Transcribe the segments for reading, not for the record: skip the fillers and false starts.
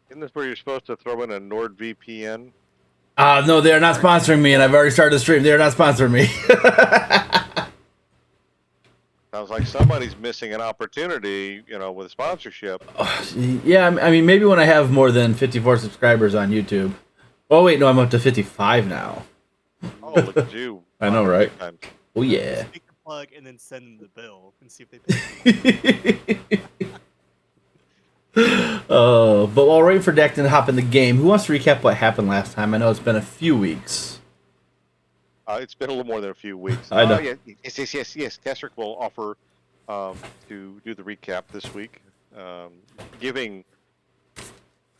Isn't this where you're supposed to throw in a NordVPN? No, they are not sponsoring me, and I've already started the stream. They are not sponsoring me. Sounds like somebody's missing an opportunity, with sponsorship. Yeah, I mean, maybe when I have more than 54 subscribers on YouTube. Oh, wait, no, I'm up to 55 now. Oh, look at you, I know, climbing right? big time. Oh, yeah. Just make a plug and then send them the bill and see if they pay. But while waiting for Dak to hop in the game, who wants to recap what happened last time? I know it's been a few weeks. It's been a little more than a few weeks. I know. Yeah, yes. Kastrick will offer to do the recap this week, giving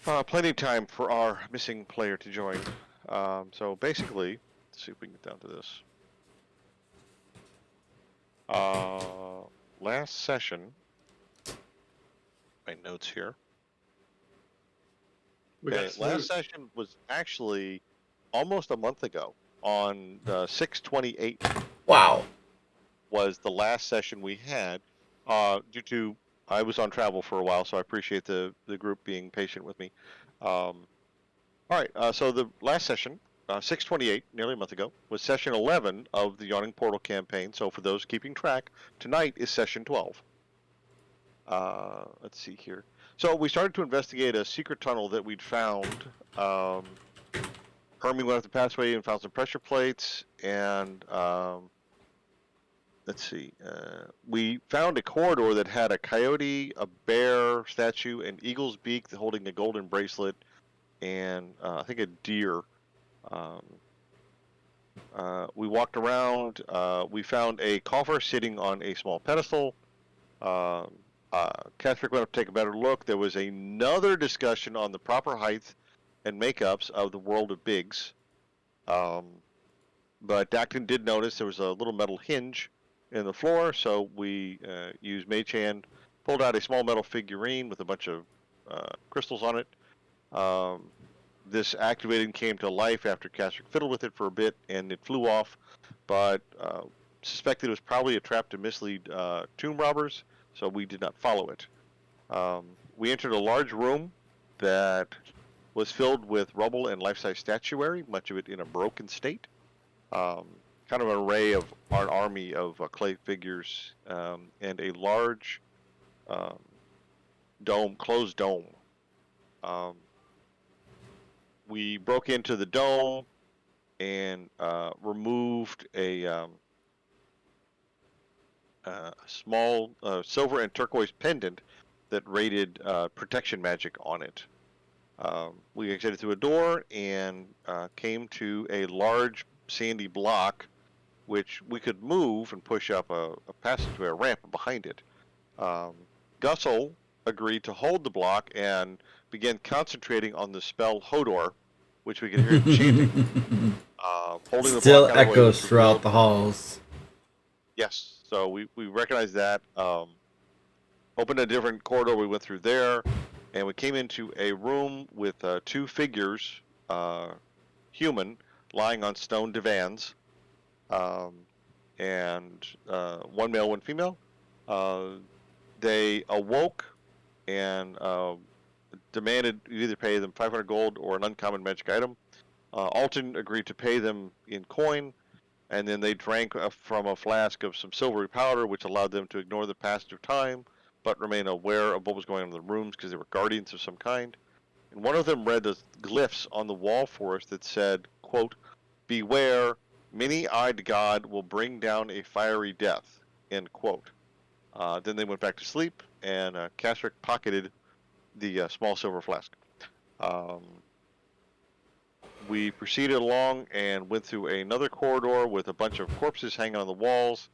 plenty of time for our missing player to join. So basically, let's see if we can get down to this. Last session, my notes here. Okay, last session was actually almost a month ago. On 6/28 Wow. was the last session we had. Due to I was on travel for a while, so I appreciate the group being patient with me. All right, so the last session, 6/28, nearly a month ago, was session 11 of the Yawning Portal campaign. So for those keeping track, tonight is session 12. Let's see here. So we started to investigate a secret tunnel that we'd found. Hermie went up the passway and found some pressure plates, and let's see. We found a corridor that had a coyote, a bear statue, an eagle's beak holding a golden bracelet, and I think a deer. Um, we walked around. We found a coffer sitting on a small pedestal. Catherick went up to take a better look. There was another discussion on the proper height and makeups of the world of Biggs. But Dacton did notice there was a little metal hinge in the floor, so we used Mage Hand, pulled out a small metal figurine with a bunch of crystals on it. This activated and came to life after Castrick fiddled with it for a bit, and it flew off, but suspected it was probably a trap to mislead tomb robbers, so we did not follow it. We entered a large room that was filled with rubble and life-size statuary, much of it in a broken state. Kind of an array of an army of clay figures, and a large closed dome. We broke into the dome and removed a small silver and turquoise pendant that rated protection magic on it. We exited through a door and came to a large sandy block, which we could move and push up a passageway, a ramp behind it. Gussel agreed to hold the block and began concentrating on the spell Hodor, which we could hear him chanting. Holding the block Still out of the way echoes was throughout revealed. the halls. Yes, so we recognized that. Opened a different corridor. We went through there, and we came into a room with two figures, human, lying on stone divans, and one male, one female. They awoke and demanded you either pay them 500 gold or an uncommon magic item. Alton agreed to pay them in coin, and then they drank from a flask of some silvery powder, which allowed them to ignore the passage of time, but remain aware of what was going on in the rooms because they were guardians of some kind. And one of them read the glyphs on the wall for us that said, quote, "Beware, many-eyed God will bring down a fiery death," end quote. Then they went back to sleep, and Kastrick pocketed the small silver flask. We proceeded along and went through another corridor with a bunch of corpses hanging on the walls.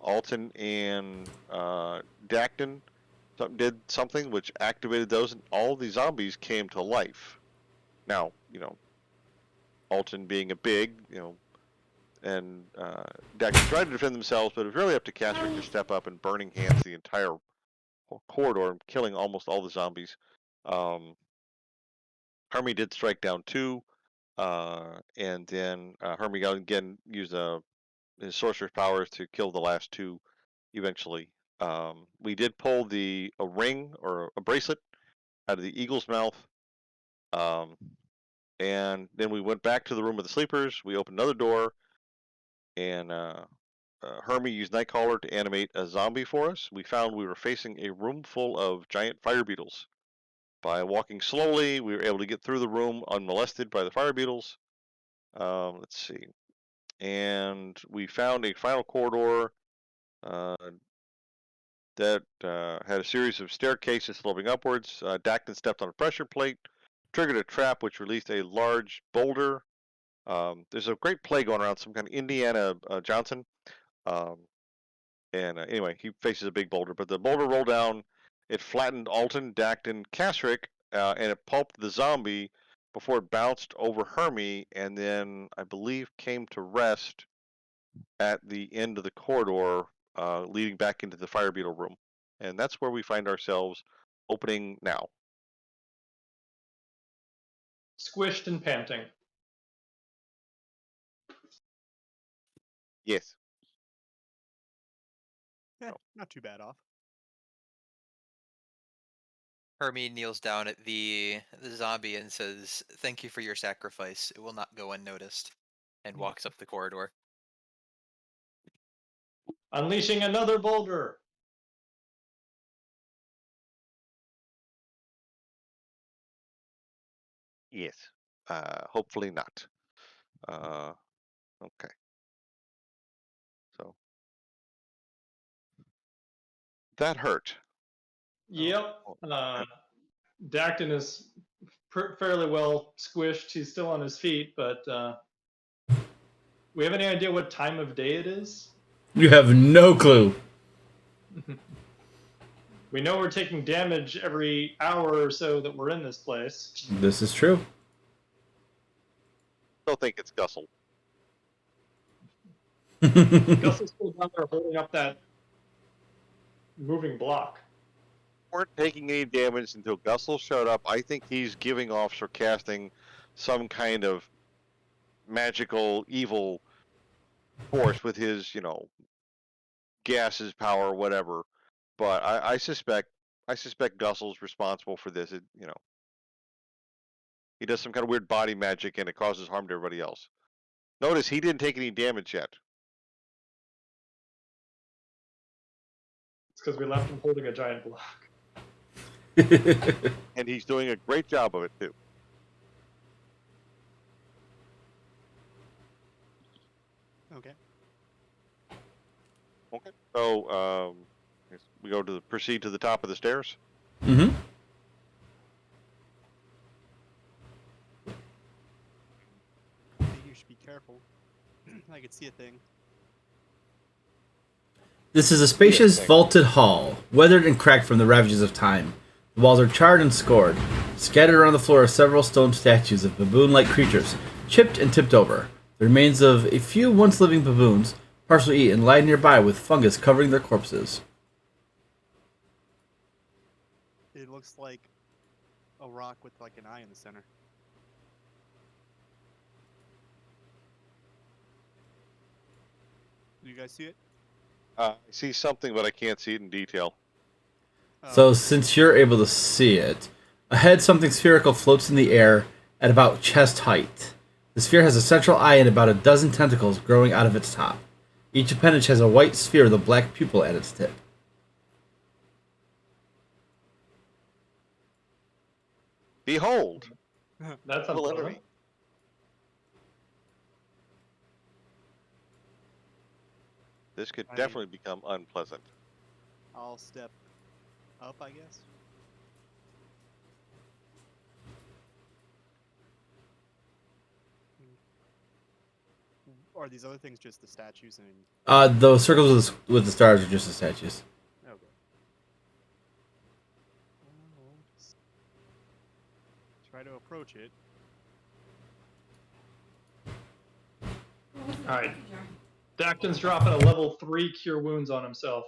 Alton and Dacton did something which activated those, and all the zombies came to life. Now, Alton being a big, and Dacton tried to defend themselves, but it was really up to Castrick to step up and burning hands the entire corridor, killing almost all the zombies. Hermie did strike down two, and then Hermie again used his sorcerer's powers to kill the last two eventually. We did pull a ring or a bracelet out of the eagle's mouth. And then we went back to the room of the sleepers. We opened another door, and Hermie used Nightcaller to animate a zombie for us. We found we were facing a room full of giant fire beetles. By walking slowly, we were able to get through the room unmolested by the fire beetles. Let's see. And we found a final corridor that had a series of staircases sloping upwards. Dacton stepped on a pressure plate, triggered a trap which released a large boulder. There's a great play going around, some kind of Indiana Johnson. Anyway, he faces a big boulder, but the boulder rolled down. It flattened Alton, Dacton, Kasric, and it pulped the zombie before it bounced over Hermie, and then I believe came to rest at the end of the corridor leading back into the fire beetle room. And that's where we find ourselves opening now. Squished and panting. Yes. Not too bad off. Hermie kneels down at the zombie and says, "Thank you for your sacrifice. It will not go unnoticed," and walks up the corridor. Unleashing another boulder. Yes. Hopefully not. Okay. So that hurt. Yep. Dacton is fairly well squished. He's still on his feet, but we have any idea what time of day it is? You have no clue. We know we're taking damage every hour or so that we're in this place. This is true. Still think it's Gussel. Gus is still down there holding up that moving block. Weren't taking any damage until Gussel showed up. I think he's giving off or casting some kind of magical evil force with his, gases, power, or whatever. But I suspect Gussel's responsible for this. He does some kind of weird body magic and it causes harm to everybody else. Notice he didn't take any damage yet. It's because we left him holding a giant block. And he's doing a great job of it too. Okay. Okay. So we go to proceed to the top of the stairs. Mm-hmm. I think you should be careful. I could see a thing. This is a spacious, vaulted hall, weathered and cracked from the ravages of time. The walls are charred and scored. Scattered around the floor are several stone statues of baboon-like creatures, chipped and tipped over. The remains of a few once-living baboons, partially eaten, lie nearby with fungus covering their corpses. It looks like a rock with like an eye in the center. Do you guys see it? I see something, but I can't see it in detail. So, since you're able to see it, ahead something spherical floats in the air at about chest height. The sphere has a central eye and about a dozen tentacles growing out of its top. Each appendage has a white sphere with a black pupil at its tip. Behold! That's Validity. unpleasant. This could definitely become unpleasant. I'll step up, I guess. Are these other things just the statues and... The circles with the stars are just the statues. Okay. Well, just try to approach it. Alright. Dacton's dropping a level 3 cure wounds on himself.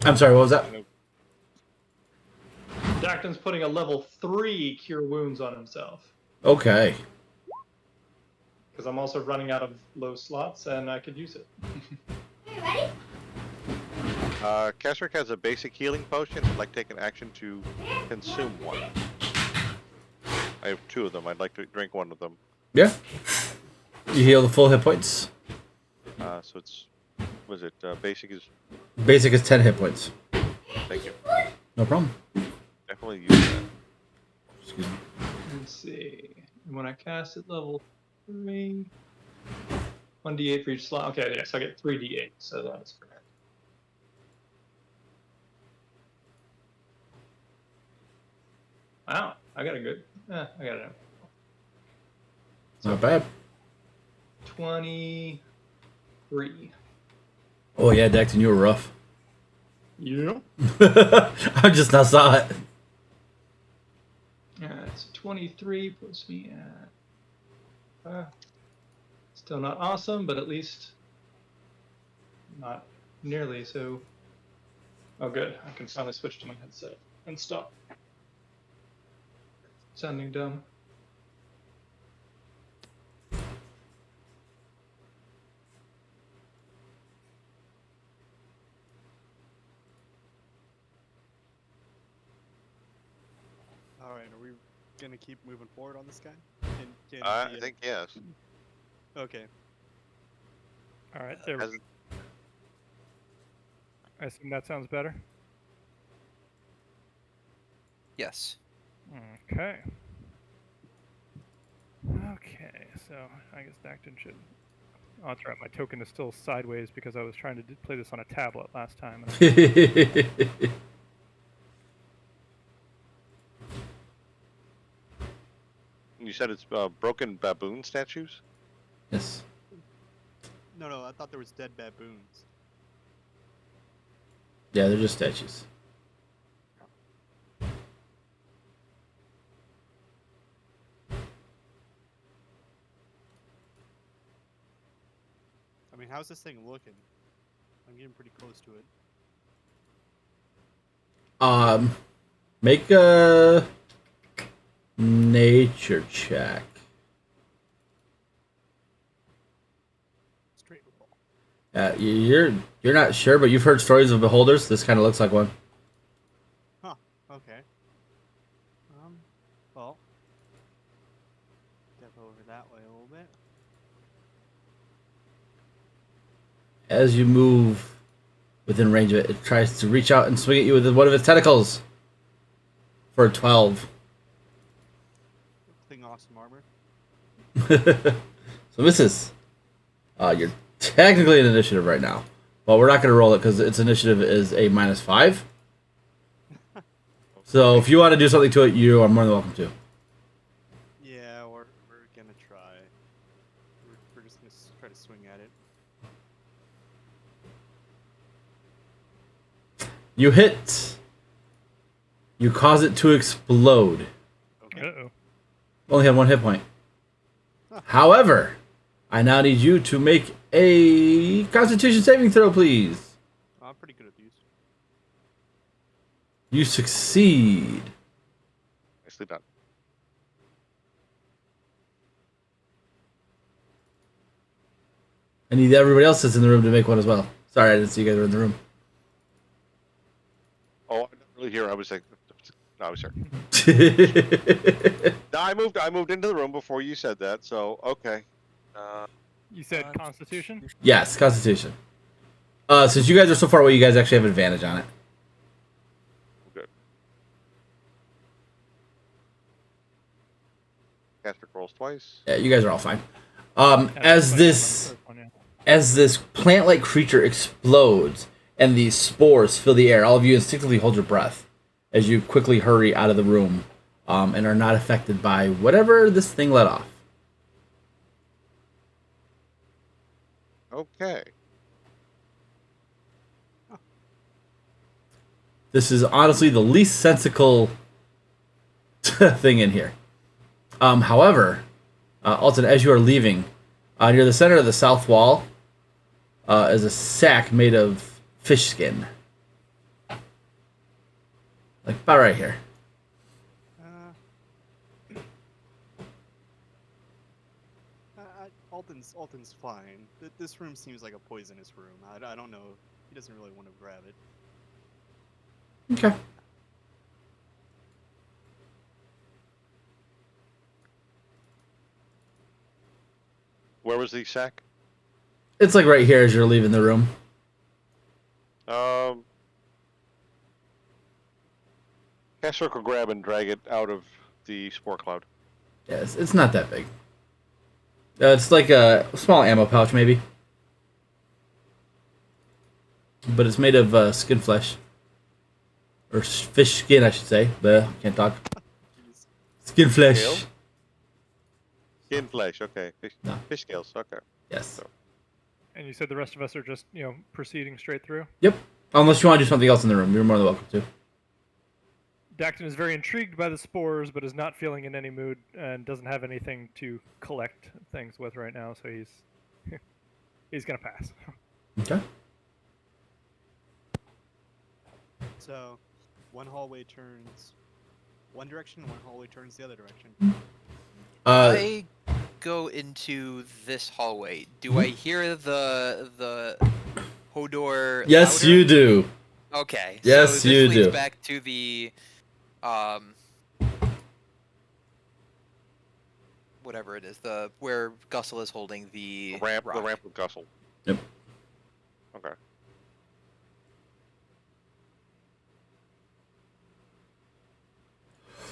I'm sorry, what was that? Dacton's putting a level 3 cure wounds on himself. Okay. because I'm also running out of low slots and I could use it. Kesrick has a basic healing potion. I'd like to take an action to consume one. I have 2 of them. I'd like to drink one of them. Yeah. You heal the full hit points. So it's, was it basic is? Basic is 10 hit points. Thank you. No problem. Definitely use that. Excuse me. Let's see. And when I cast at level 3, 1d8 for each slot. Okay, yes, I get 3d8, so that's correct. Wow, I got a good. I got it. Not bad. 23. Oh yeah, Dacton, you were rough. Yeah. I just now saw it. It's 23 puts me at. Still not awesome, but at least not nearly so. Oh, good. I can finally switch to my headset and stop sounding dumb. All right, are we gonna keep moving forward on this guy? Can I the, think yes. Okay. All right, there. Has, I assume that sounds better. Yes. Okay. Okay, so I guess Dacton should. Oh, that's right. My token is still sideways because I was trying to play this on a tablet last time. And you said it's broken baboon statues? Yes. No, I thought there was dead baboons. Yeah, they're just statues. I mean, how's this thing looking? I'm getting pretty close to it. Make a nature check. Straight roll. You're not sure, but you've heard stories of beholders. This kind of looks like one. Huh. Okay. Well, step over that way a little bit. As you move within range of it, it tries to reach out and swing at you with one of its tentacles. For a 12. Thing awesome armor. So misses. You're technically in initiative right now, but we're not going to roll it because its initiative is a -5. So if you want to do something to it, you are more than welcome to. Yeah, we're gonna try. We're just gonna try to swing at it. You hit. You cause it to explode. Okay. Uh-oh. Only had 1 hit point. However, I now need you to make a Constitution saving throw, please. I'm pretty good at these. You succeed. Nicely done. I need everybody else that's in the room to make one as well. Sorry, I didn't see you guys were in the room. Oh, I'm not really here. I was like, no, I was here. No, I moved into the room before you said that. So okay. You said Constitution? Yes, Constitution. Since you guys are so far away, you guys actually have advantage on it. Good. Caster rolls twice. Yeah, you guys are all fine. Yeah, As that's this the first one, yeah. as this plant-like creature explodes and these spores fill the air, all of you instinctively hold your breath as you quickly hurry out of the room, and are not affected by whatever this thing let off. Okay. This is honestly the least sensical thing in here. However, Alton, as you are leaving, near the center of the south wall is a sack made of fish skin. Like about right here. Alton's fine. This room seems like a poisonous room. I don't know. He doesn't really want to grab it. Okay. Where was the sack? It's like right here as you're leaving the room. Cast circle grab and drag it out of the spore cloud. Yes, it's not that big. It's like a small ammo pouch, maybe. But it's made of skin flesh. Or fish skin, I should say. But can't talk. Skin flesh. Scale? Skin flesh, okay. No. Fish scales, okay. Yes. So, And you said the rest of us are just, proceeding straight through? Yep. Unless you want to do something else in the room, you're more than welcome to. Dacton is very intrigued by the spores, but is not feeling in any mood and doesn't have anything to collect things with right now, so he's gonna pass. Okay. So, one hallway turns one direction, one hallway turns the other direction. I go into this hallway. Do I hear the Hodor? Yes, louder? you do. Okay. Yes, so this you leads do. back to the whatever it is, the where Gussel is holding the ramp, rock. the ramp with Gussel. Yep. Okay.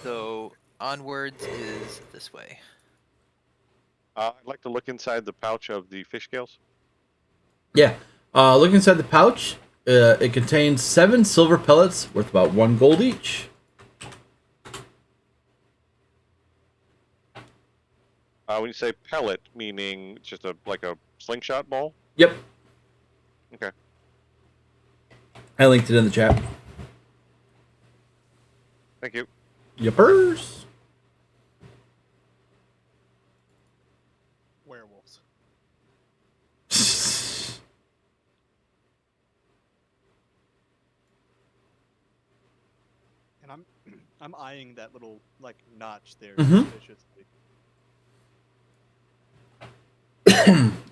So onwards is this way. I'd like to look inside the pouch of the fish scales. Yeah. Look inside the pouch. It contains 7 silver pellets worth about 1 gold each. When you say pellet, meaning just like a slingshot ball? Yep. Okay. I linked it in the chat. Thank you. Yuppers. Werewolves. And I'm eyeing that little notch there Mhm. suspiciously.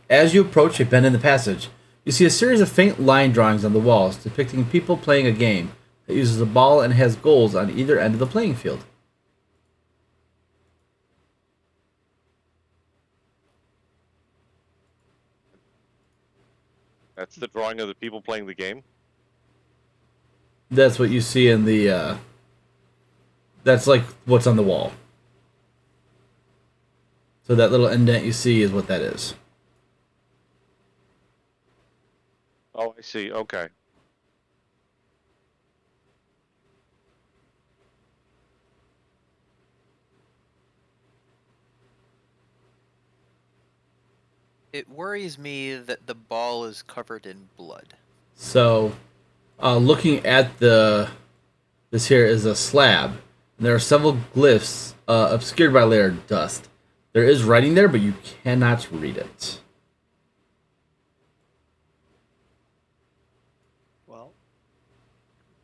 As you approach a bend in the passage, you see a series of faint line drawings on the walls depicting people playing a game that uses a ball and has goals on either end of the playing field. That's the drawing of the people playing the game. That's what you see in the, that's like what's on the wall. So that little indent you see is what that is. Oh, I see. Okay. It worries me that the ball is covered in blood. So, looking at this here is a slab. And there are several glyphs obscured by a layer of dust. There is writing there, but you cannot read it. Well,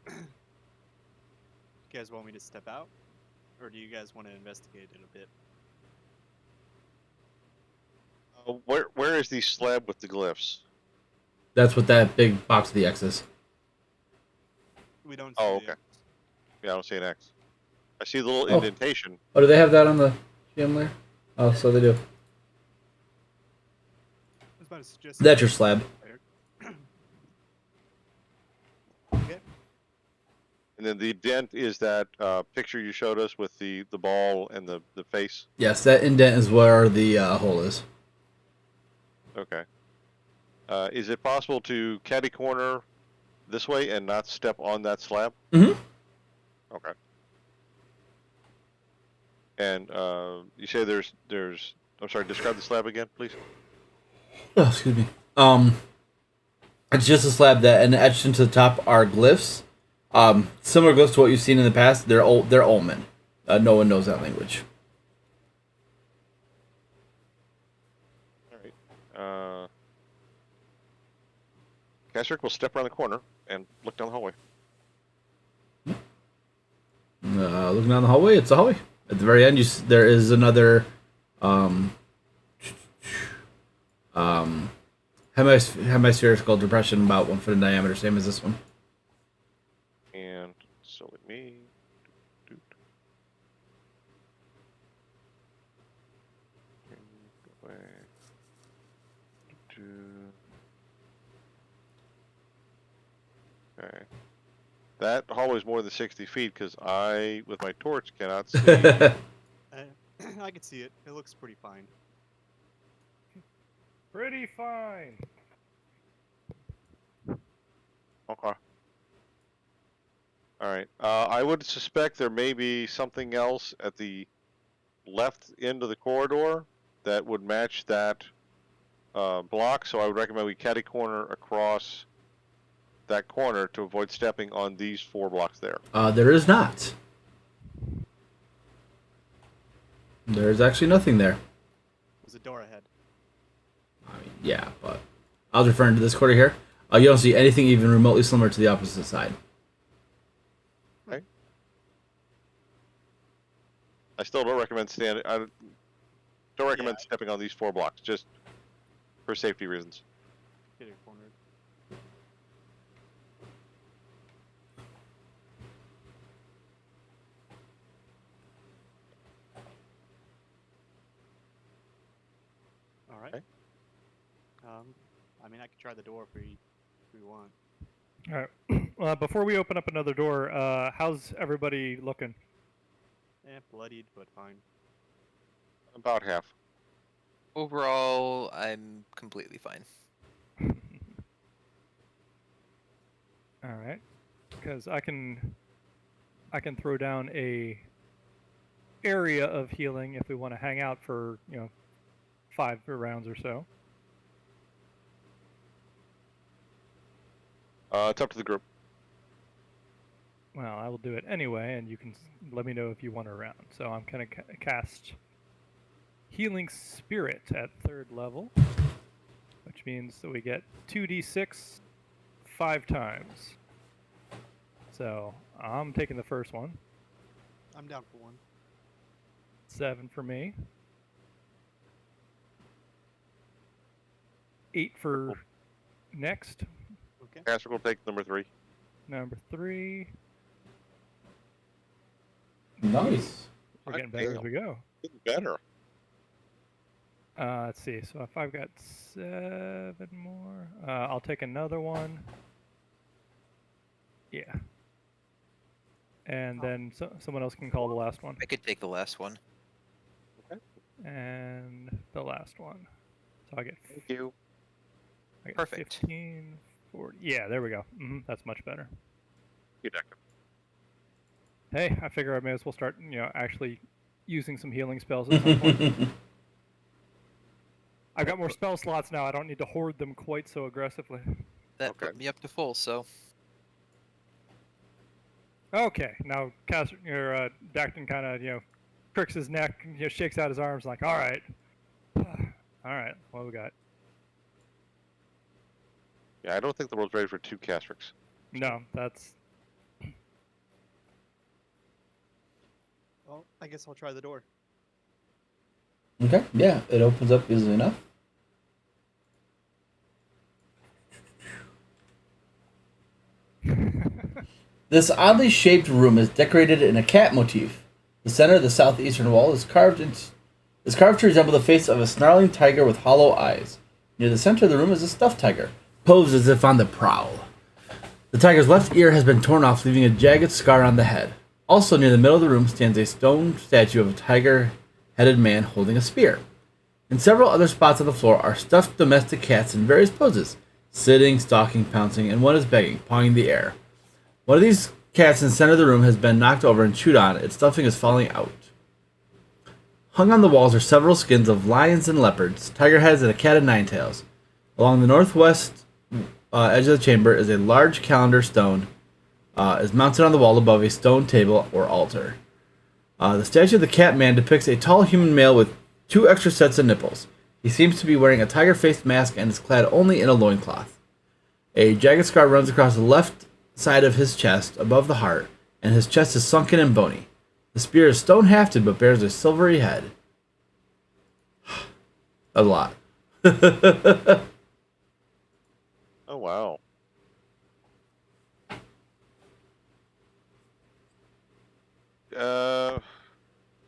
you guys want me to step out? Or do you guys want to investigate it a bit? Where is the slab with the glyphs? That's what that big box of the X is. We don't Oh, see okay. it. Yeah, I don't see an X. I see the little Oh. indentation. Oh, do they have that on the GM layer? Oh, so they do. I was about to suggest That's your slab. Okay. And then the dent is that picture you showed us with the ball and the face. Yes, that indent is where the hole is. Okay. Is it possible to catty corner this way and not step on that slab? Mm-hmm. Okay. And you say there's. I'm sorry. Describe the slab again, please. Oh, excuse me. It's just a slab that, and etched into the top are glyphs. Similar glyphs to what you've seen in the past. They're Olman. No one knows that language. All right. Kasric will step around the corner and look down the hallway. Looking down the hallway, it's a hallway. At the very end, there is another Hemispherical depression, about 1 foot in diameter, same as this one. And so with me. Okay. That hallway is more than 60 feet because I, with my torch, cannot see. I can see it. It looks pretty fine. Pretty fine. Okay. All right. I would suspect there may be something else at the left end of the corridor that would match that block. So I would recommend we catty corner across that corner to avoid stepping on these 4 blocks there. There is not. There is actually nothing there. There's a door ahead. I mean, yeah, but I was referring to this quarter here. You don't see anything even remotely similar to the opposite side. Okay. I still don't recommend stepping on these 4 blocks, just for safety reasons. Get it cornered. All right. Okay. I mean, I could try the door if we want. All right. Before we open up another door, how's everybody looking? Bloodied, but fine. About half. Overall, I'm completely fine. All right, because I can throw down a area of healing if we want to hang out for 5 rounds or so. It's up to the group. Well, I will do it anyway, and you can let me know if you want a round. So I'm going to cast Healing Spirit at 3rd level, which means that we get 2d6 5 times. So I'm taking the first one. I'm down for one. 7 for me. 8 for next. Okay. Caster will take number 3. Number 3. Nice. We're getting better as we go. Getting better. Let's see. So if I've got 7 more, I'll take another one. Yeah. And then someone else can call the last one. I could take the last one. And the last one. So I get. Thank you. I get Perfect. 15, 40. Yeah, there we go. That's much better. You Decker. Hey, I figure I may as well start, actually using some healing spells at some point. I've got more spell slots now. I don't need to hoard them quite so aggressively. That Okay. put me up to full, so Okay, now Dacton kind of, cricks his neck, shakes out his arms like, all right. All right, what do we got? Yeah, I don't think the world's ready for 2 castrix. No, that's... Well, I guess I'll try the door. Okay, yeah, it opens up easily enough. This oddly shaped room is decorated in a cat motif. The center of the southeastern wall is carved to resemble the face of a snarling tiger with hollow eyes. Near the center of the room is a stuffed tiger, posed as if on the prowl. The tiger's left ear has been torn off, leaving a jagged scar on the head. Also near the middle of the room stands a stone statue of a tiger-headed man holding a spear. In several other spots on the floor are stuffed domestic cats in various poses, sitting, stalking, pouncing, and one is begging, pawing the air. One of these cats in the center of the room has been knocked over and chewed on. Its stuffing is falling out. Hung on the walls are several skins of lions and leopards, tiger heads, and a cat of 9 tails. Along the northwest edge of the chamber is a large calendar stone is mounted on the wall above a stone table or altar. The statue of the cat man depicts a tall human male with 2 extra sets of nipples. He seems to be wearing a tiger-faced mask and is clad only in a loincloth. A jagged scar runs across the left side of his chest, above the heart, and his chest is sunken and bony. The spear is stone-hafted but bears a silvery head. A lot. Oh wow.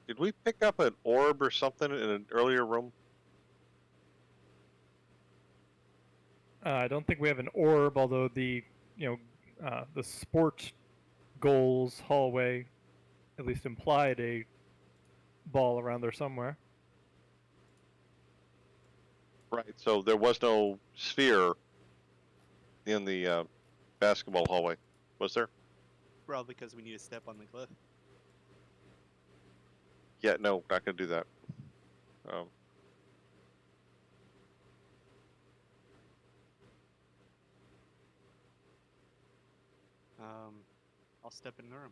Did we pick up an orb or something in an earlier room? I don't think we have an orb, although the the sport goals hallway at least implied a ball around there somewhere. Right. So there was no sphere in the basketball hallway, was there? Probably because we need to step on the cliff. Yeah. No, not gonna do that. Um, I'll step in the room.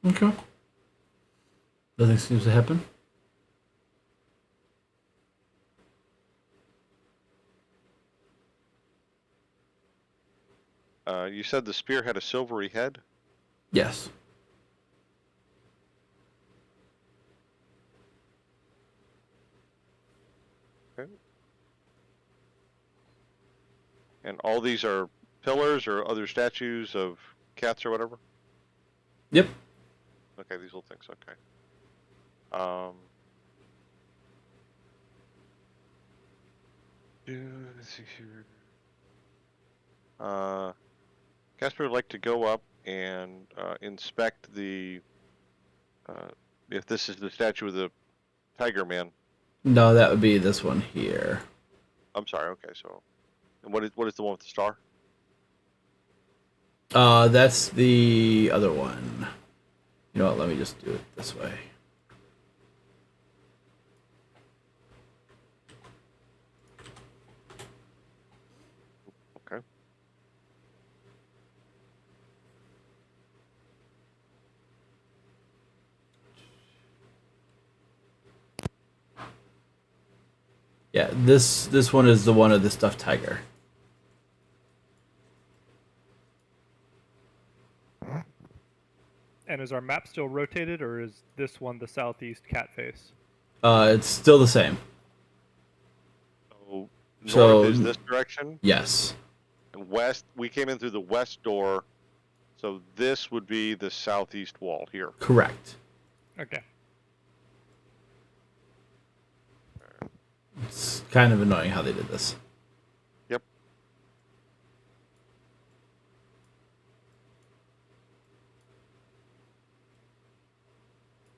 Okay. Nothing seems to happen. you said the spear had a silvery head. Yes. Okay. And all these are pillars or other statues of cats or whatever. Yep. Okay, these little things. Okay. Let's see here. Casper would like to go up and inspect the. If this is the statue of the Tiger Man. No, that would be this one here. I'm sorry. Okay, so, and what is the one with the star? That's the other one. You know what? Let me just do it this way. Okay. Yeah, this one is the one of the stuffed tiger. And is our map still rotated, or is this one the southeast cat face? It's still the same. So north So- is this direction, Yes. and west. We came in through the west door, so this would be the southeast wall here. Correct. Okay. It's kind of annoying how they did this. Yep.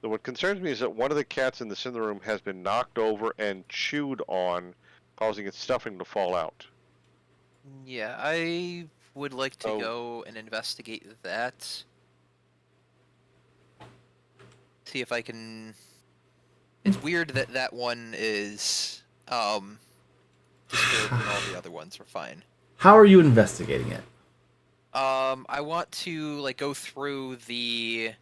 So what concerns me is that one of the cats in the center room has been knocked over and chewed on, causing its stuffing to fall out. Yeah, I would like to Oh. go and investigate that. See if I can. It's weird that that one is disturbed and all the other ones are fine. How are you investigating it? I want to like go through the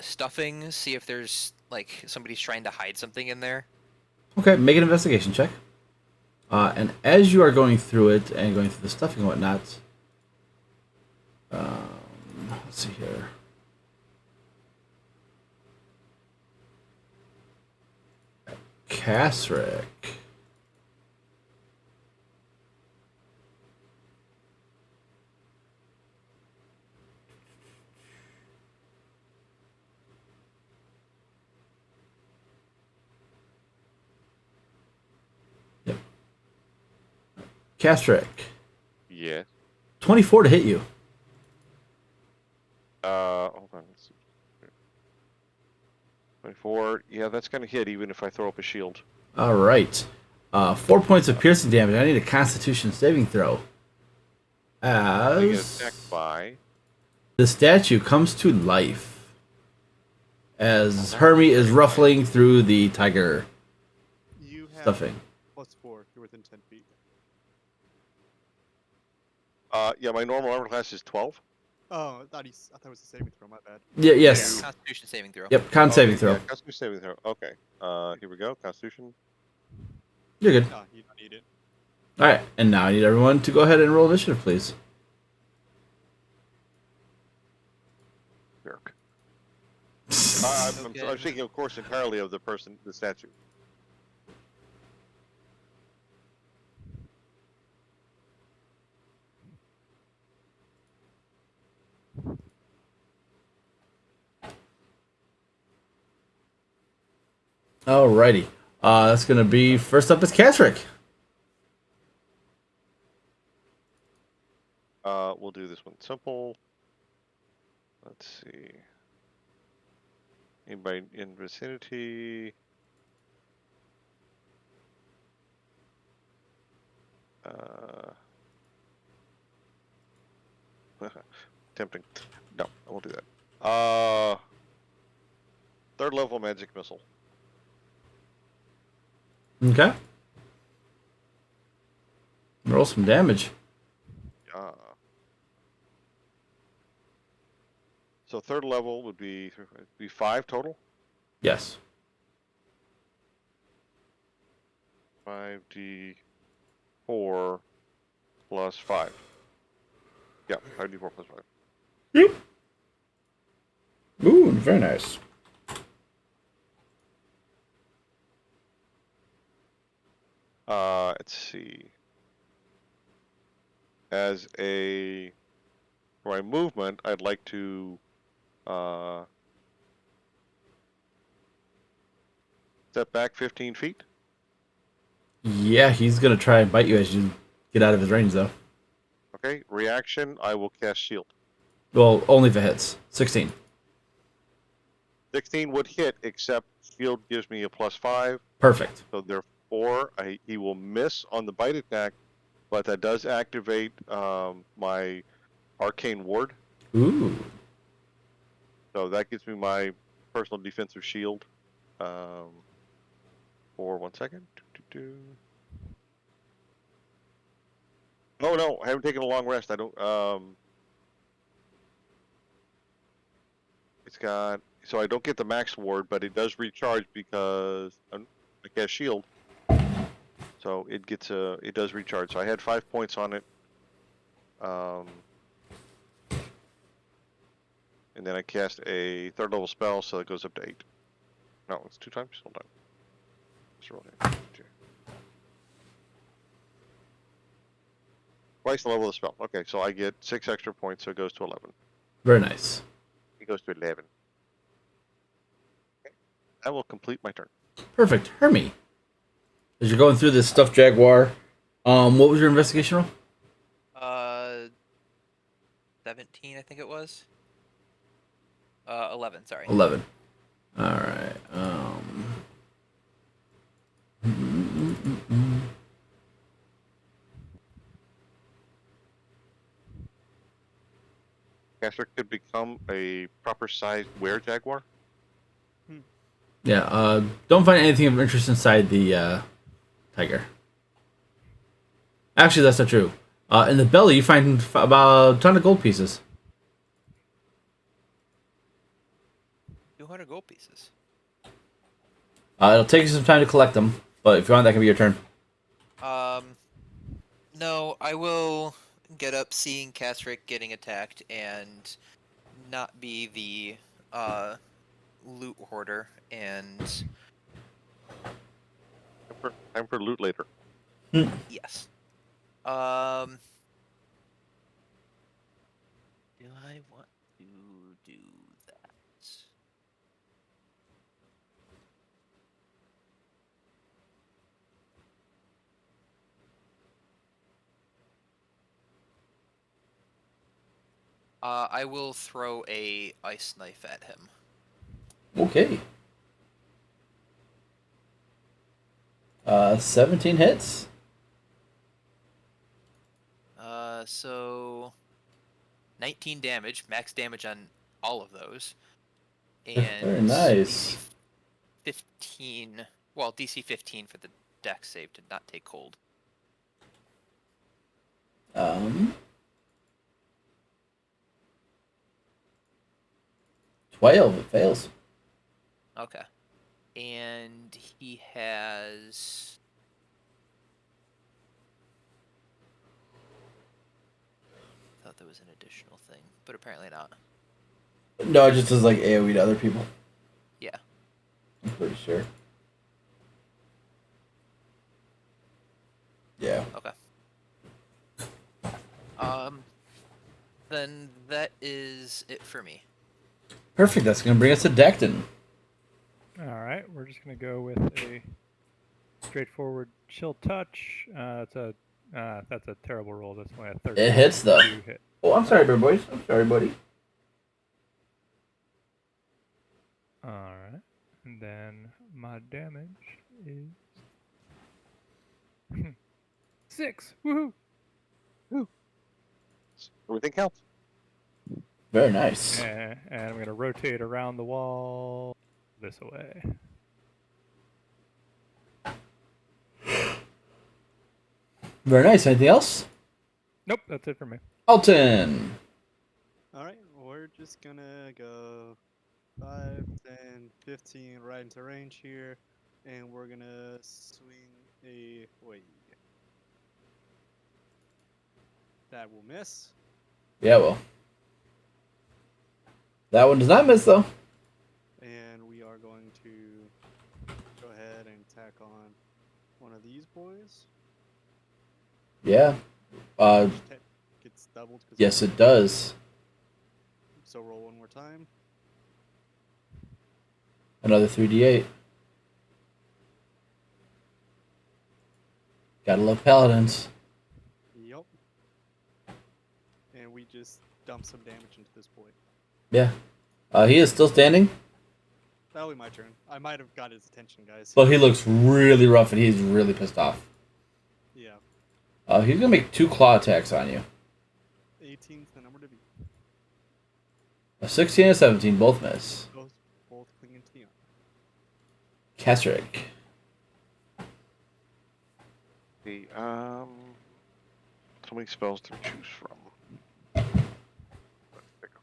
stuffing, see if there's like somebody's trying to hide something in there. Okay, make an investigation check. And as you are going through it and going through the stuffing and whatnot, let's see here. Kasrick. Yep. Kasrick. Yeah. 24 to hit you. Hold on. Let's see. 24. Yeah, that's gonna hit even if I throw up a shield. All right. 4 points of piercing damage. I need a Constitution saving throw. I get As attacked by. the statue comes to life, as Hermie is ruffling through the tiger You have stuffing. +4. You're within 10 feet. Yeah, my normal armor class is 12. Oh, I thought it was a saving throw. My bad. Yeah. Yes. Constitution saving throw. Yep. Con saving Okay, throw. Yeah, Constitution saving throw. Okay. Here we go. Constitution. You're good. No, you don't need it. All right. And now I need everyone to go ahead and roll initiative, please. Jerk. I'm Okay. thinking, of course, entirely of the statue. Alrighty. That's gonna be first up is Kasric. We'll do this one simple. Let's see. Anybody in vicinity? Tempting. No, I won't do that. Third level magic missile. Okay. Roll some damage. So third level would be 5 total. Yes. 5d4 plus 5. Yeah, 5d4 plus 5. Yep. Ooh, very nice. Let's see. As a for my movement, I'd like to step back 15 feet. Yeah, he's gonna try and bite you as you get out of his range, though. Okay, reaction, I will cast shield. Well, only if it hits. 16. 16 would hit, except shield gives me a +5. Perfect. So therefore, he will miss on the bite attack, but that does activate my arcane ward. Ooh. So that gives me my personal defensive shield. For 1 second. Oh no, I haven't taken a long rest. I don't. It's got so I don't get the max ward, but it does recharge because I cast shield. So it gets it does recharge. So I had 5 points on it. And then I cast a third level spell, so it goes up to 8. No, it's 2 times. Hold on. Let's roll it. Twice the level of the spell. Okay, so I get 6 extra points, so it goes to 11. Very nice. It goes to 11. Okay. I will complete my turn. Perfect. Hermie. As you're going through this stuffed jaguar, what was your investigation roll? 17, I think it was. 11, sorry. 11. All right. Caster could become a proper sized were-jaguar. Yeah. Don't find anything of interest inside the tiger. Actually, that's not true. In the belly, you find about a ton of gold pieces. 200 gold pieces. It'll take you some time to collect them, but if you want, that can be your turn. No, I will get up seeing Kasric getting attacked and not be the loot hoarder and Time for loot later. yes. Do I want to do that? I will throw a ice knife at him. Okay. 17 hits. So 19 damage, max damage on all of those. And Very nice. DC 15, well, DC 15 for the dex save to not take cold. 12, it fails. Okay. And he has... I thought there was an additional thing, but apparently not. No, it just does like AoE to other people. Yeah. I'm pretty sure. Yeah. Okay. Then that is it for me. Perfect. That's going to bring us to Dacton. All right. right, we're just gonna go with a straightforward chill touch. That's a terrible roll. That's only a 13. It hits though. To hit. Oh, I'm sorry, boys. I'm sorry, buddy. All right, and then my damage is 6. Woohoo! Everything counts. Very nice. And I'm gonna rotate around the wall this way. Very nice. Anything else? Nope, that's it for me. Alton. Alright, we're just gonna go 5, 10, 15 right into range here, and we're gonna swing a wait. That will miss. Yeah, well. That one does not miss, though. And we are going to go ahead and tack on one of these boys. Yeah. Which gets doubled. Yes, it does. So roll one more time. Another 3d8. Gotta love paladins. Yup. And we just dump some damage into this boy. Yeah. He is still standing, That'll be my turn. I might have got his attention, guys. but he looks really rough and he's really pissed off. Yeah. He's gonna make 2 claw attacks on you. 18's the number to beat. A 16 and a 17 both miss. Both clinging to you. Kasric. So many spells to choose from.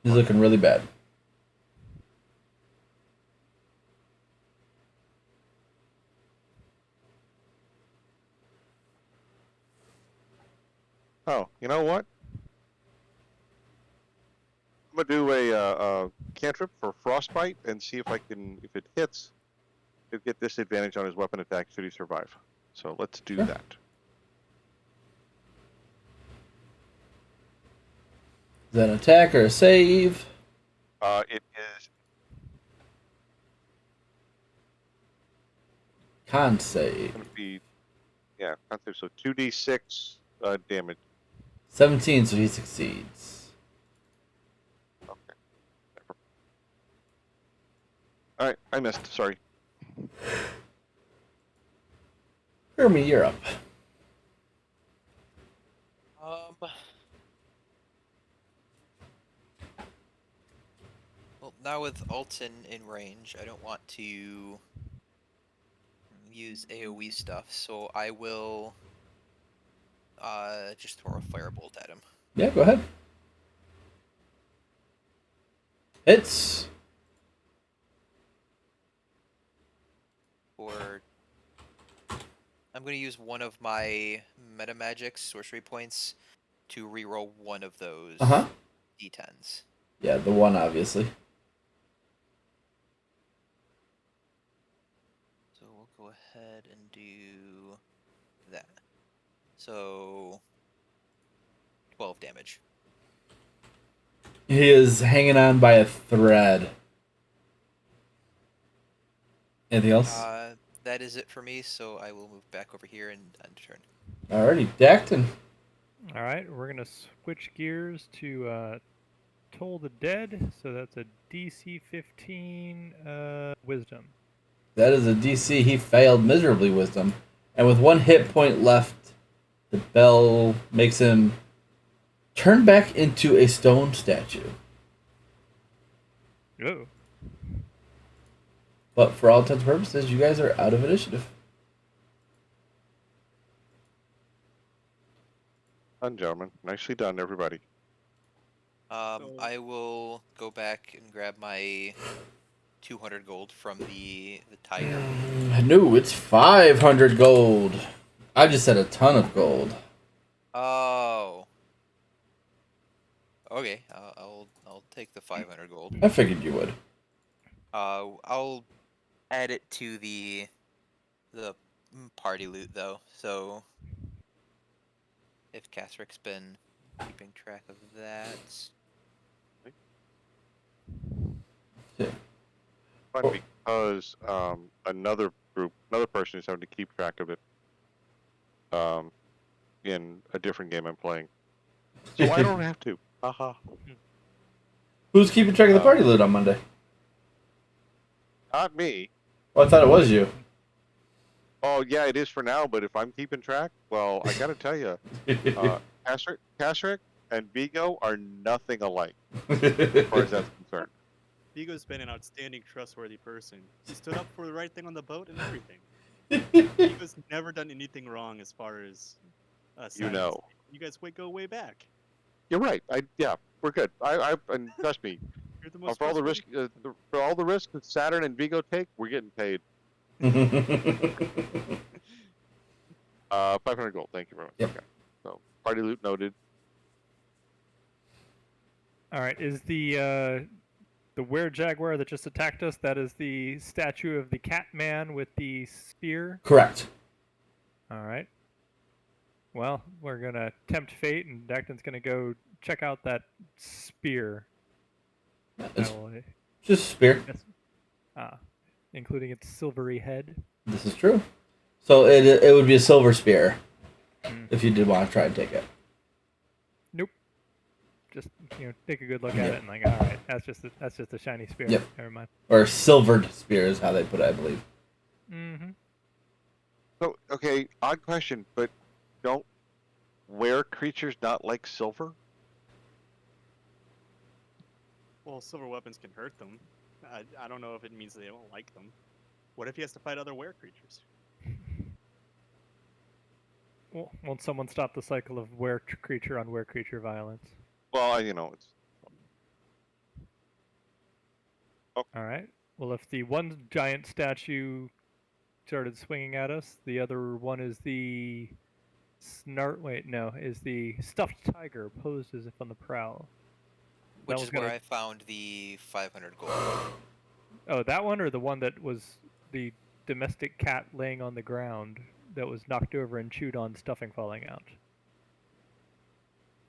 He's looking really bad. Oh, you know what? I'm gonna do a cantrip for frostbite and see if I can, if it hits, he'll get disadvantage on his weapon attack should he survive. So let's do that. Is that an attack or a save? It is Con save. gonna be, yeah, so 2d6 damage. 17, so he succeeds. Okay. All right, I missed. Sorry. Hermie, you're up. Well, now with Alton in range, I don't want to use AoE stuff, so I will just throw a firebolt at him. Yeah, go ahead. Hits. Or I'm going to use one of my meta magic sorcery points to reroll one of those d10s. Yeah, the one, obviously. So we'll go ahead and do that. So 12 damage. He is hanging on by a thread. Anything else? That is it for me, so I will move back over here and end turn. Alrighty, Dacton. All right, we're gonna switch gears to Toll the Dead. So that's a DC 15 Wisdom. That is a DC. He failed miserably, Wisdom. And with 1 hit point left, the bell makes him turn back into a stone statue. Oh. But for all intents and purposes, you guys are out of initiative. Done, gentlemen. Nicely done, everybody. I will go back and grab my 200 gold from the tire. No, it's 500 gold. I just said a ton of gold. Oh. Okay, I'll take the 500 gold. I figured you would. I'll add it to the party loot though. So if Kasric's been keeping track of that. Yeah. Fun week. because another person is having to keep track of it in a different game I'm playing. So I don't have to. Haha. Who's keeping track of the party loot on Monday? Not me. Oh, I thought it was you. Oh yeah, it is for now. But if I'm keeping track, well, I gotta tell you, Kasric and Vigo are nothing alike as far as that's concerned. Vigo's been an outstanding, trustworthy person. He stood up for the right thing on the boat and everything. Vigo's never done anything wrong as far as You know. You guys go way back. You're right. We're good. And trust me, You're the most for all the risk, trustworthy- for all the risk that Saturn and Vigo take, we're getting paid. 500 gold. Thank you very much. Yep. Okay. So party loot noted. All right, is the were-jaguar that just attacked us? That is the statue of the cat man with the spear. Correct. All right. Well, we're gonna tempt fate, and Dacton's gonna go check out that spear. It's I will- just a spear. including its silvery head. This is true. So it would be a silver spear if you did want to try and take it. Nope. Just take a good look at it and all right, that's just a shiny spear. Yep. Never mind. Or silvered spear is how they put it, I believe. Mm-hmm. So okay, odd question, but don't were creatures not like silver? Well, silver weapons can hurt them. I don't know if it means they don't like them. What if he has to fight other were creatures? Well, won't someone stop the cycle of were creature on were creature violence? Well, it's All right. Well, if the one giant statue started swinging at us, the other one is the is the stuffed tiger posed as if on the prowl. Which is where I found the 500 gold. Oh, that one, or the one that was the domestic cat laying on the ground that was knocked over and chewed on, stuffing falling out?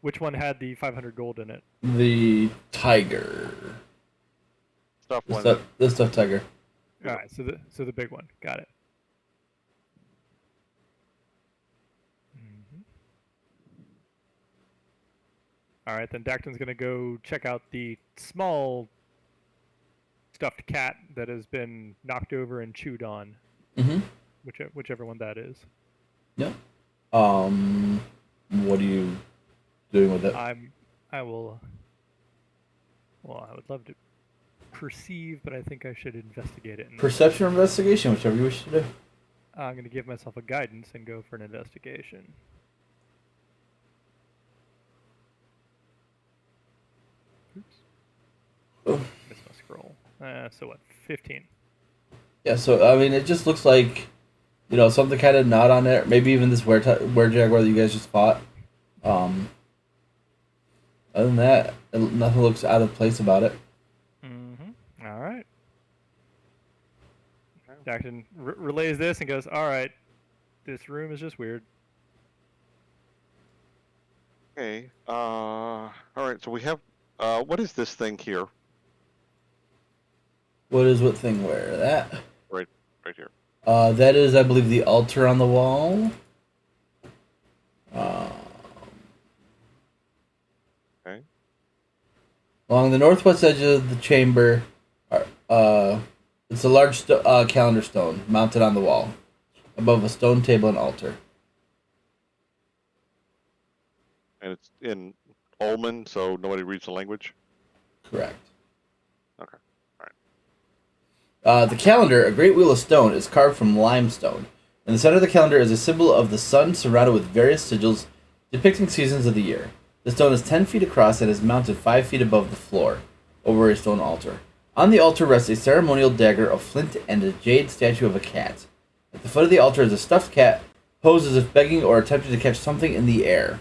Which one had the 500 gold in it? The tiger. stuff one. The stuffed tiger. All right, so the big one. Got it. All right, then Dacton's gonna go check out the small stuffed cat that has been knocked over and chewed on. Mm-hmm. Whichever one that is. Yep. What are you doing with it? I will. Well, I would love to perceive, but I think I should investigate it. Perception or investigation, whichever you wish to do. I'm gonna give myself a guidance and go for an investigation. Oops. Oh. Missed my scroll. So what? 15. Yeah, so I mean, it just looks like, something kind of not on it. Maybe even this were-jaguar that you guys just fought. Other than that, nothing looks out of place about it. Mm-hmm. All right. Dacton relays this and goes, all right, this room is just weird. Okay. All right. So we have. What is this thing here? What thing where? That? Right here. That is, I believe, the altar on the wall. Okay. Along the northwest edge of the chamber, it's a large calendar stone mounted on the wall, above a stone table and altar. And it's in Ulman, so nobody reads the language. Correct. Okay. All right. The calendar, a great wheel of stone, is carved from limestone. In the center of the calendar is a symbol of the sun surrounded with various sigils depicting seasons of the year. The stone is 10 feet across and is mounted 5 feet above the floor, over a stone altar. On the altar rests a ceremonial dagger of flint and a jade statue of a cat. At the foot of the altar is a stuffed cat, posed as if begging or attempting to catch something in the air.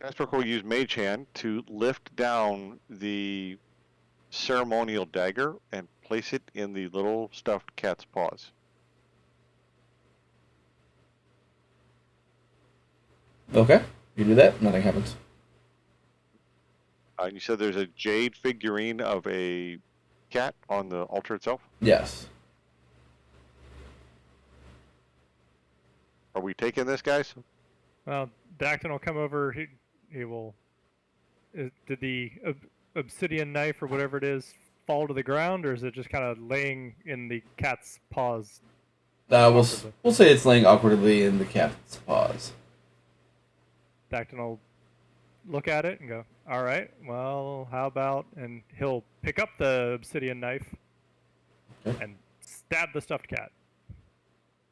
Casper will use Mage Hand to lift down the ceremonial dagger and place it in the little stuffed cat's paws. Okay. You do that, nothing happens. And you said there's a jade figurine of a cat on the altar itself. Yes. Are we taking this, guys? Well, Dacton will come over. He will. Did the obsidian knife or whatever it is fall to the ground, or is it just kind of laying in the cat's paws? We'll say it's laying awkwardly in the cat's paws. Dacton will look at it and go, "All right, well, how about?" And he'll pick up the obsidian knife and stab the stuffed cat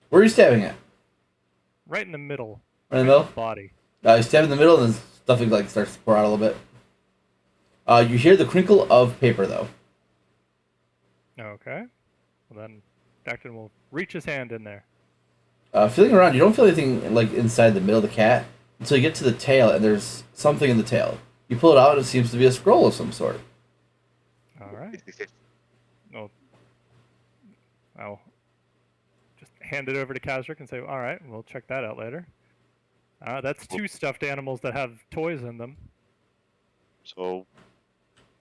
Where are you stabbing at? right in the middle. Right in the middle? Body. You stab in the middle, and then stuffing like starts to pour out a little bit. You hear the crinkle of paper, though. Okay. Well, then Dacton will reach his hand in there. Feeling around, you don't feel anything like inside the middle of the cat until you get to the tail, and there's something in the tail. You pull it out, and it seems to be a scroll of some sort. All right. Well, I'll just hand it over to Kazric and say, "All right, we'll check that out later." That's 2 stuffed animals that have toys in them. So,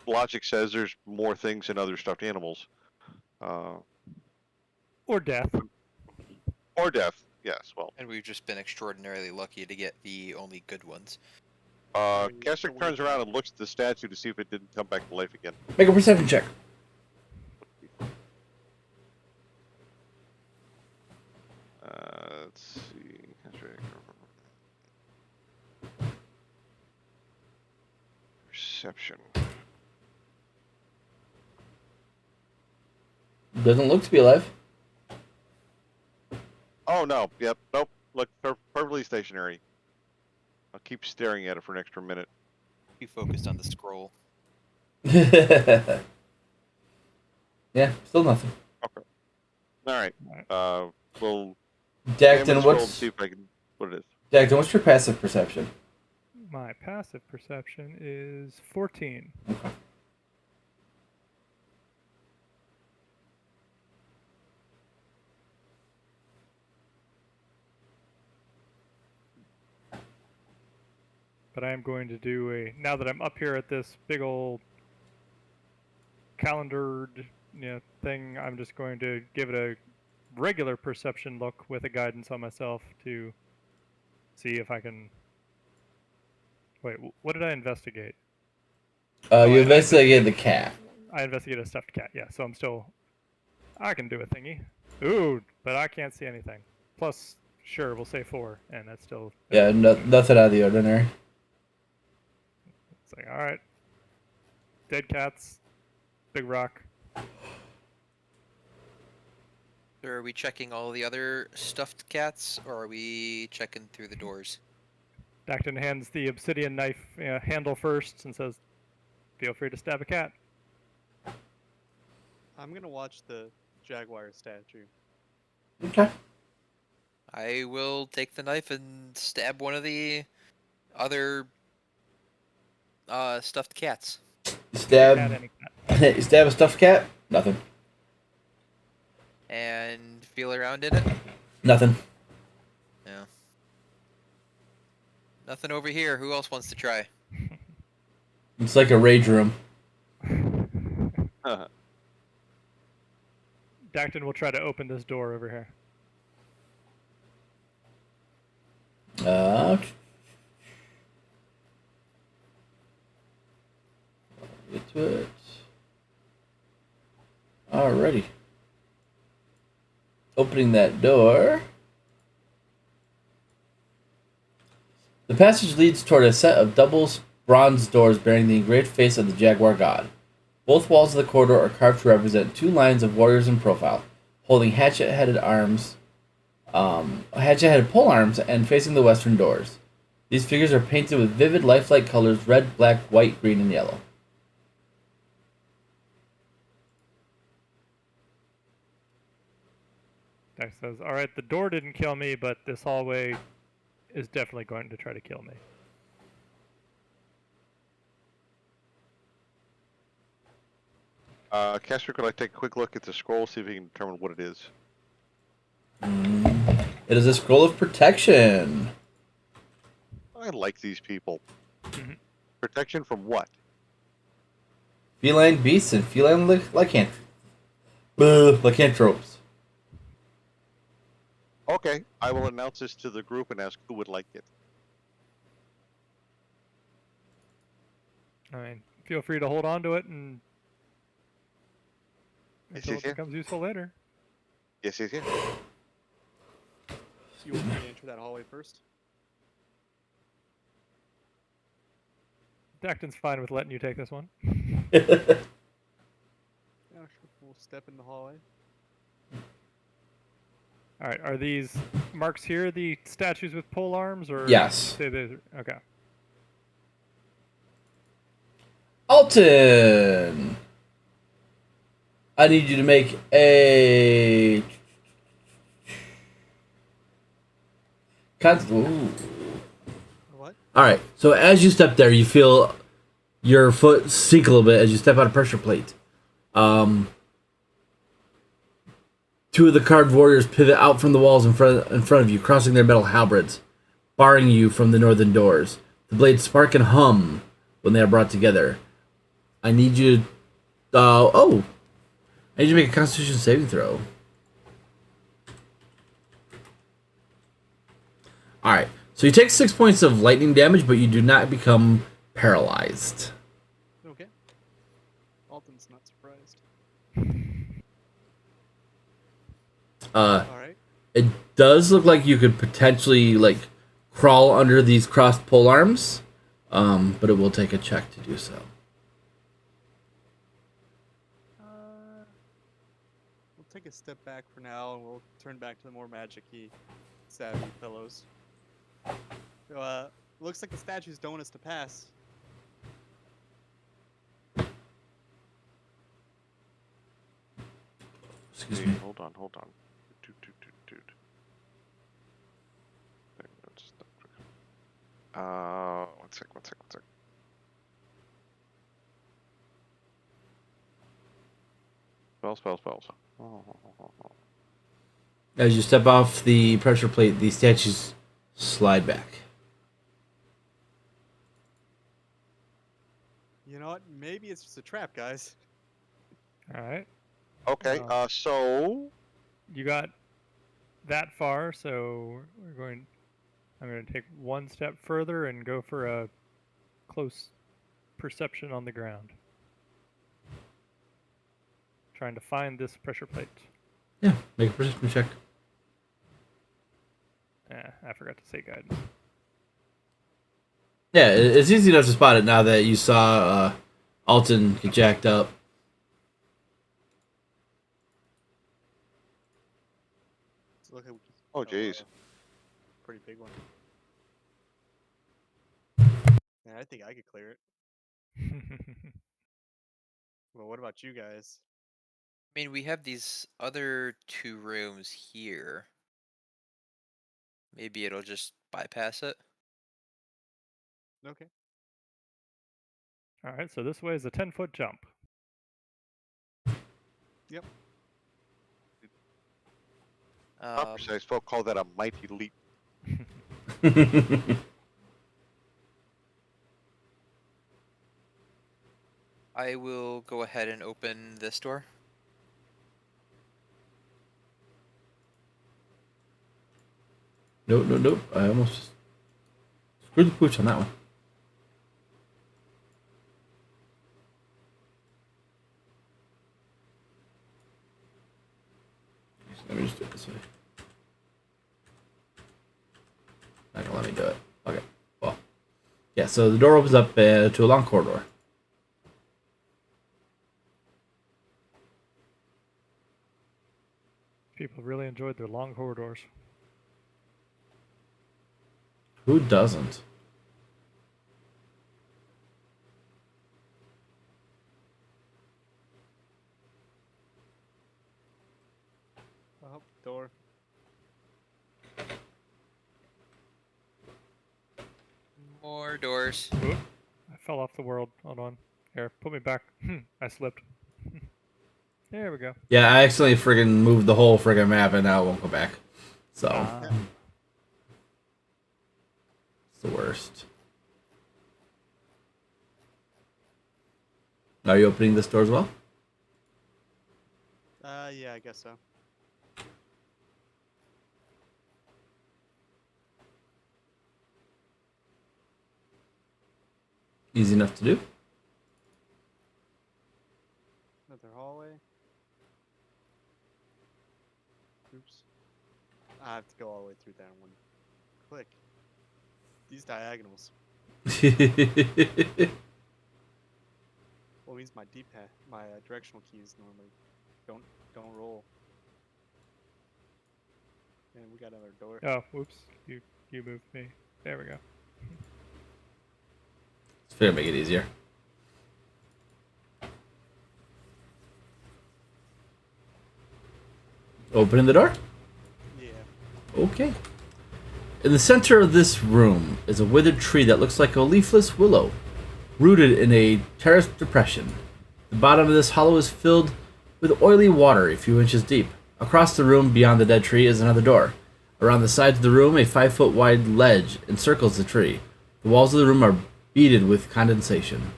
logic says there's more things than other stuffed animals. Or death. Or death, yes. Well, And we've just been extraordinarily lucky to get the only good ones. Kester turns around and looks at the statue to see if it didn't come back to life again. Make a perception check. Let's see. Perception. Doesn't look to be alive. Oh no! Yep. Nope. Look perfectly stationary. I'll keep staring at it for an extra minute. Be focused on the scroll. Yeah, still nothing. Okay. All right. We'll Dacton, see if I can. What it is. Dacton, what's your passive perception? My passive perception is 14. Okay. But I am going to do now that I'm up here at this big old calendared thing, I'm just going to give it a regular perception look with a guidance on myself to see if I can. Wait, what did I investigate? You investigated the cat. I investigated a stuffed cat, yeah, so I can do a thingy. Ooh, but I can't see anything. Plus, sure, we'll say 4, and that's still... Yeah, nothing out of the ordinary. It's like, alright. Dead cats, big rock. So are we checking all the other stuffed cats, or are we checking through the doors? Dacton hands the obsidian knife handle first and says, "Feel free to stab a cat." I'm gonna watch the jaguar statue. Okay. I will take the knife and stab one of the other stuffed cats. Stab. Any cat. You stab a stuffed cat? Nothing. And feel around in it? Nothing. Yeah. Nothing over here. Who else wants to try? It's like a rage room. Dacton will try to open this door over here. Get to it. Alrighty. Opening that door. The passage leads toward a set of double bronze doors bearing the engraved face of the jaguar god. Both walls of the corridor are carved to represent 2 lines of warriors in profile, holding hatchet-headed pole arms and facing the western doors. These figures are painted with vivid, lifelike colors: red, black, white, green, and yellow. Dax says, "Alright, the door didn't kill me, but this hallway is definitely going to try to kill me." Casper, could I take a quick look at the scroll, see if we can determine what it is? It is a scroll of protection. I like these people. Mhm. Protection from what? Feline beasts and feline lycanthropes. Okay, I will announce this to the group and ask who would like it. I mean, feel free to hold on to it and Yes, until yes, it yeah. becomes useful later. Yes, yes, yes. You want me to enter that hallway first? Dacton's fine with letting you take this one. Yeah, sure. We'll step in the hallway. All right, are these marks here the statues with pole arms, or Yes. say those? Okay. Alton! I need you to make a... Ooh. What? Alright, so as you step there, you feel your foot sink a little bit as you step on a pressure plate. Two of the carved warriors pivot out from the walls in front of you, crossing their metal halberds, barring you from the northern doors. The blades spark and hum when they are brought together. I need you to... I need you to make a Constitution saving throw. Alright, so you take 6 points of lightning damage, but you do not become paralyzed. Okay. Alton's not surprised. Alright. It does look like you could potentially, crawl under these crossed pole arms, but it will take a check to do so. We'll take a step back for now, and we'll turn back to the more magic-y, savvy fellows. So, looks like the statues don't want us to pass. Excuse Hey, me. hold on. Dude. One sec. Spells. As you step off the pressure plate, the statues slide back. You know what? Maybe it's just a trap, guys. All right. Okay, Oh. so... You got that far, so I'm going to take one step further and go for a close perception on the ground. Trying to find this pressure plate. Yeah, make a perception check. I forgot to say guidance. Yeah, it's easy enough to spot it now that you saw Alton get jacked up. So look at Oh, jeez. pretty big one. Yeah, I think I could clear it. Well, what about you guys? I mean, we have these other 2 rooms here. Maybe it'll just bypass it. Okay. All right, so this way is a 10-foot jump. Yep. Precise folk call that a mighty leap. I will go ahead and open this door. Nope. I almost screwed the pooch on that one. Let me just do it this way. Not gonna let me do it. Okay. Well. Yeah, so the door opens up to a long corridor. People really enjoyed their long corridors. Who doesn't? Oh, door. More doors. Oop, I fell off the world. Hold on. Here, put me back. I slipped. There we go. Yeah, I accidentally friggin' moved the whole friggin' map and now it won't go back. So. It's the worst. Are you opening this door as well? Yeah, I guess so. Easy enough to do. Another hallway. Oops. I have to go all the way through that one. Click. These diagonals. Well, means my D-pad, my directional keys normally don't roll. And we got another door. Oh, whoops. You moved me. There we go. It's gonna make it easier. Opening the door? Yeah. Okay. In the center of this room is a withered tree that looks like a leafless willow, rooted in a terraced depression. The bottom of this hollow is filled with oily water a few inches deep. Across the room, beyond the dead tree, is another door. Around the sides of the room, a 5-foot wide ledge encircles the tree. The walls of the room are beaded with condensation.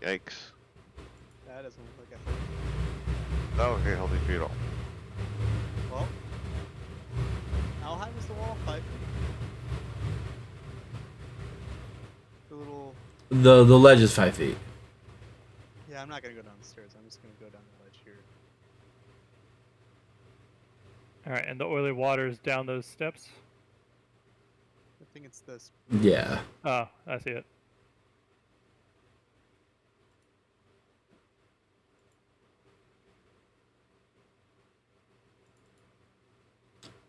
Yikes. That doesn't look like I thought. Oh, okay, healthy fetal. Well, how high was the wall? 5 feet? The little... The ledge is 5 feet. Yeah, I'm not gonna go down the stairs. I'm just gonna go down the ledge here. All right, and the oily water's down those steps. I think it's this. Yeah. Oh, I see it.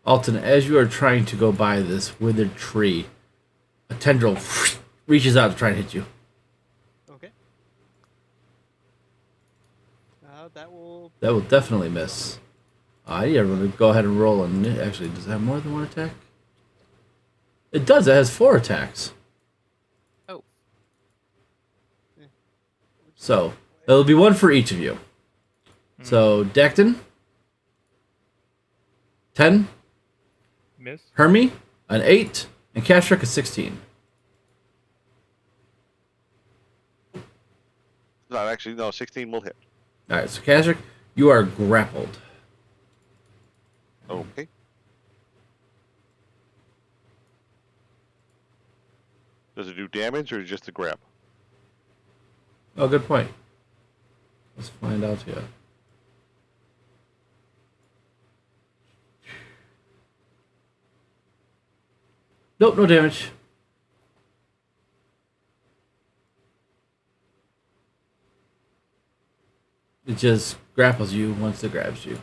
Alton, as you are trying to go by this withered tree, a tendril reaches out to try and hit you. Okay. That will... That will definitely miss. Yeah, we're going to go ahead and roll. And actually, does it have more than one attack? It does. It has 4 attacks. Oh. So, it'll be 1 for each of you. So, Dacton, 10, Miss. Hermie, an 8, and Kashrik, a 16. No, actually, no, 16 will hit. Alright, so Kashrik, you are grappled. Okay. Does it do damage or just a grab? Oh, good point. Let's find out here. Nope, no damage. It just grapples you once it grabs you.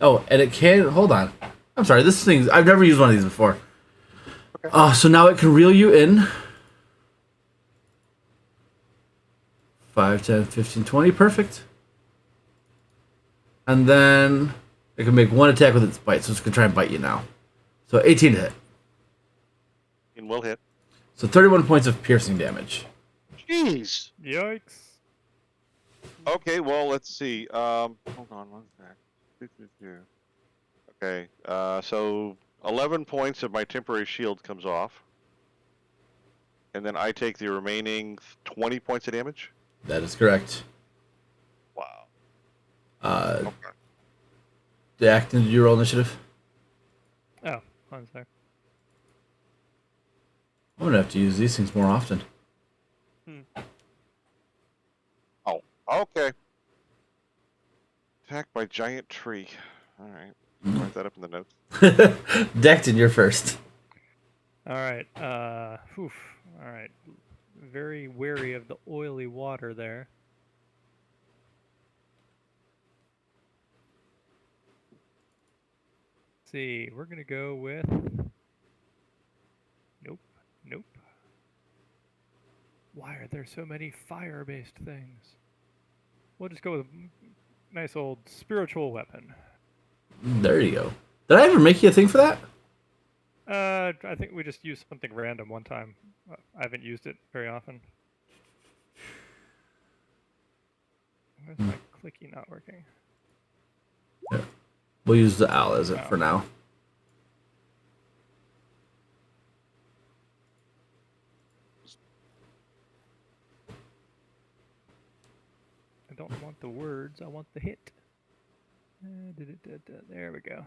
Oh, and it can... Hold on. I'm sorry, this thing... I've never used one of these before. Okay. So now it can reel you in. 5, 10, 15, 20. Perfect. And then it can make 1 attack with its bite, so it's going to try and bite you now. So 18 to hit. And will hit. So 31 points of piercing damage. Jeez. Yikes. Okay, well, let's see. Hold on one sec. Okay, so 11 points of my temporary shield comes off. And then I take the remaining 20 points of damage? That is correct. Wow. Okay. Okay. Acton, did you roll initiative? Oh, one sec. I'm going to have to use these things more often. Oh, okay. Attacked by giant tree. Alright. Write that up in the notes. Decton, you're first. All right. All right. Very wary of the oily water there. Let's see, we're gonna go with. Nope. Nope. Why are there so many fire-based things? We'll just go with a nice old spiritual weapon. There you go. Did I ever make you a thing for that? I think we just used something random one time. I haven't used it very often. Where's my clicky not working? We'll use the owl as it for now. I don't want the words, I want the hit. There we go.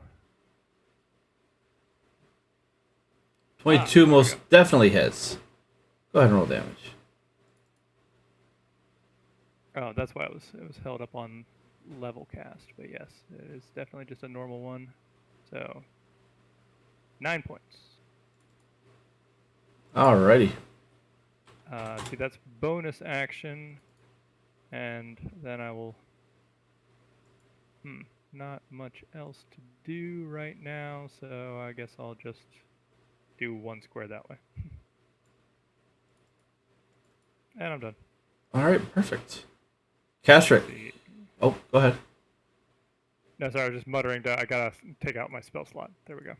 22 most definitely hits. Go ahead and roll damage. Oh, that's why it was held up on level cast. But yes, it is definitely just a normal one. So 9 points. Alrighty. See, that's bonus action, and then I will. Not much else to do right now, so I guess I'll just do one square that way. And I'm done. Alright, perfect. Castrick. Oh, go ahead. No, sorry, I was just muttering. I gotta take out my spell slot. There we go.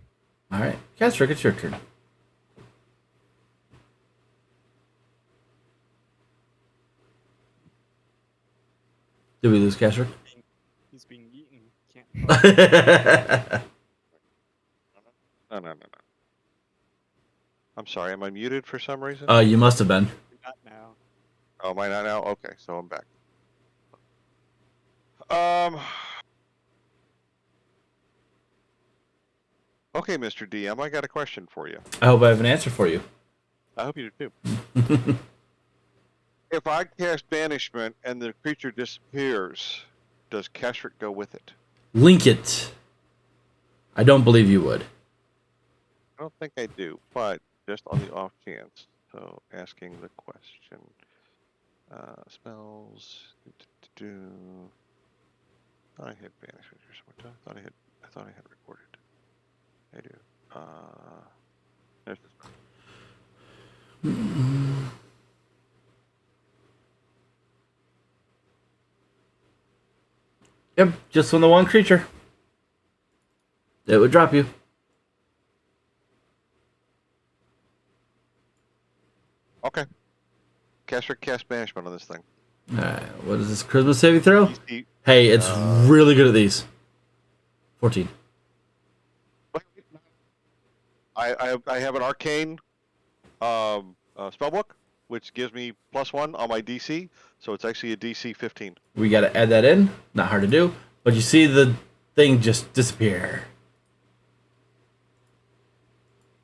Alright. Castrick, it's your turn. Did we lose Castrick? He's being eaten. Can't. No. I'm sorry, am I muted for some reason? You must have been. Not now. Oh, am I not now? Okay, so I'm back. Okay, Mr. DM, I got a question for you. I hope I have an answer for you. I hope you do too. If I cast banishment and the creature disappears, does Castrick go with it? Link it. I don't believe you would. I don't think I do, but just on the off chance. So asking the question. Spells. Thought I had banishment here somewhere. I thought I had recorded. I do. There's this. Yep, just on the one creature. It would drop you. Okay. Castrick cast banishment on this thing. Alright, what is this charisma saving throw? DC. Hey, it's really good at these. 14. I have an arcane spellbook, which gives me +1 on my DC, so it's actually a DC 15. We gotta add that in. Not hard to do. But you see the thing just disappear.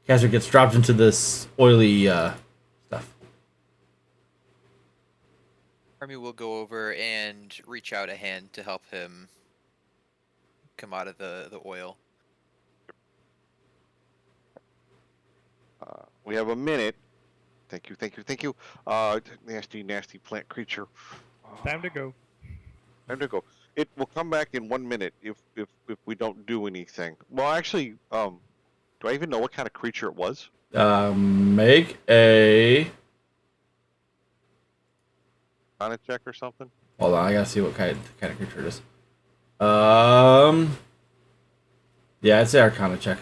Castrick gets dropped into this oily stuff. Army will go over and reach out a hand to help him come out of the oil. We have a minute. Thank you. Nasty plant creature. Time to go. Time to go. It will come back in 1 minute if we don't do anything. Well, actually, do I even know what kind of creature it was? Make a... On a check or something? Hold on, I gotta see what kind of creature it is. Yeah, it's the Arcana check.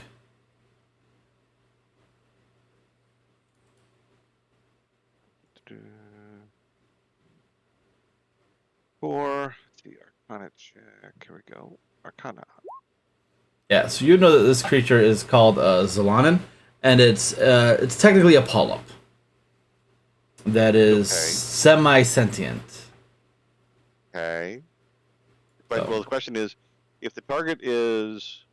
Let's see, Arcana check. Here we go. Arcana. Yeah, so you know that this creature is called Zolanin, and it's technically a polyp that is semi-sentient. Okay. But So- well, the question is, if the target is,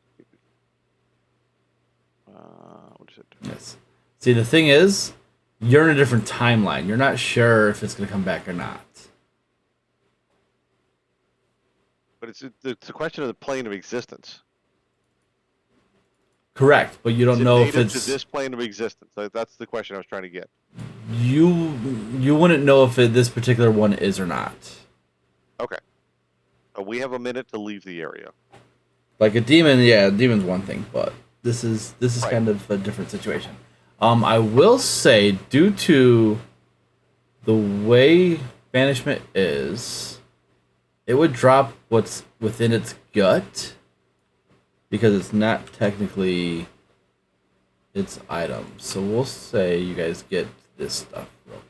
what is it? Yes. See, the thing is, you're in a different timeline. You're not sure if it's gonna come back or not. But it's a question of the plane of existence. Correct, but you don't Is it know if native it's to this plane of existence. That's the question I was trying to get. you wouldn't know if this particular one is or not. Okay. We have a minute to leave the area. Like a demon, yeah, a demon's one thing, but this is Right. kind of a different situation. I will say, due to the way banishment is, it would drop what's within its gut because it's not technically its item. So we'll say you guys get this stuff real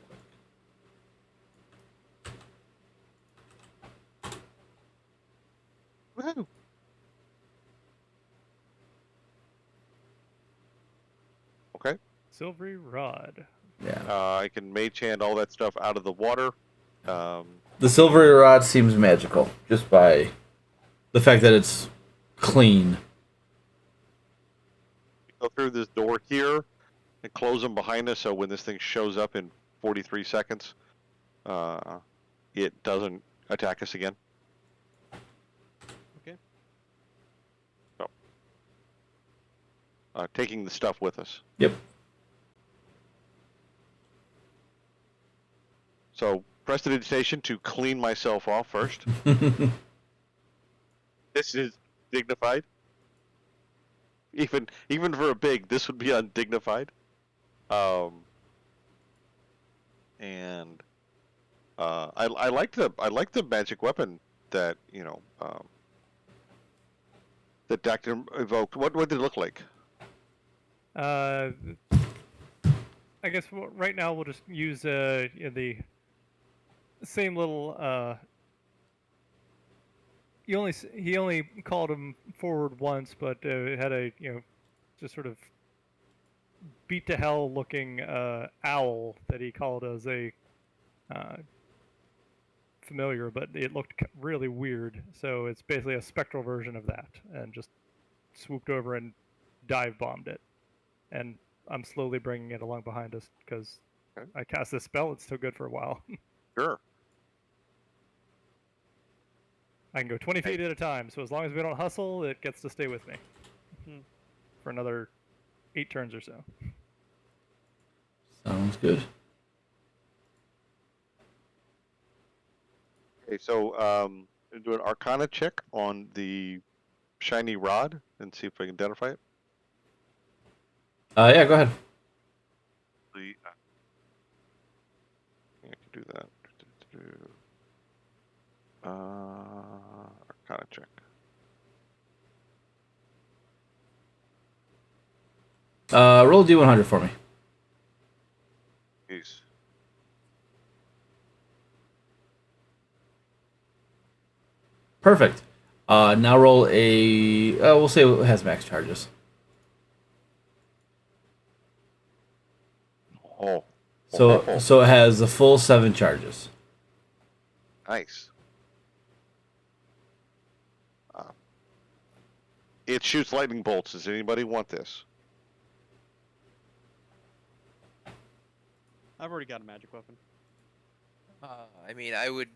quick. Woohoo! Okay. Silvery rod. Yeah. I can mage hand all that stuff out of the water. The silvery rod seems magical just by the fact that it's clean. Go through this door here and close them behind us, so when this thing shows up in 43 seconds, it doesn't attack us again. Okay. So, taking the stuff with us. Yep. So, prestidigitation to clean myself off first. This is dignified. Even for a big, this would be undignified. And I like the magic weapon that that Dactyl evoked. What did it look like? I guess right now we'll just use the same little. He only called him forward once, but it had a just sort of beat to hell looking owl that he called as a familiar, but it looked really weird. So it's basically a spectral version of that, and just swooped over and dive bombed it. And I'm slowly bringing it along behind us because I cast this spell. It's still good for a while. Sure. I can go 20 feet at a time, so as long as we don't hustle, it gets to stay with me for another 8 turns or so. Sounds good. Okay, so do an Arcana check on the shiny rod and see if I can identify it. Yeah, go ahead. I can do that. Arcana check. Roll D100 for me. Jeez. Perfect. Now roll a. We'll say it has max charges. Oh. So it has a full 7 charges. Nice. It shoots lightning bolts. Does anybody want this? I've already got a magic weapon. I mean, I would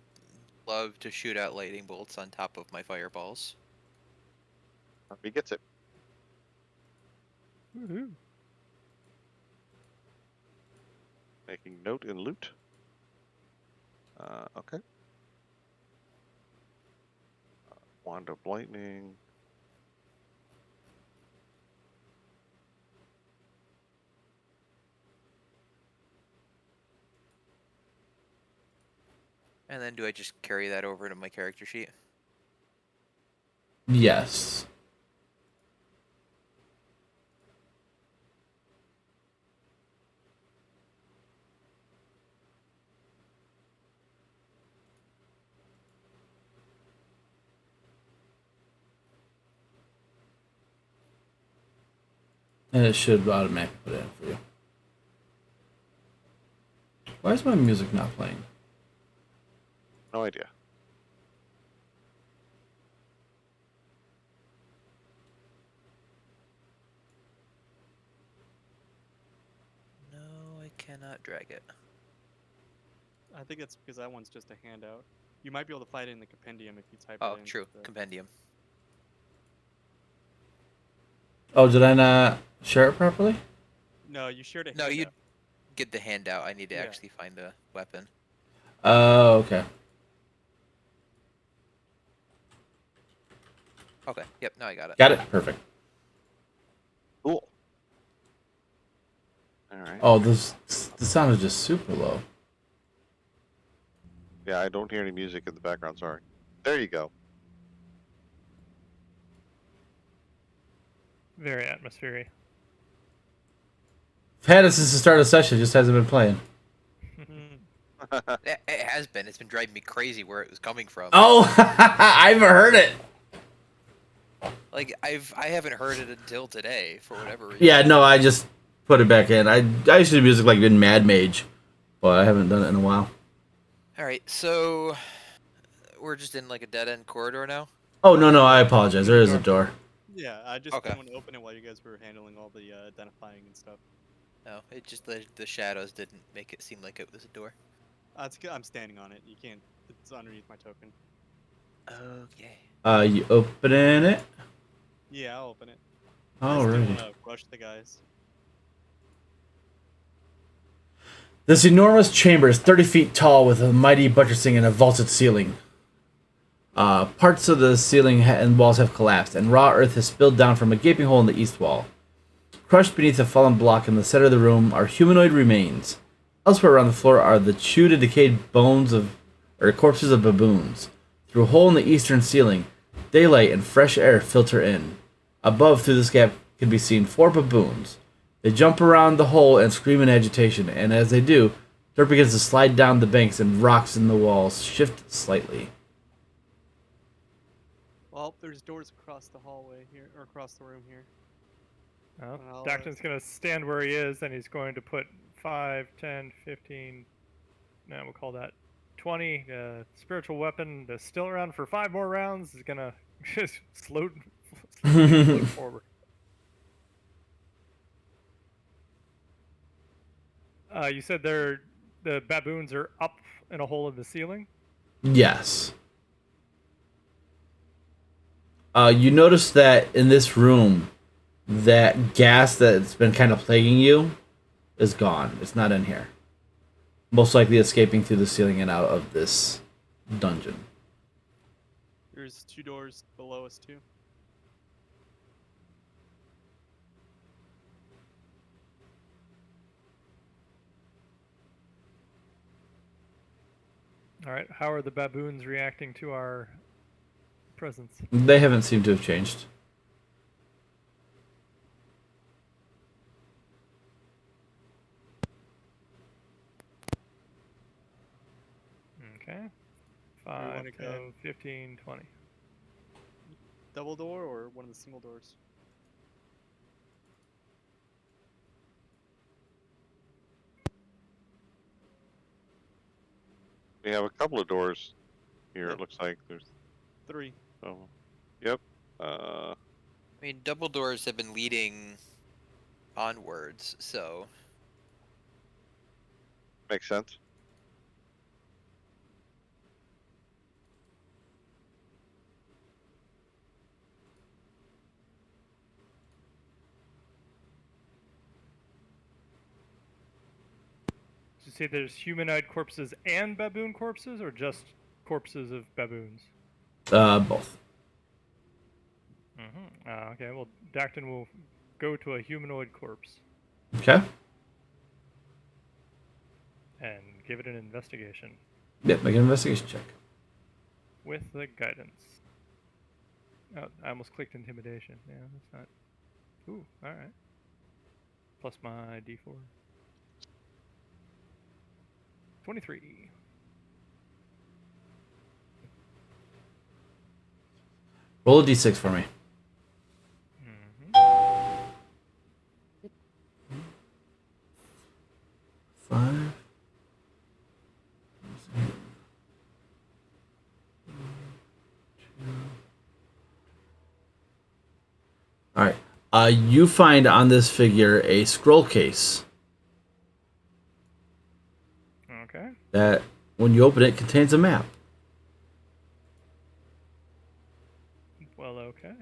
love to shoot out lightning bolts on top of my fireballs. He gets it. Woohoo. Making note in loot. Okay. Wand of lightning. And then do I just carry that over to my character sheet? Yes. And it should automatically put it in for you. Why is my music not playing? No idea. No, I cannot drag it. I think it's because that one's just a handout. You might be able to find it in the compendium if you type Oh, it in. true. Compendium. Oh, did I not share it properly? No, you shared it. No, you get the handout. I need to actually find a weapon. Oh, okay. Okay. Yep. Now I got it. Got it. Perfect. Cool. All right. Oh, the sound is just super low. Yeah, I don't hear any music in the background. Sorry. There you go. Very atmospheric. I've had it since the start of the session. It just hasn't been playing. It has been. It's been driving me crazy where it was coming from. Oh, I haven't heard it. Like I haven't heard it until today for whatever reason. Yeah, no, I just put it back in. I used to do music like in Mad Mage, but I haven't done it in a while. All right, so we're just in like a dead end corridor now. Oh no, I apologize. There is a door. Yeah, I just Okay. didn't want to open it while you guys were handling all the identifying and stuff. No, it just the shadows didn't make it seem like it was a door. I'm standing on it. You can't. It's underneath my token. Okay. You opening it? Yeah, I'll open it. I just didn't want to rush the guys. This enormous chamber is 30 feet tall with a mighty buttressing and a vaulted ceiling. Parts of the ceiling and walls have collapsed, and raw earth has spilled down from a gaping hole in the east wall. Crushed beneath a fallen block in the center of the room are humanoid remains. Elsewhere around the floor are the chewed and decayed corpses of baboons. Through a hole in the eastern ceiling, daylight and fresh air filter in. Above, through this gap, can be seen 4 baboons. They jump around the hole and scream in agitation, and as they do, dirt begins to slide down the banks and rocks in the walls shift slightly. Well, there's doors across the hallway here, or across the room here. Well, Dacton's going to stand where he is, and he's going to put 5, 10, 15, no, we'll call that 20 spiritual weapon that's still around for 5 more rounds. Is going to just slowly float forward. You said the baboons are up in a hole in the ceiling? Yes. You notice that in this room, that gas that's been kind of plaguing you is gone. It's not in here. Most likely escaping through the ceiling and out of this dungeon. There's 2 doors below us too. All right, how are the baboons reacting to our presence? They haven't seemed to have changed. Okay. wanna 5, go? 10, 15, 20. Double door or one of the single doors? We have a couple of doors here. Yeah. It looks like there's. 3. Oh, yep. I mean, double doors have been leading onwards, so Makes sense. Did you say there's humanoid corpses and baboon corpses, or just corpses of baboons? Both. Okay, well, Dacton will go to a humanoid corpse Okay. and give it an investigation Yep, make an investigation check. with the guidance. Oh, I almost clicked intimidation. Yeah, that's not. Ooh, alright. Plus my d4. 23. Roll a d6 for me. Mm-hmm. 5. All right. You find on this figure a scroll case Okay. that, when you open it, contains a map. Well, okay.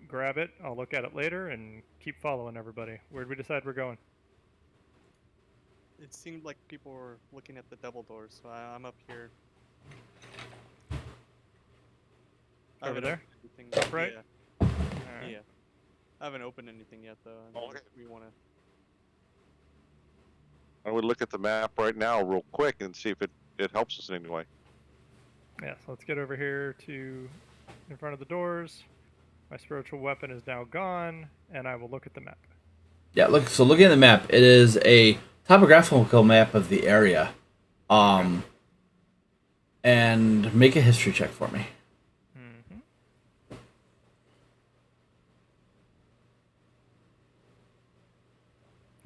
Grab it. I'll look at it later and keep following everybody. Where'd we decide we're going? It seemed like people were looking at the double doors, so I'm up here. I Over haven't there? opened anything yet. Upright? Yeah. Alright. Yeah. I haven't opened anything yet, though. I mean, Okay. we want to. I would look at the map right now, real quick, and see if it helps us in any way. Yeah, so let's get over here to in front of the doors. My spiritual weapon is now gone, and I will look at the map. Yeah, looking at the map, it is a topographical map of the area. And make a history check for me. Mm-hmm.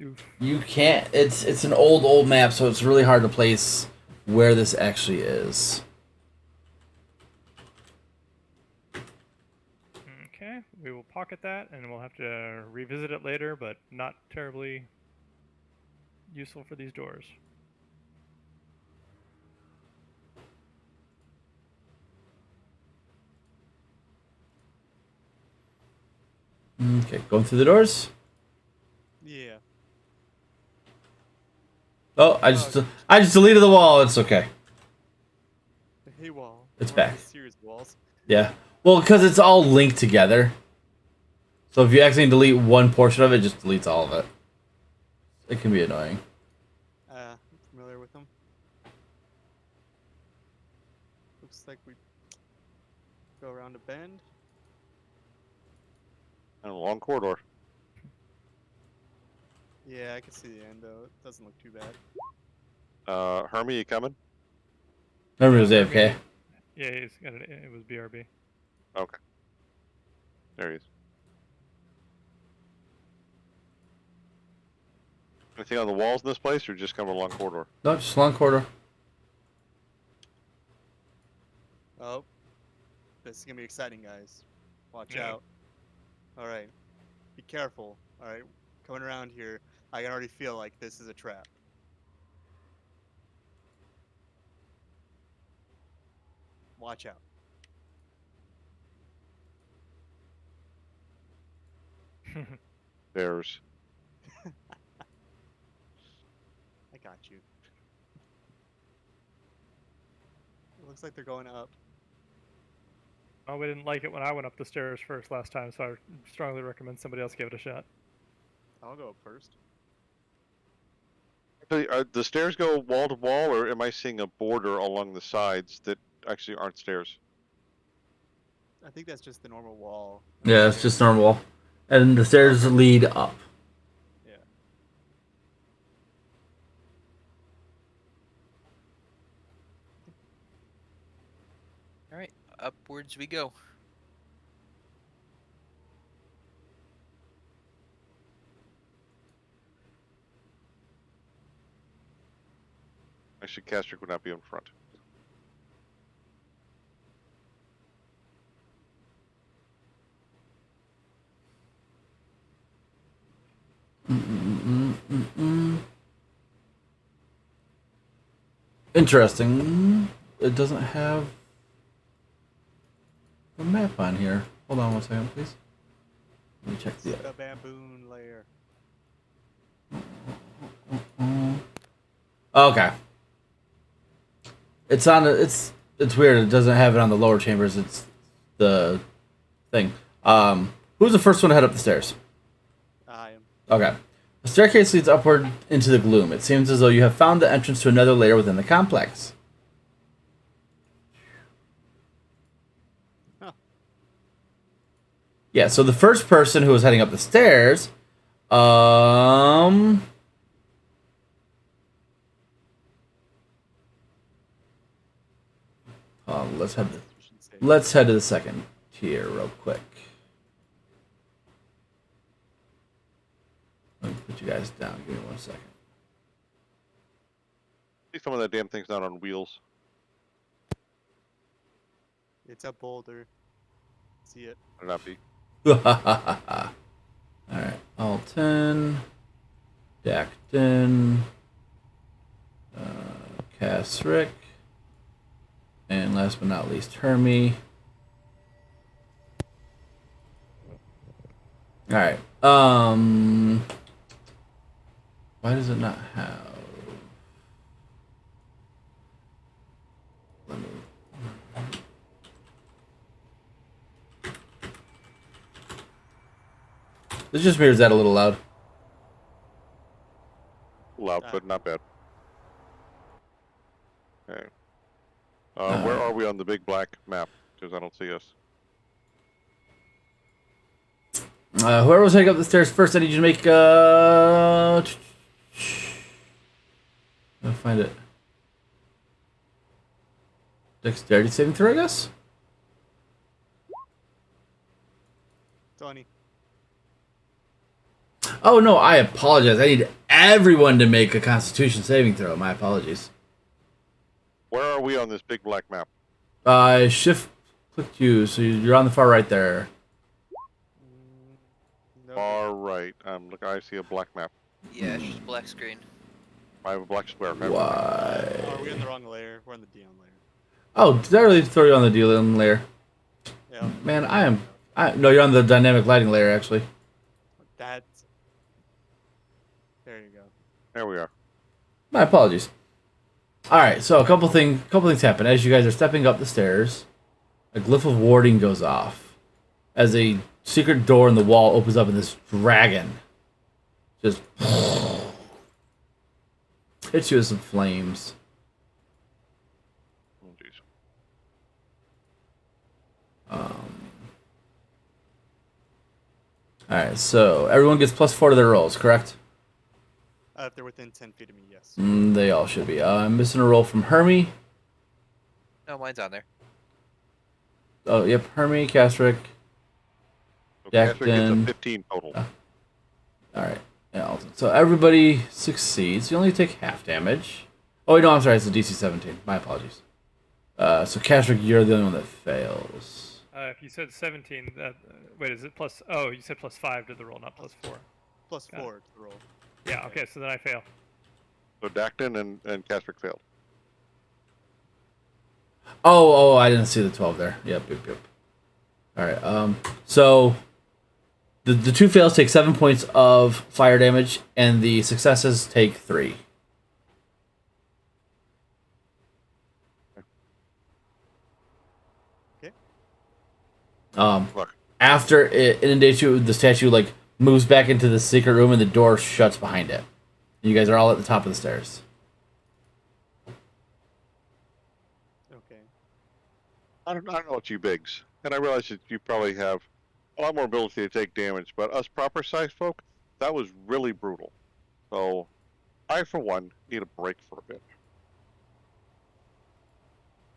Oof. You can't. It's an old map, so it's really hard to place where this actually is. Okay, we will pocket that, and we'll have to revisit it later, but not terribly useful for these doors. Okay, going through the doors. Yeah. Oh, I just deleted the wall. It's okay. Hey wall. It's One of back. the series walls. Yeah. Well, because it's all linked together. So if you accidentally delete one portion of it, it just deletes all of it. It can be annoying. I'm familiar with them. Looks like we go around a bend. And a long corridor. Yeah, I can see the end though. It doesn't look too bad. Hermie, you coming? Nobody was AFK. Hermie- Yeah, he's got it. It was BRB. Okay. There he is. Anything on the walls in this place, or just kind of a long corridor? No, just a long corridor. Oh. This is gonna be exciting, guys. Watch Yeah. out. Alright. Be careful. Alright. Coming around here, I can already feel like this is a trap. Watch out. There's. I got you. It looks like they're going up. Oh, we didn't like it when I went up the stairs first last time, so I strongly recommend somebody else give it a shot. I'll go up first. Actually, the stairs go wall to wall, or am I seeing a border along the sides that actually aren't stairs? I think that's just the normal wall. Yeah, it's just normal. And the stairs lead up. Yeah. All right, upwards we go. Actually, Castrick would not be in front. Interesting. It doesn't have the map on here. Hold on one second, please. Let me check It's the. the bamboo layer. Okay. It's on. It's weird. It doesn't have it on the lower chambers. It's the thing. Who's the first one to head up the stairs? I am. Okay. The staircase leads upward into the gloom. It seems as though you have found the entrance to another layer within the complex. Huh. Yeah, so the first person who was heading up the stairs, let's head to the second tier real quick. Let me put you guys down. Give me 1 second. See, some of that damn thing's not on wheels. It's a boulder. See it. Or not be. Alright. Alton. Dacton. Cassrick. And last but not least, Hermie. Alright. Why does it not have... Let me... This just mirrors that a little loud. Loud, but not bad. Okay. Where are we on the big black map? Because I don't see us. Whoever was heading up the stairs first, I need you to make I'll find it. Dexterity saving throw, I guess? Tony. Oh no, I apologize. I need everyone to make a Constitution saving throw. My apologies. Where are we on this big black map? Shift clicked you, so you're on the far right there. No. Far right. Look, I see a black map. Yeah, it's just black screen. I have a black square. Why? Are we in the wrong layer? We're in the Dion layer. Oh, did I really throw you on the dealing layer? Yeah. Man, no, you're on the dynamic lighting layer actually. That's. There you go. There we are. My apologies. All right, so a couple things happen as you guys are stepping up the stairs. A glyph of warding goes off as a secret door in the wall opens up, and this dragon just hits you with some flames. Oh, geez. All right, so everyone gets +4 to their rolls, correct? If they're within 10 feet of me, yes. They all should be. I'm missing a roll from Hermie. No, mine's on there. Oh, yep, Hermie, Castrick. So Castrick gets a Jackson. 15 total. All right, yeah, Alton. So everybody succeeds. You only take half damage. Oh, wait, no, I'm sorry. It's a DC 17. My apologies. So Castrick, you're the only one that fails. If you said 17, that wait, is it plus? Oh, you said +5 to the roll, not +4. Plus Got it. 4 to the roll. Yeah. Okay, so then I fail. So Dacton and Castrick failed. Oh, I didn't see the 12 there. Yep. All right. So the two fails take 7 points of fire damage, and the successes take 3. Okay. Look, After it inundates you, the statue like moves back into the secret room, and the door shuts behind it. You guys are all at the top of the stairs. Okay. I don't know what you bigs, and I realize that you probably have a lot more ability to take damage, but us proper sized folk, that was really brutal. So, I for one need a break for a bit.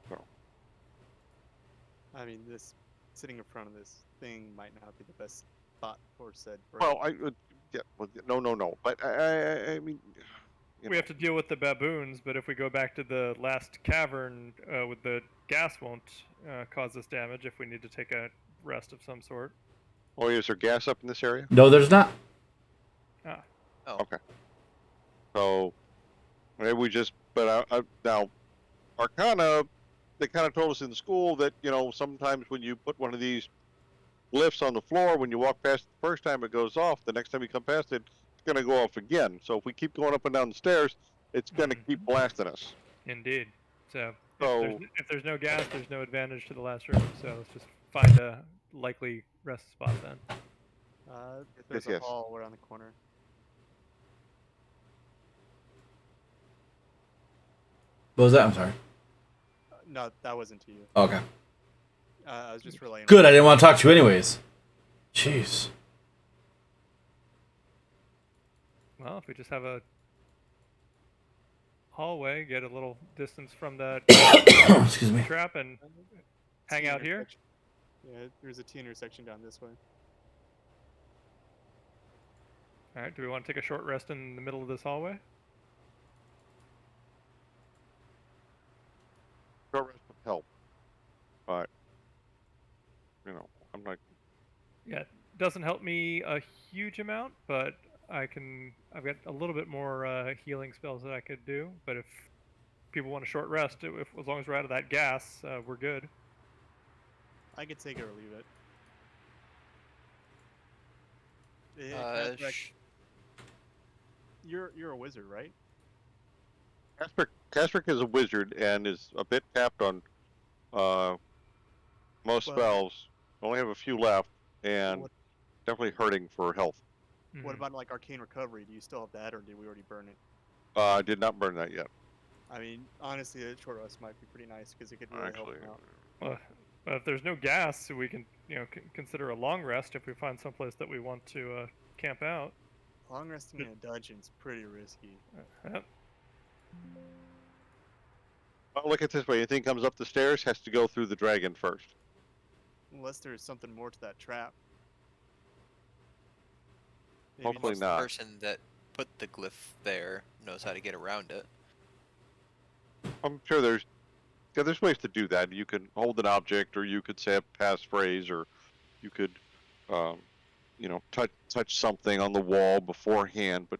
So, I mean, this sitting in front of this thing might not be the best spot for said break. well, yeah, well, no, but I mean, We have to deal with the baboons, but if we go back to the last cavern with the gas won't cause us damage if we need to take a rest of some sort. Oh, is there gas up in this area? No, there's not. Oh. Okay. So, maybe we just, but now, Arcana, they kind of told us in the school that, sometimes when you put one of these glyphs on the floor, when you walk past it the first time it goes off, the next time you come past it, it's going to go off again. So if we keep going up and down the stairs, it's going to keep blasting us. Indeed. So, So- if there's no gas, there's no advantage to the last room. So let's just find a likely rest spot then. If there's yes. a hall around the corner. What was that? I'm sorry. No, that wasn't to you. Okay. I was just relaying. Good. I didn't want to talk to you anyways. Jeez. Well, if we just have a hallway, get a little distance from that Excuse me. trap, and hang out here. Yeah, there's a T intersection down this way. All right. Do we want to take a short rest in the middle of this hallway? Short rest would help. But, I'm not. Yeah, it doesn't help me a huge amount, but I've got a little bit more healing spells that I could do. But if people want a short rest, as long as we're out of that gas, we're good. I could take it or leave it. You're a wizard, right? Castrick is a wizard and is a bit capped on most Well- spells. Only have a few left, and What- definitely hurting for health. What Mhm. about like arcane recovery? Do you still have that, or did we already burn it? I did not burn that yet, I mean, honestly, a short rest might be pretty nice because it could really help actually. him out. Well, if there's no gas, we can consider a long rest if we find someplace that we want to camp out. Long resting in a dungeon's pretty risky. Yep. Well, look at it this way: anything comes up the stairs has to go through the dragon first. Unless there's something more to that trap. Maybe Hopefully Unless just the not. person that put the glyph there knows how to get around it. I'm sure there's ways to do that. You can hold an object, or you could say a passphrase, or you could, um, touch something on the wall beforehand. But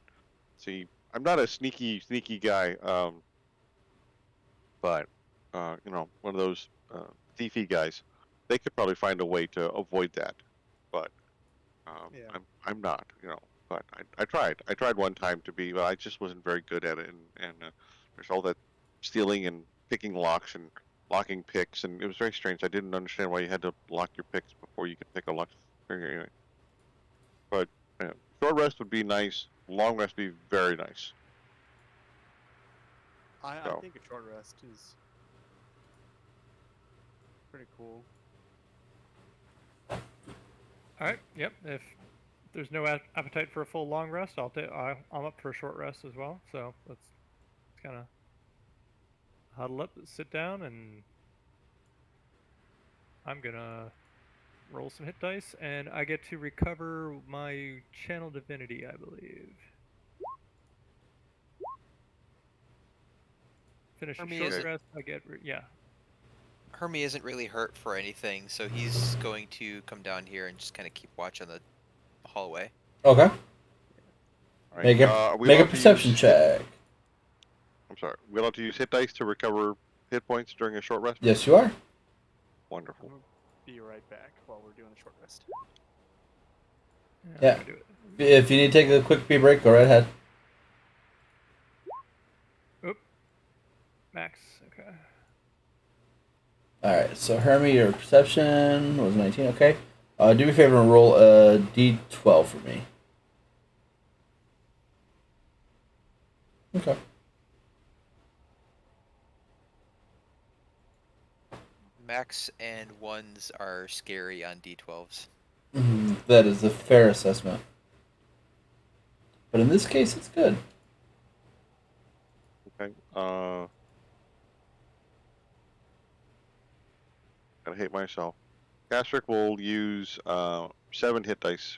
see, I'm not a sneaky guy. But one of those thiefy guys, they could probably find a way to avoid that. But Yeah. I'm not. But I tried. I tried one time to be, but I just wasn't very good at it. And there's all that stealing and picking locks and locking picks, and it was very strange. I didn't understand why you had to lock your picks before you could pick a lock. Anyway, but short rest would be nice. Long rest would be very nice. I So think a short rest is pretty cool. All right. Yep. If there's no appetite for a full long rest, I'm up for a short rest as well. So let's kind of huddle up, sit down, and I'm gonna roll some hit dice, and I get to recover my channel divinity, I believe. Finish a Hermie short isn't rest. Yeah. Hermie isn't really hurt for anything, so he's going to come down here and just kind of keep watch on the hallway. Okay. all right. Make are we a allowed to perception use check. I'm sorry. We allowed to use hit dice to recover hit points during a short rest? Yes, you are. I'm Wonderful. gonna be right back while we're doing the short rest. Yeah. I'm gonna do it. If you need to take a quick pee break, go right ahead. Oop. Max. Okay. All right. So Hermie, your perception was 19. Okay. Do me a favor and roll a d12 for me. Okay. Max and ones are scary on D12s. That is a fair assessment. But in this case, it's good. Okay. Gotta hate myself. Castrick will use 7 hit dice.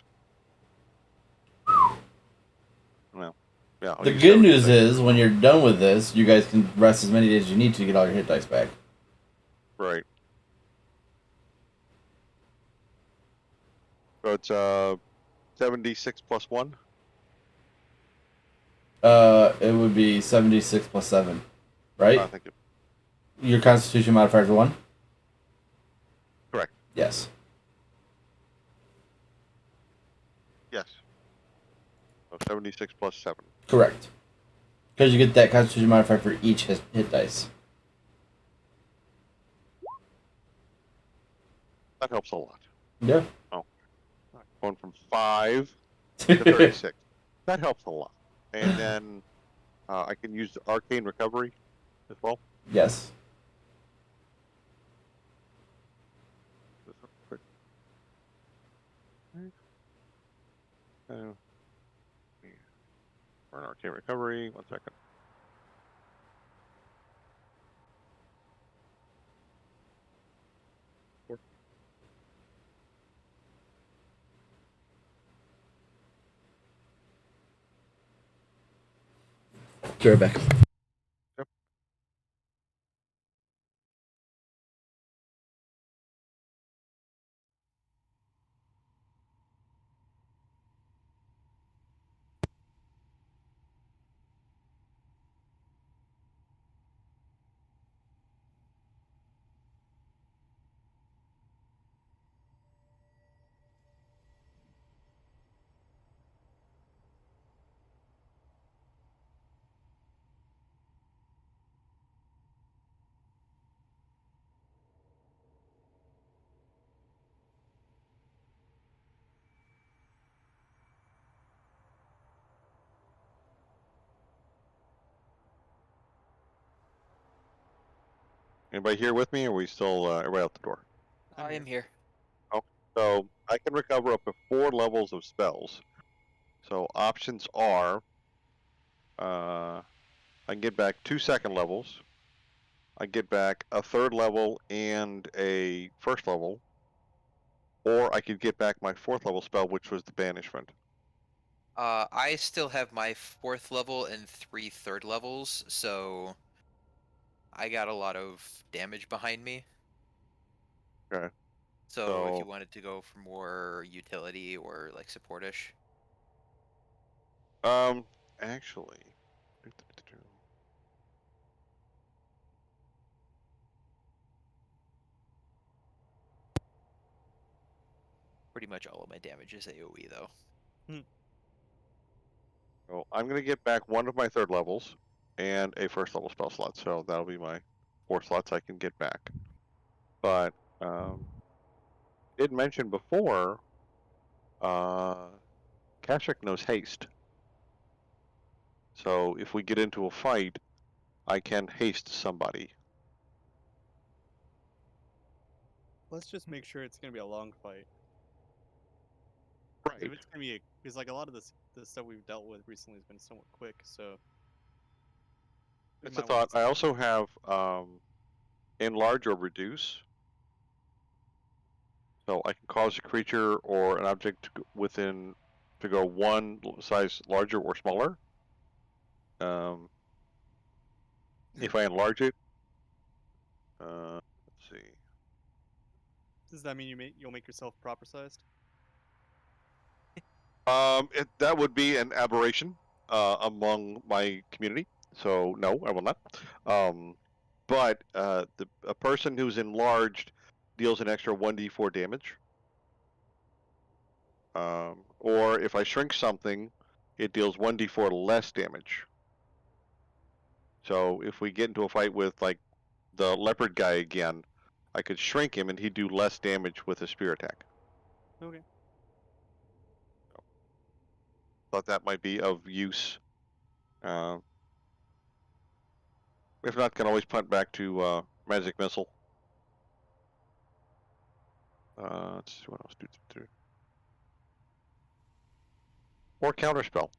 Well, yeah. I'll The use good 7 hit news dice. is, when you're done with this, you guys can rest as many days as you need to get all your hit dice back. Right. So it's 76 plus 1. It would be 76 plus 7, right? I think Your Constitution modifier is 1? correct. Yes. Yes. So 76 plus 7. Correct. Because you get that Constitution modifier for each hit dice. That helps a lot. Yeah. Going from 5 to 36. That helps a lot. And then I can use the arcane recovery as well. Yes. For an arcane recovery. 1 second. Be right back. Yep. Anybody here with me, or are we still everybody out the door? I am here. Oh, so I can recover up to 4 levels of spells. So options are I can get back 2 second levels. I get back a 3rd level and a 1st level. Or I could get back my 4th level spell, which was the banishment. I still have my 4th level and 3 3rd levels, so I got a lot of damage behind me. Okay. So if So you wanted to go for more utility or like supportish. actually, Pretty much all of my damage is AoE though. so I'm gonna get back one of my 3rd levels and a 1st level spell slot. So that'll be my 4 slots I can get back. But did mention before, Kashik knows haste. So if we get into a fight, I can haste somebody. Let's just make sure it's gonna be a long fight. Right. If it's gonna be because like a lot of the stuff we've dealt with recently has been somewhat quick, so we It's a might want thought. to. I also have enlarge or reduce. So I can cause a creature or an object to go one size larger or smaller. If I enlarge it, let's see. Does that mean you'll make yourself proper sized? That would be an aberration among my community. So no, I will not. But a person who's enlarged deals an extra 1d4 damage. Or if I shrink something, it deals 1d4 less damage. So if we get into a fight with like the leopard guy again, I could shrink him and he'd do less damage with a spear attack. Okay. Thought that might be of use. Uh, if not, can always punt back to magic missile. Let's see what else. Or counterspell.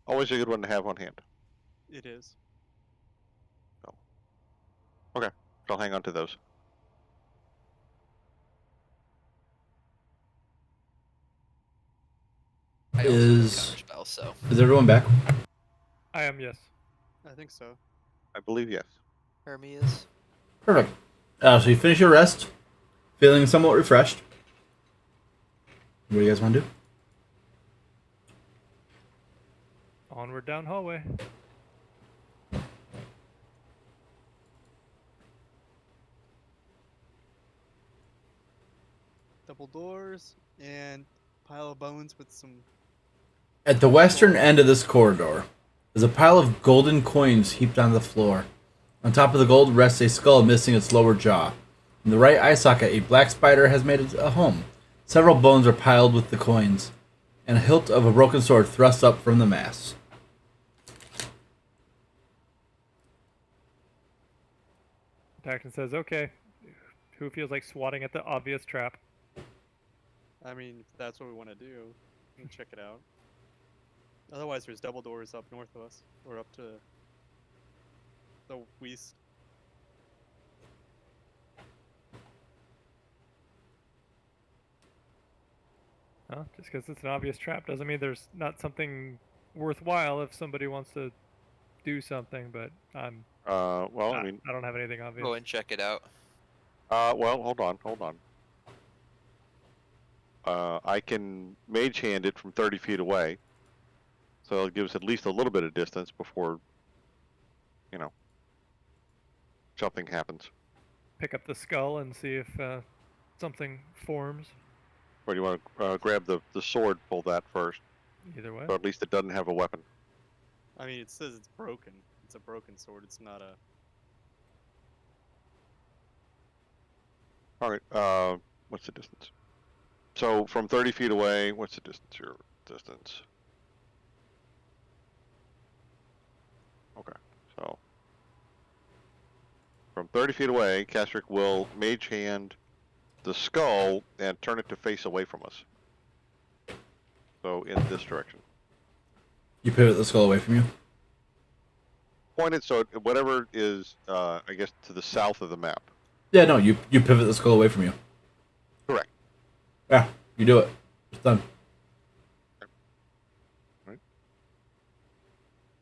Always a good one to have on hand. It is. So, okay, so I'll hang on to those. I also have Is counterspell, so everyone back? I am, yes. I think so. I believe yes. Hermes. Perfect. So you finish your rest, feeling somewhat refreshed. What do you guys want to do? Onward down hallway. Double doors and pile of bones with some. At the western end of this corridor is a pile of golden coins heaped on the floor. On top of the gold rests a skull missing its lower jaw. In the right eye socket, a black spider has made a home. Several bones are piled with the coins, and a hilt of a broken sword thrusts up from the mass. Dacton says, okay. Who feels like swatting at the obvious trap? I mean, if that's what we want to do, we can check it out. Otherwise, there's double doors up north of us, or up to the west. Huh? Just because it's an obvious trap doesn't mean there's not something worthwhile if somebody wants to do something, but Well, I mean, I don't have anything obvious. Go and check it out. well, hold on. I can mage hand it from 30 feet away, so it gives at least a little bit of distance before, something happens. Pick up the skull and see if something forms. Or do you want to grab the sword, pull that first, Either way. so at least it doesn't have a weapon. I mean, it says it's broken. It's a broken sword. It's not a. All right. What's the distance? So from 30 feet away, what's the distance? Your distance. Okay. So from 30 feet away, Kastrick will mage hand the skull and turn it to face away from us. So in this direction. You pivot the skull away from you? Pointed so whatever is, I guess, to the south of the map. Yeah, no, you pivot the skull away from you. Correct. Yeah, you do it. It's done.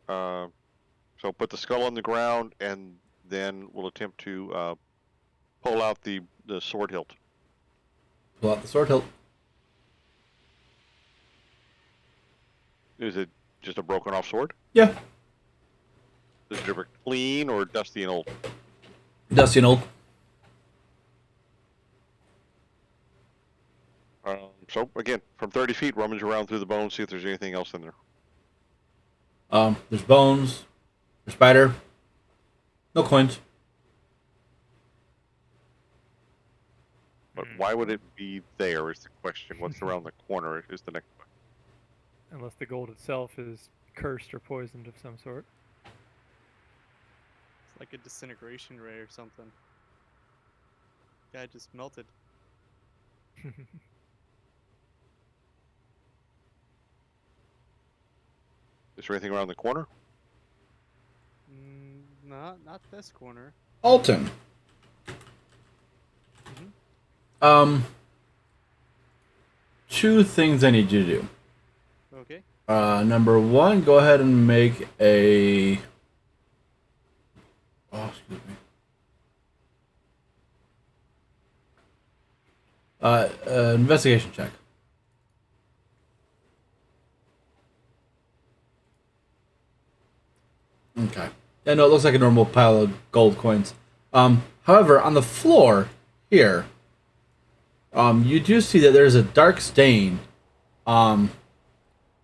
So put the skull on the ground, and then we'll attempt to pull out the sword hilt. Pull out the sword hilt. Is it just a broken off sword? Yeah. Is it ever clean or dusty and old? Dusty and old. So again, from 30 feet, rummage around through the bones, see if there's anything else in there. There's bones. There's spider. No coins. But why would it be there is the question. What's around the corner is the next question. Unless the gold itself is cursed or poisoned of some sort. It's like a disintegration ray or something. Guy just melted. Is there anything around the corner? Not this corner. Alton. Two things I need you to do. Okay. Number one, go ahead and make a. Oh, excuse me. Investigation check. Okay. Yeah, no, it looks like a normal pile of gold coins. However, on the floor here, you do see that there's a dark stain,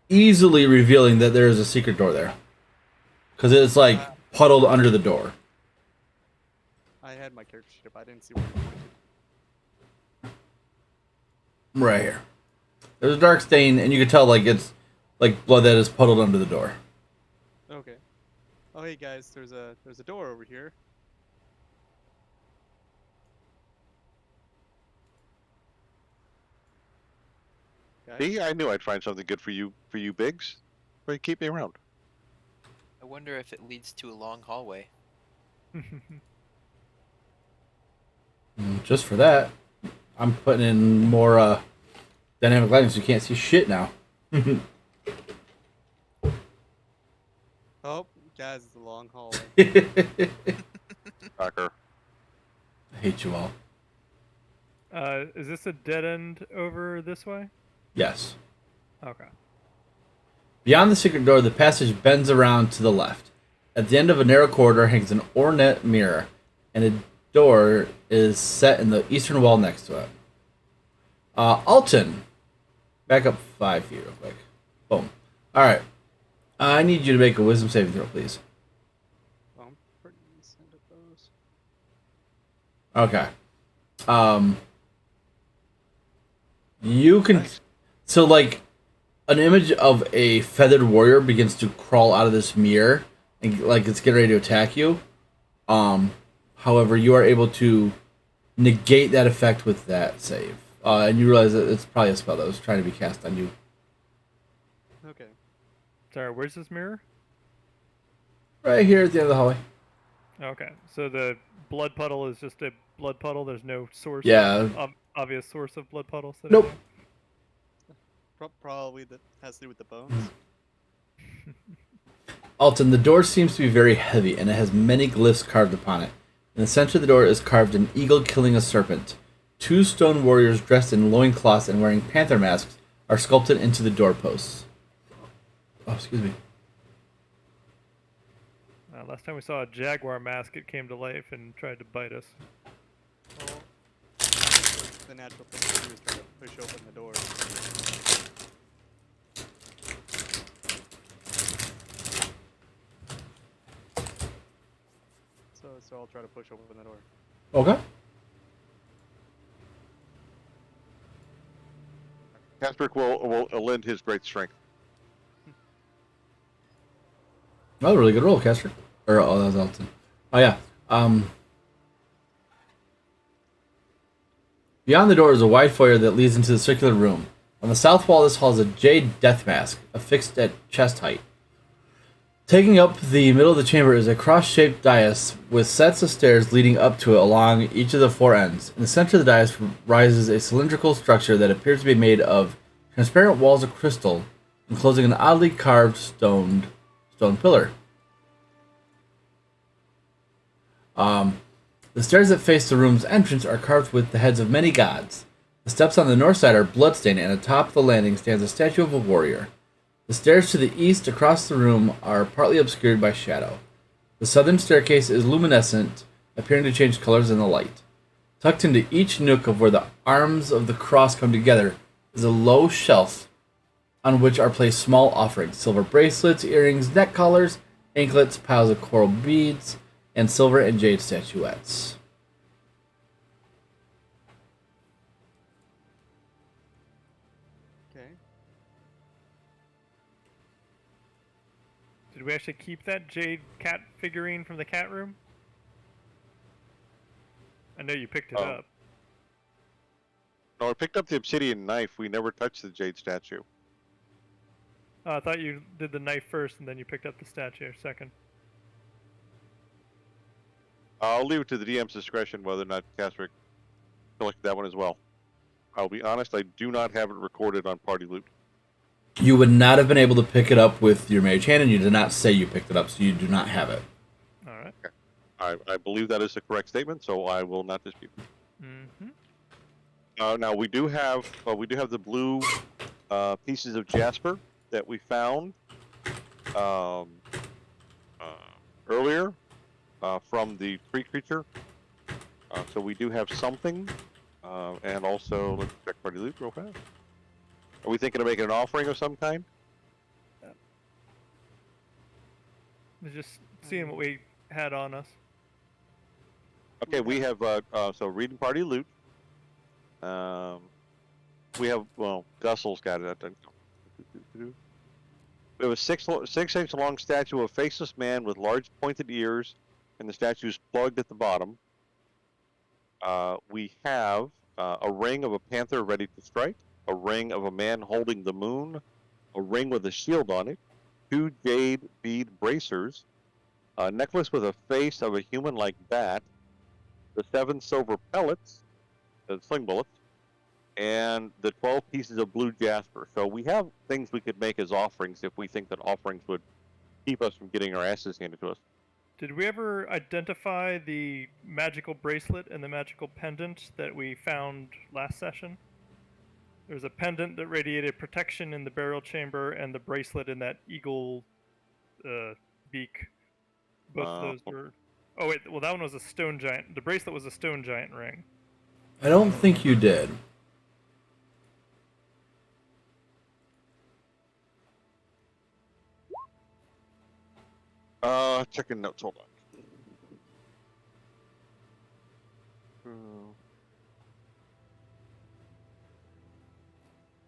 easily revealing that there is a secret door there. Because it's like puddled under the door. I had my character sheet up. I didn't see where it pointed. Right here. There's a dark stain, and you can tell like it's like blood that is puddled under the door. Okay. Oh hey guys, there's a door over here. Guys? See, I knew I'd find something good for you, Biggs. But keep me around. I wonder if it leads to a long hallway. Just for that, I'm putting in more dynamic lighting so you can't see shit now. Oh, guys, it's a long hallway. Fucker. I hate you all. Is this a dead end over this way? Yes. Okay. Beyond the secret door, the passage bends around to the left. At the end of a narrow corridor hangs an ornate mirror, and a door is set in the eastern wall next to it. Alton, back up 5 feet real quick. Boom. All right. I need you to make a wisdom saving throw, please. I'm pretty decent at those. Okay. You can. Nice. So, like, an image of a feathered warrior begins to crawl out of this mirror, and like it's getting ready to attack you. However, you are able to negate that effect with that save, and you realize that it's probably a spell that was trying to be cast on you. Okay. Sorry, where's this mirror? Right here at the end of the hallway. Okay, so the blood puddle is just a blood puddle. There's no source. Yeah. Obvious source of blood puddle. sitting Nope. there? Probably that has to do with the bones. Alton, the door seems to be very heavy, and it has many glyphs carved upon it. In the center of the door is carved an eagle killing a serpent. 2 stone warriors dressed in loincloths and wearing panther masks are sculpted into the doorposts. Oh, excuse me. Last time we saw a jaguar mask, it came to life and tried to bite us. Well, I think the natural thing to do is try to push open the door. So I'll try to push open the door. Okay. Castrick will lend his great strength. That was a really good roll, Caster. Or, oh, that was Alton. Oh, yeah. Beyond the door is a wide foyer that leads into the circular room. On the south wall of this hall is a jade death mask, affixed at chest height. Taking up the middle of the chamber is a cross-shaped dais with sets of stairs leading up to it along each of the 4 ends. In the center of the dais rises a cylindrical structure that appears to be made of transparent walls of crystal, enclosing an oddly carved stone stone pillar. The stairs that face the room's entrance are carved with the heads of many gods. The steps on the north side are bloodstained, and atop the landing stands a statue of a warrior. The stairs to the east across the room are partly obscured by shadow. The southern staircase is luminescent, appearing to change colors in the light. Tucked into each nook of where the arms of the cross come together is a low shelf on which are placed small offerings: silver bracelets, earrings, neck collars, anklets, piles of coral beads, and silver and jade statuettes. Okay. Did we actually keep that jade cat figurine from the cat room? I know you picked it Oh. up. No, I picked up the obsidian knife. We never touched the jade statue. Oh, I thought you did the knife first and then you picked up the statue second. I'll leave it to the DM's discretion whether or not Castrick collected that one as well. I'll be honest, I do not have it recorded on Party Loot. You would not have been able to pick it up with your mage hand, and you did not say you picked it up, so you do not have it. All right. I believe that is the correct statement, so I will not dispute. Mm-hmm. Now we do have the blue pieces of jasper that we found earlier from the tree creature. So we do have something, and also let's check Party Loot real fast. Are we thinking of making an offering of some kind? Just seeing what we had on us. Okay, we have so reading Party Loot. We have Gussel's got it. We have a 6-inch long statue of a faceless man with large pointed ears, and the statue is plugged at the bottom. We have a ring of a panther ready to strike, a ring of a man holding the moon, a ring with a shield on it, 2 jade bead bracers, a necklace with a face of a human-like bat, the 7 silver pellets, sling bullets, and the 12 pieces of blue jasper. So we have things we could make as offerings if we think that offerings would keep us from getting our asses handed to us. Did we ever identify the magical bracelet and the magical pendant that we found last session? There was a pendant that radiated protection in the burial chamber, and the bracelet in that eagle beak. Both of those were... Oh wait, well that one was a stone giant. The bracelet was a stone giant ring. I don't think you did. Checking notes, hold on.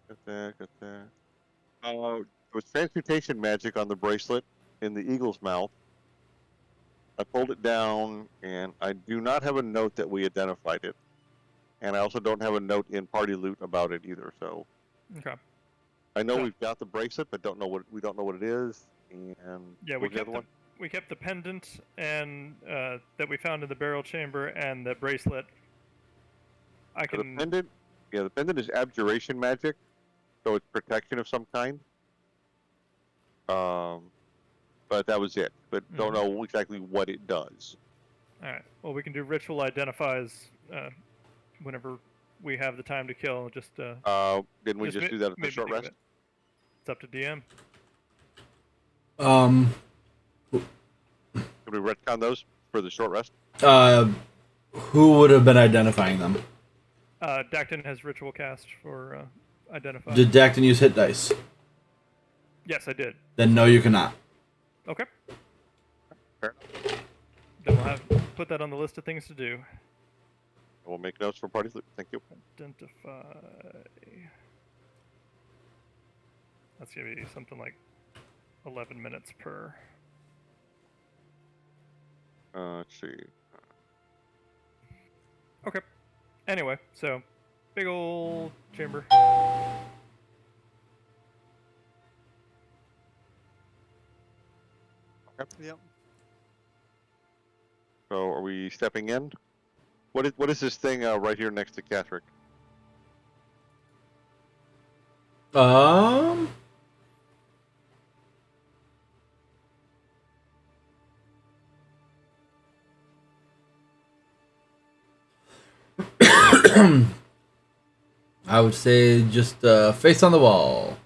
Got that. There was transmutation magic on the bracelet in the eagle's mouth. I pulled it down, and I do not have a note that we identified it. And I also don't have a note in Party Loot about it either. So, Okay. I know we've got the bracelet, but we don't know what it is. And yeah, we kept the pendant and that we found in the burial chamber and the bracelet. The pendant is abjuration magic, so it's protection of some kind. But that was it. But don't know exactly what it does. All right. Well, we can do ritual identifies whenever we have the time to kill. Just didn't we just do that at the short rest? It's up to DM. Can we retcon those for the short rest? Who would have been identifying them? Dacton has ritual cast for identify. Did Dacton use hit dice? Yes, I did. Then no, you cannot. Okay. Fair. Then we'll put that on the list of things to do. We'll make notes for Party Loot. Thank you. Identify. That's gonna be something like 11 minutes per. Let's see. Okay. Anyway, so big old chamber. Okay. Yep. So are we stepping in? What is this thing right here next to Catherick? I would say just face on the wall.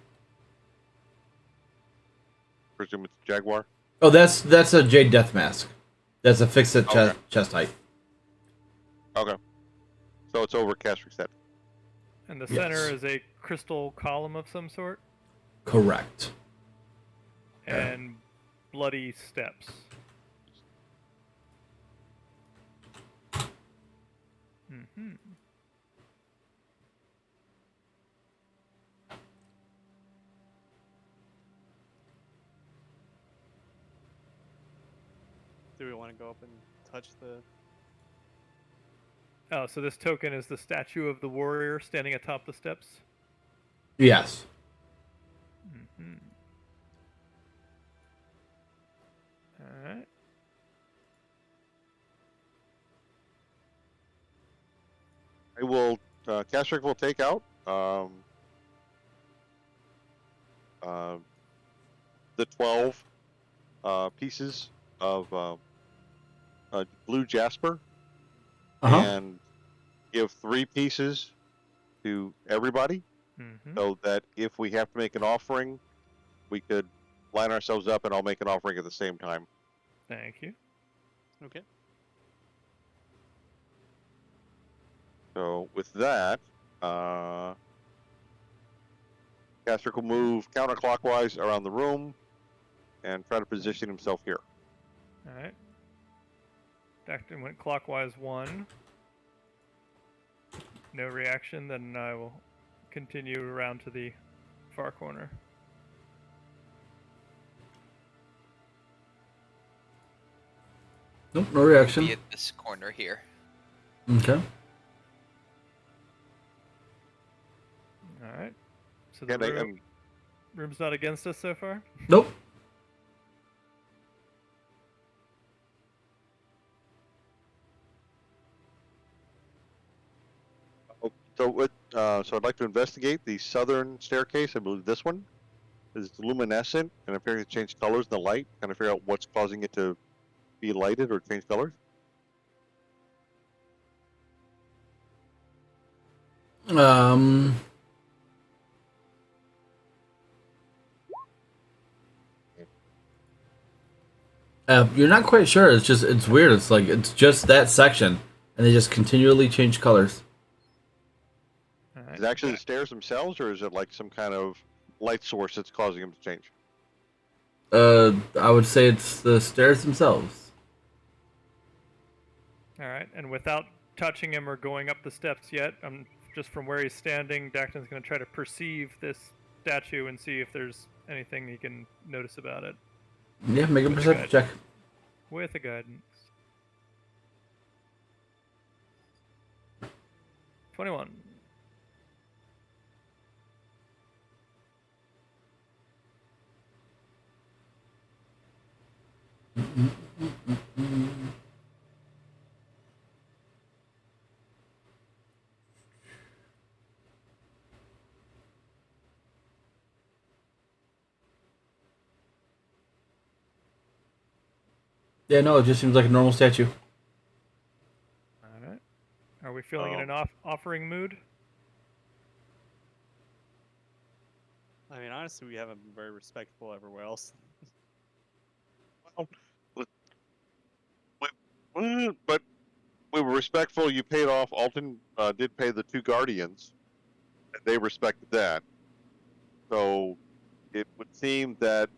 Presume it's Jaguar. Oh, that's a Jade Death Mask. That's a fixed at Okay. chest height. Okay. So it's over Castrick's head. And the Yes. center is a crystal column of some sort, Correct. and bloody steps. Mm-hmm. Do we want to go up and touch the? Oh, so this token is the statue of the warrior standing atop the steps? Yes. Mm-hmm. Alright. I will. Castrick will take out the 12 pieces of blue jasper and give 3 pieces to everybody, Mm-hmm. so that if we have to make an offering, we could line ourselves up and I'll make an offering at the same time. Thank you. Okay. So with that, Castrick will move counterclockwise around the room and try to position himself here. Alright. Dacton went clockwise 1. No reaction, then I will continue around to the far corner. Nope, no reaction. Be at this corner here. Okay. Alright. So the And room's not against us so far? Nope. So I'd like to investigate the southern staircase. I believe this one is luminescent and appearing to change colors in the light. Kind of figure out what's causing it to be lighted or change colors. You're not quite sure. It's weird. It's just that section, and they just continually change colors. Alright. Is it actually the stairs themselves, or is it like some kind of light source that's causing them to change? I would say it's the stairs themselves. Alright, and without touching him or going up the steps yet, just from where he's standing, Dacton's going to try to perceive this statue and see if there's anything he can notice about it. Yeah, make a perception check. With a guidance. 21. Yeah, no, it just seems like a normal statue. Alright. Are we feeling in an offering mood? I mean, honestly, we haven't been very respectful everywhere else. But we were respectful. You paid off. Alton did pay the 2 guardians, and they respected that. So it would seem that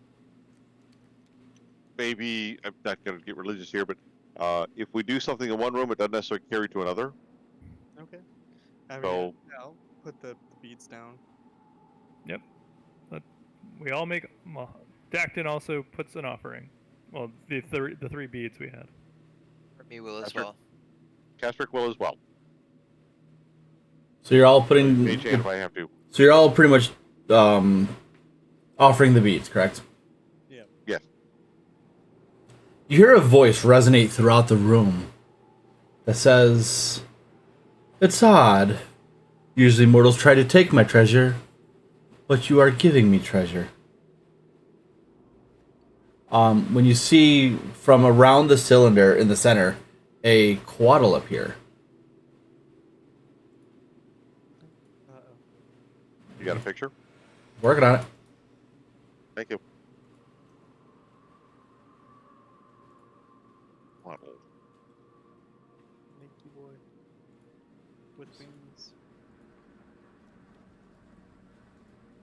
maybe, I'm not going to get religious here, but if we do something in one room, it doesn't necessarily carry to another. Okay. I mean, So yeah, I'll put the beads down. Yep. We all make... Well, Dacton also puts an offering. Well, the 3 beads we had. For me, will as That's right. well. Castrick will as well. So you're all putting. Mage hand if I have to. So you're all pretty much offering the beads, correct? Yeah. Yes. You hear a voice resonate throughout the room that says, "It's odd. Usually mortals try to take my treasure, but you are giving me treasure." When you see from around the cylinder in the center a quaddle appear. You got a picture? Working on it. Thank you. Model. Thank you, boy. With wings.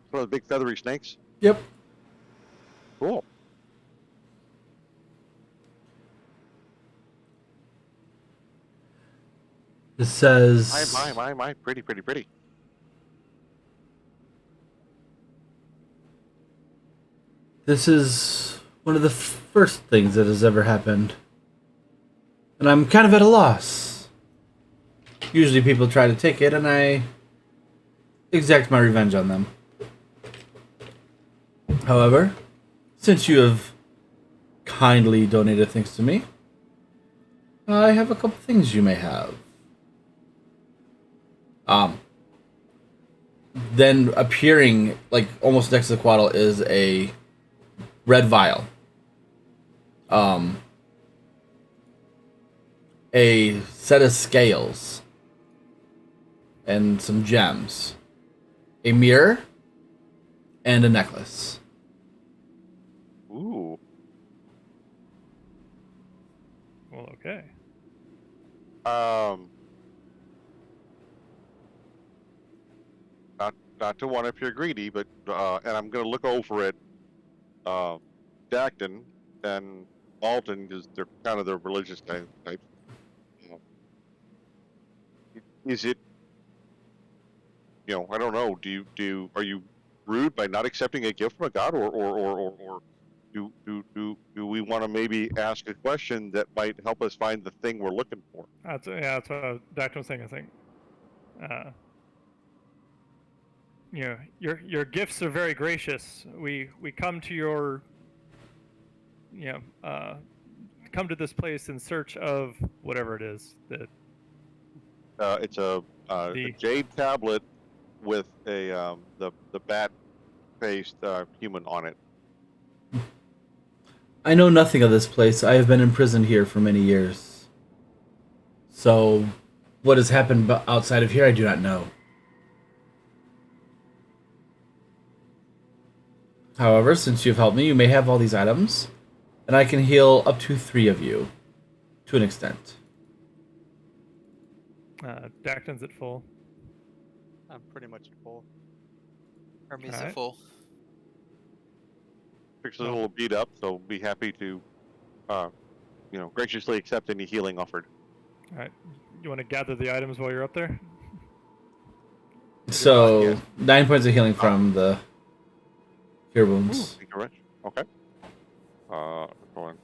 One of the big feathery snakes. Yep. Cool. It says. My. Pretty. This is one of the first things that has ever happened. And I'm kind of at a loss. Usually people try to take it, and I exact my revenge on them. However, since you have kindly donated things to me, I have a couple things you may have. Then appearing, like, almost next to the Quaddle is a red vial. A set of scales. And some gems. A mirror. And a necklace. Ooh. Well, okay. Not to one if you're greedy, but and I'm gonna look over at Dacton and Alton because they're kind of the religious types. Is it? I don't know. Are you rude by not accepting a gift from a god, or do we want to maybe ask a question that might help us find the thing we're looking for? That's what Dr. was saying, I think. Your gifts are very gracious. We come to your come to this place in search of whatever it is that It's a jade tablet with a the bat faced human on it. I know nothing of this place. I have been imprisoned here for many years. So, what has happened outside of here, I do not know. However, since you've helped me, you may have all these items, and I can heal up to 3 of you, to an extent. Dacton's at full. I'm pretty much at full. Hermes Alright. at full. Picture's a little beat up, so be happy to, graciously accept any healing offered. All right, you want to gather the items while you're up there? So, yes. 9 points of healing from the cure wounds. Thank you very much. Okay. Hold on.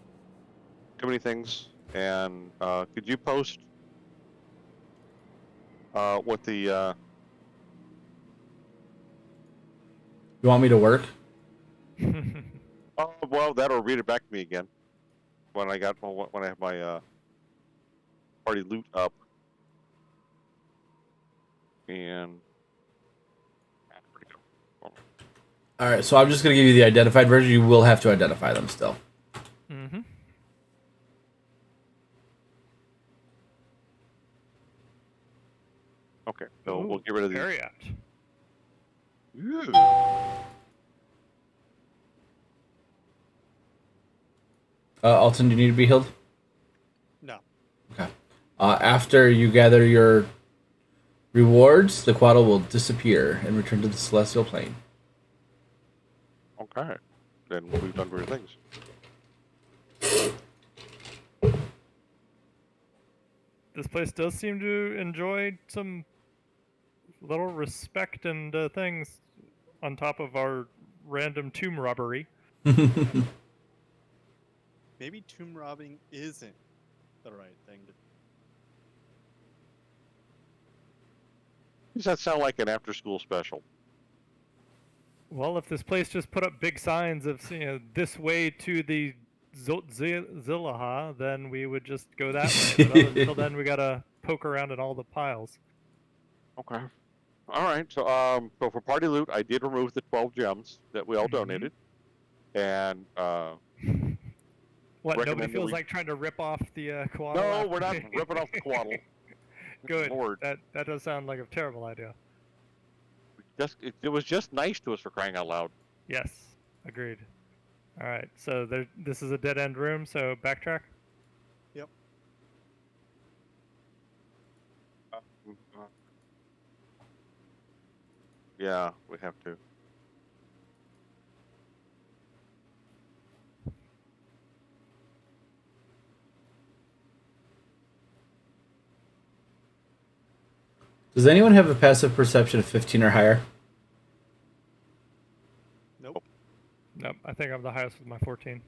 Too many things. And could you post what the You want me to work? oh well, that'll read it back to me again when I have my party loot up. And where'd it go? Hold on. Alright, so I'm just going to give you the identified version. You will have to identify them still. Mm-hmm. Okay, so we'll get rid of these. Ariat. Ooh. Alton, do you need to be healed? No. Okay. After you gather your rewards, the Quaddle will disappear and return to the celestial plane. Okay. Then we've done weird things. This place does seem to enjoy some little respect and things on top of our random tomb robbery. Maybe tomb robbing isn't the right thing to do. Does that sound like an after-school special? Well, if this place just put up big signs of this way to the Zillaha, then we would just go that way. But until then, we gotta poke around in all the piles. Okay. All right. So so for party loot, I did remove the 12 gems that we all donated, and What, nobody recommend that feels we- like trying to rip off the Quaddle? no, after- we're not ripping off the Quaddle. Good. Lord. That does sound like a terrible idea. it was just nice to us, for crying out loud. Yes, agreed. All right, so this is a dead end room, so backtrack. Yep. Yeah, we have to. Does anyone have a passive perception of 15 or higher? Nope. Nope, I think I'm the highest with my 14.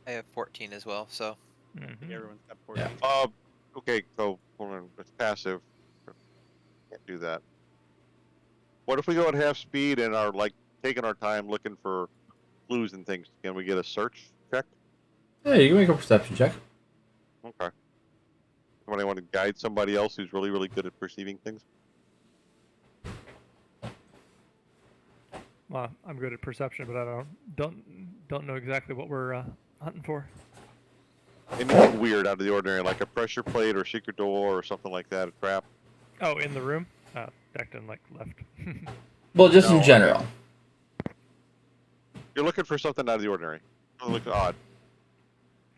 I have 14 as well, so Mhm. Everyone's got 14. Okay, so hold on, it's passive. Can't do that. What if we go at half speed and are like taking our time looking for clues and things? Can we get a search check? Yeah, you can make a perception check. Okay. Somebody want to guide somebody else who's really, really good at perceiving things? Well, I'm good at perception, but I don't know exactly what we're hunting for. Anything weird out of the ordinary, like a pressure plate or secret door or something like that, a trap? Oh, in the room? Decton left. Well, just No, in general. You're looking for something out of the ordinary. Something looks odd.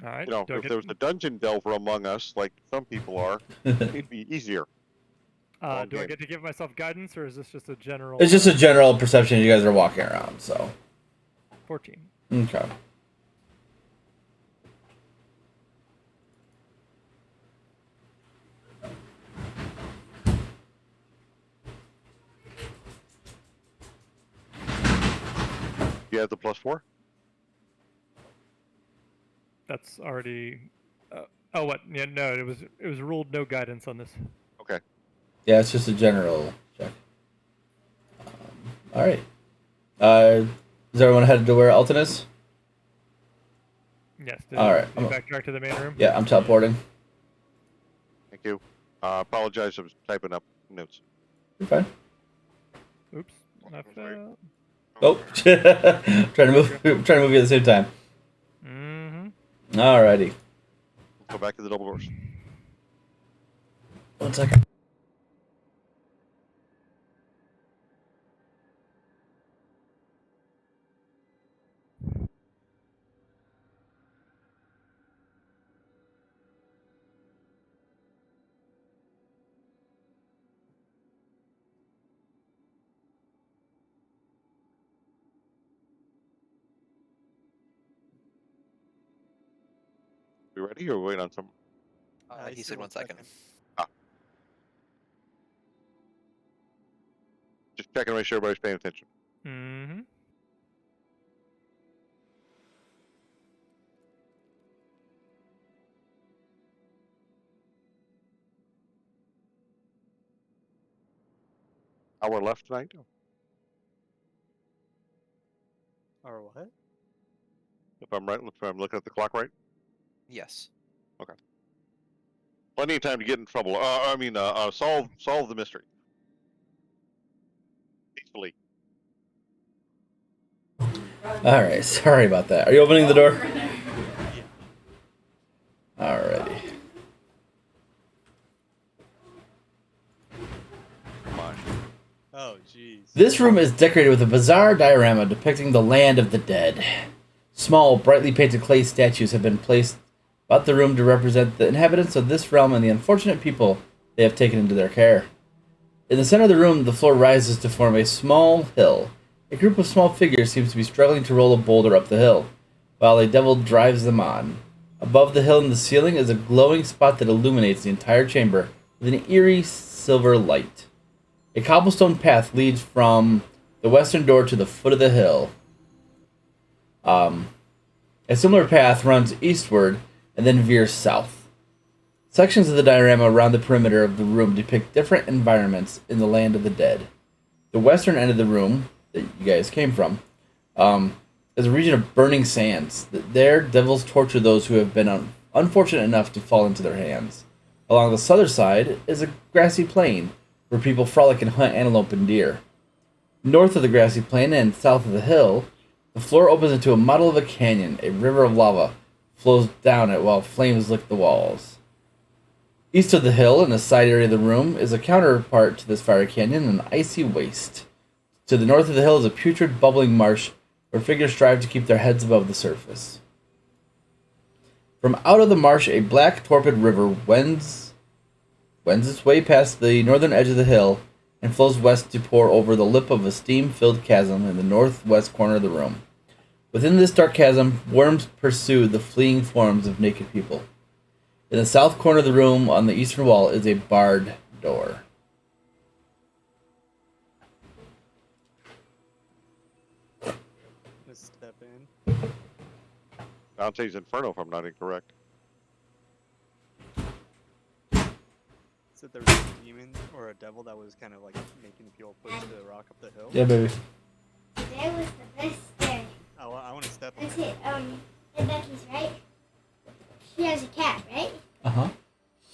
All right. You know, if there was a dungeon delver among us, like some people are, it'd be easier. do I game. get to give myself guidance, or is this just a general? It's just a general perception you guys are walking around, so. 14. Okay. You have the +4? That's already. Oh, what? Yeah, no. It was ruled no guidance on this. Okay. Yeah, it's just a general check. All right. Is everyone headed to where Alton is? Yes. All right. Did you backtrack to the main room? Yeah, I'm teleporting. Thank you. Apologize, I was typing up notes. You're fine. Oops. I fell. Oh, trying to move you at the same time. Mm-hmm. Alrighty. Go back to the double doors. 1 second. You ready or wait on some? he said 1 second. Just checking to make sure everybody's paying attention. Mm-hmm. Hour left tonight. Or what? If I'm right, if I'm looking at the clock right. Yes. Plenty of time to get in trouble. Solve the mystery. Peacefully. Alright, sorry about that. Are you opening the door? Alrighty. Come on. Oh, jeez. This room is decorated with a bizarre diorama depicting the land of the dead. Small, brightly painted clay statues have been placed about the room to represent the inhabitants of this realm and the unfortunate people they have taken into their care. In the center of the room, the floor rises to form a small hill. A group of small figures seems to be struggling to roll a boulder up the hill, while a devil drives them on. Above the hill in the ceiling is a glowing spot that illuminates the entire chamber with an eerie silver light. A cobblestone path leads from the western door to the foot of the hill. A similar path runs eastward and then veers south. Sections of the diorama around the perimeter of the room depict different environments in the land of the dead. The western end of the room that you guys came from is a region of burning sands. There, devils torture those who have been unfortunate enough to fall into their hands. Along the southern side is a grassy plain where people frolic and hunt antelope and deer. North of the grassy plain and south of the hill, the floor opens into a model of a canyon. A river of lava flows down it while flames lick the walls. East of the hill, in the side area of the room, is a counterpart to this fiery canyon, an icy waste. To the north of the hill is a putrid, bubbling marsh where figures strive to keep their heads above the surface. From out of the marsh, a black, torpid river wends its way past the northern edge of the hill and flows west to pour over the lip of a steam-filled chasm in the northwest corner of the room. Within this dark chasm, worms pursue the fleeing forms of naked people. In the south corner of the room, on the eastern wall, is a barred door. Let's step in. Dante's Inferno, if I'm not incorrect. Said there was a demon or a devil that was kind of like making people push the rock up the hill. Yeah, baby. Today was the best day. I want to step in. That's it. And Becky's right. She has a cat, right? Uh-huh.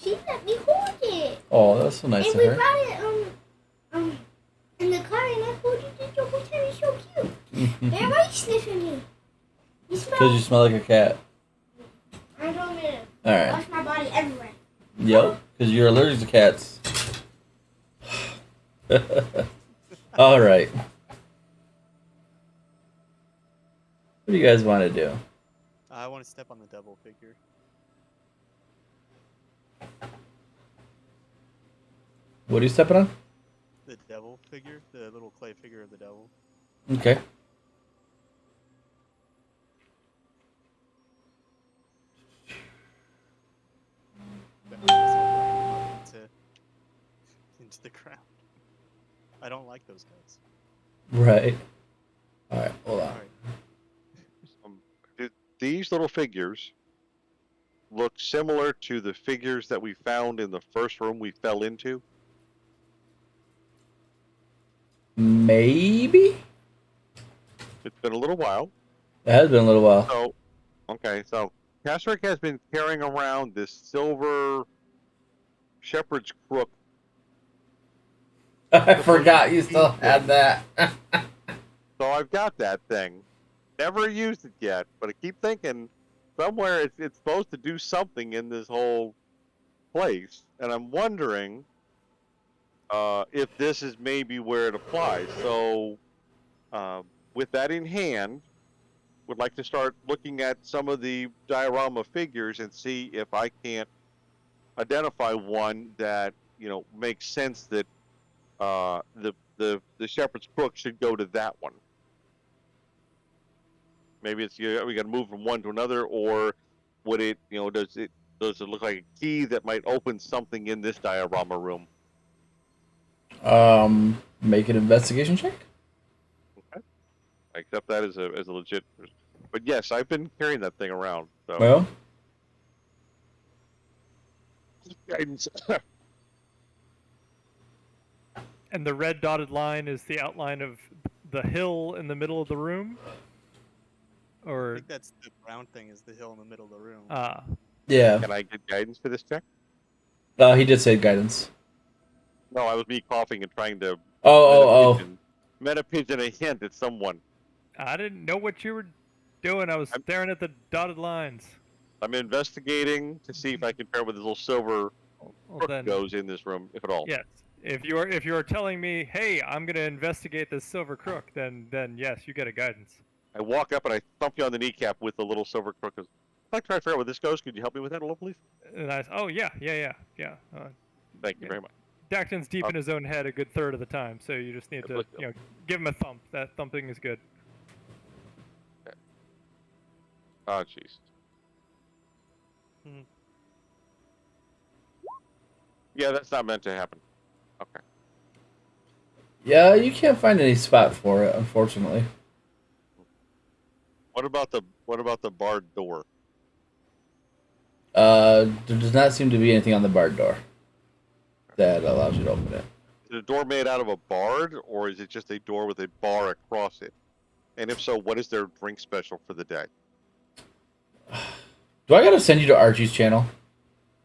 She let me hold it. Oh, that's so nice And of we her. brought it in the car, and I hold it the whole time. It's so cute. Why are you sniffing me? You smell. Because you smell like a cat. I don't know. Alright. Wash my body everywhere. Yep, because you're allergic to cats. Alright. What do you guys want to do? I want to step on the devil figure. What are you stepping on? The devil figure, the little clay figure of the devil. Okay. Into the ground. I don't like those guys. Right. Alright, hold on. These little figures look similar to the figures that we found in the first room we fell into. Maybe? It's been a little while. It has been a little while. So, okay, so Kasric has been carrying around this silver shepherd's crook. I forgot you still had that. So I've got that thing. Never used it yet, but I keep thinking somewhere it's supposed to do something in this whole place, and I'm wondering if this is maybe where it applies. So, with that in hand, would like to start looking at some of the diorama figures and see if I can't identify one that makes sense that the shepherd's crook should go to that one. Maybe it's we got to move from one to another, or would it does it look like a key that might open something in this diorama room? Make an investigation check. Okay. I accept that as a legit. But yes, I've been carrying that thing around. So. Well, Guidance. And the red dotted line is the outline of the hill in the middle of the room? I Or, think that's the brown thing is the hill in the middle of the room. yeah. Can I get guidance for this check? He did say guidance. No, I was me coughing and trying to. Oh. Meta pigeon a hint at someone. I didn't know what you were doing. I was staring at the dotted lines. I'm investigating to see if I can pair with this little silver Well, crook then, goes in this room, if at all. yes. If you're telling me, hey, I'm gonna investigate this silver crook, then yes, you get a guidance. I walk up and I thump you on the kneecap with the little silver crook. I'd like to try to figure out where this goes. Could you help me with that a little, please? And I, oh yeah. Thank you very much. Dacton's deep in his own head a good third of the time, so you just need to give him a thump. That thumping is good. Oh, jeez. Mhm. Yeah, that's not meant to happen. Okay. Yeah, you can't find any spot for it, unfortunately. What about the barred door? There does not seem to be anything on the barred door that allows you to open it. Is a door made out of a bard, or is it just a door with a bar across it? And if so, what is their drink special for the day? Do I gotta send you to Archie's channel?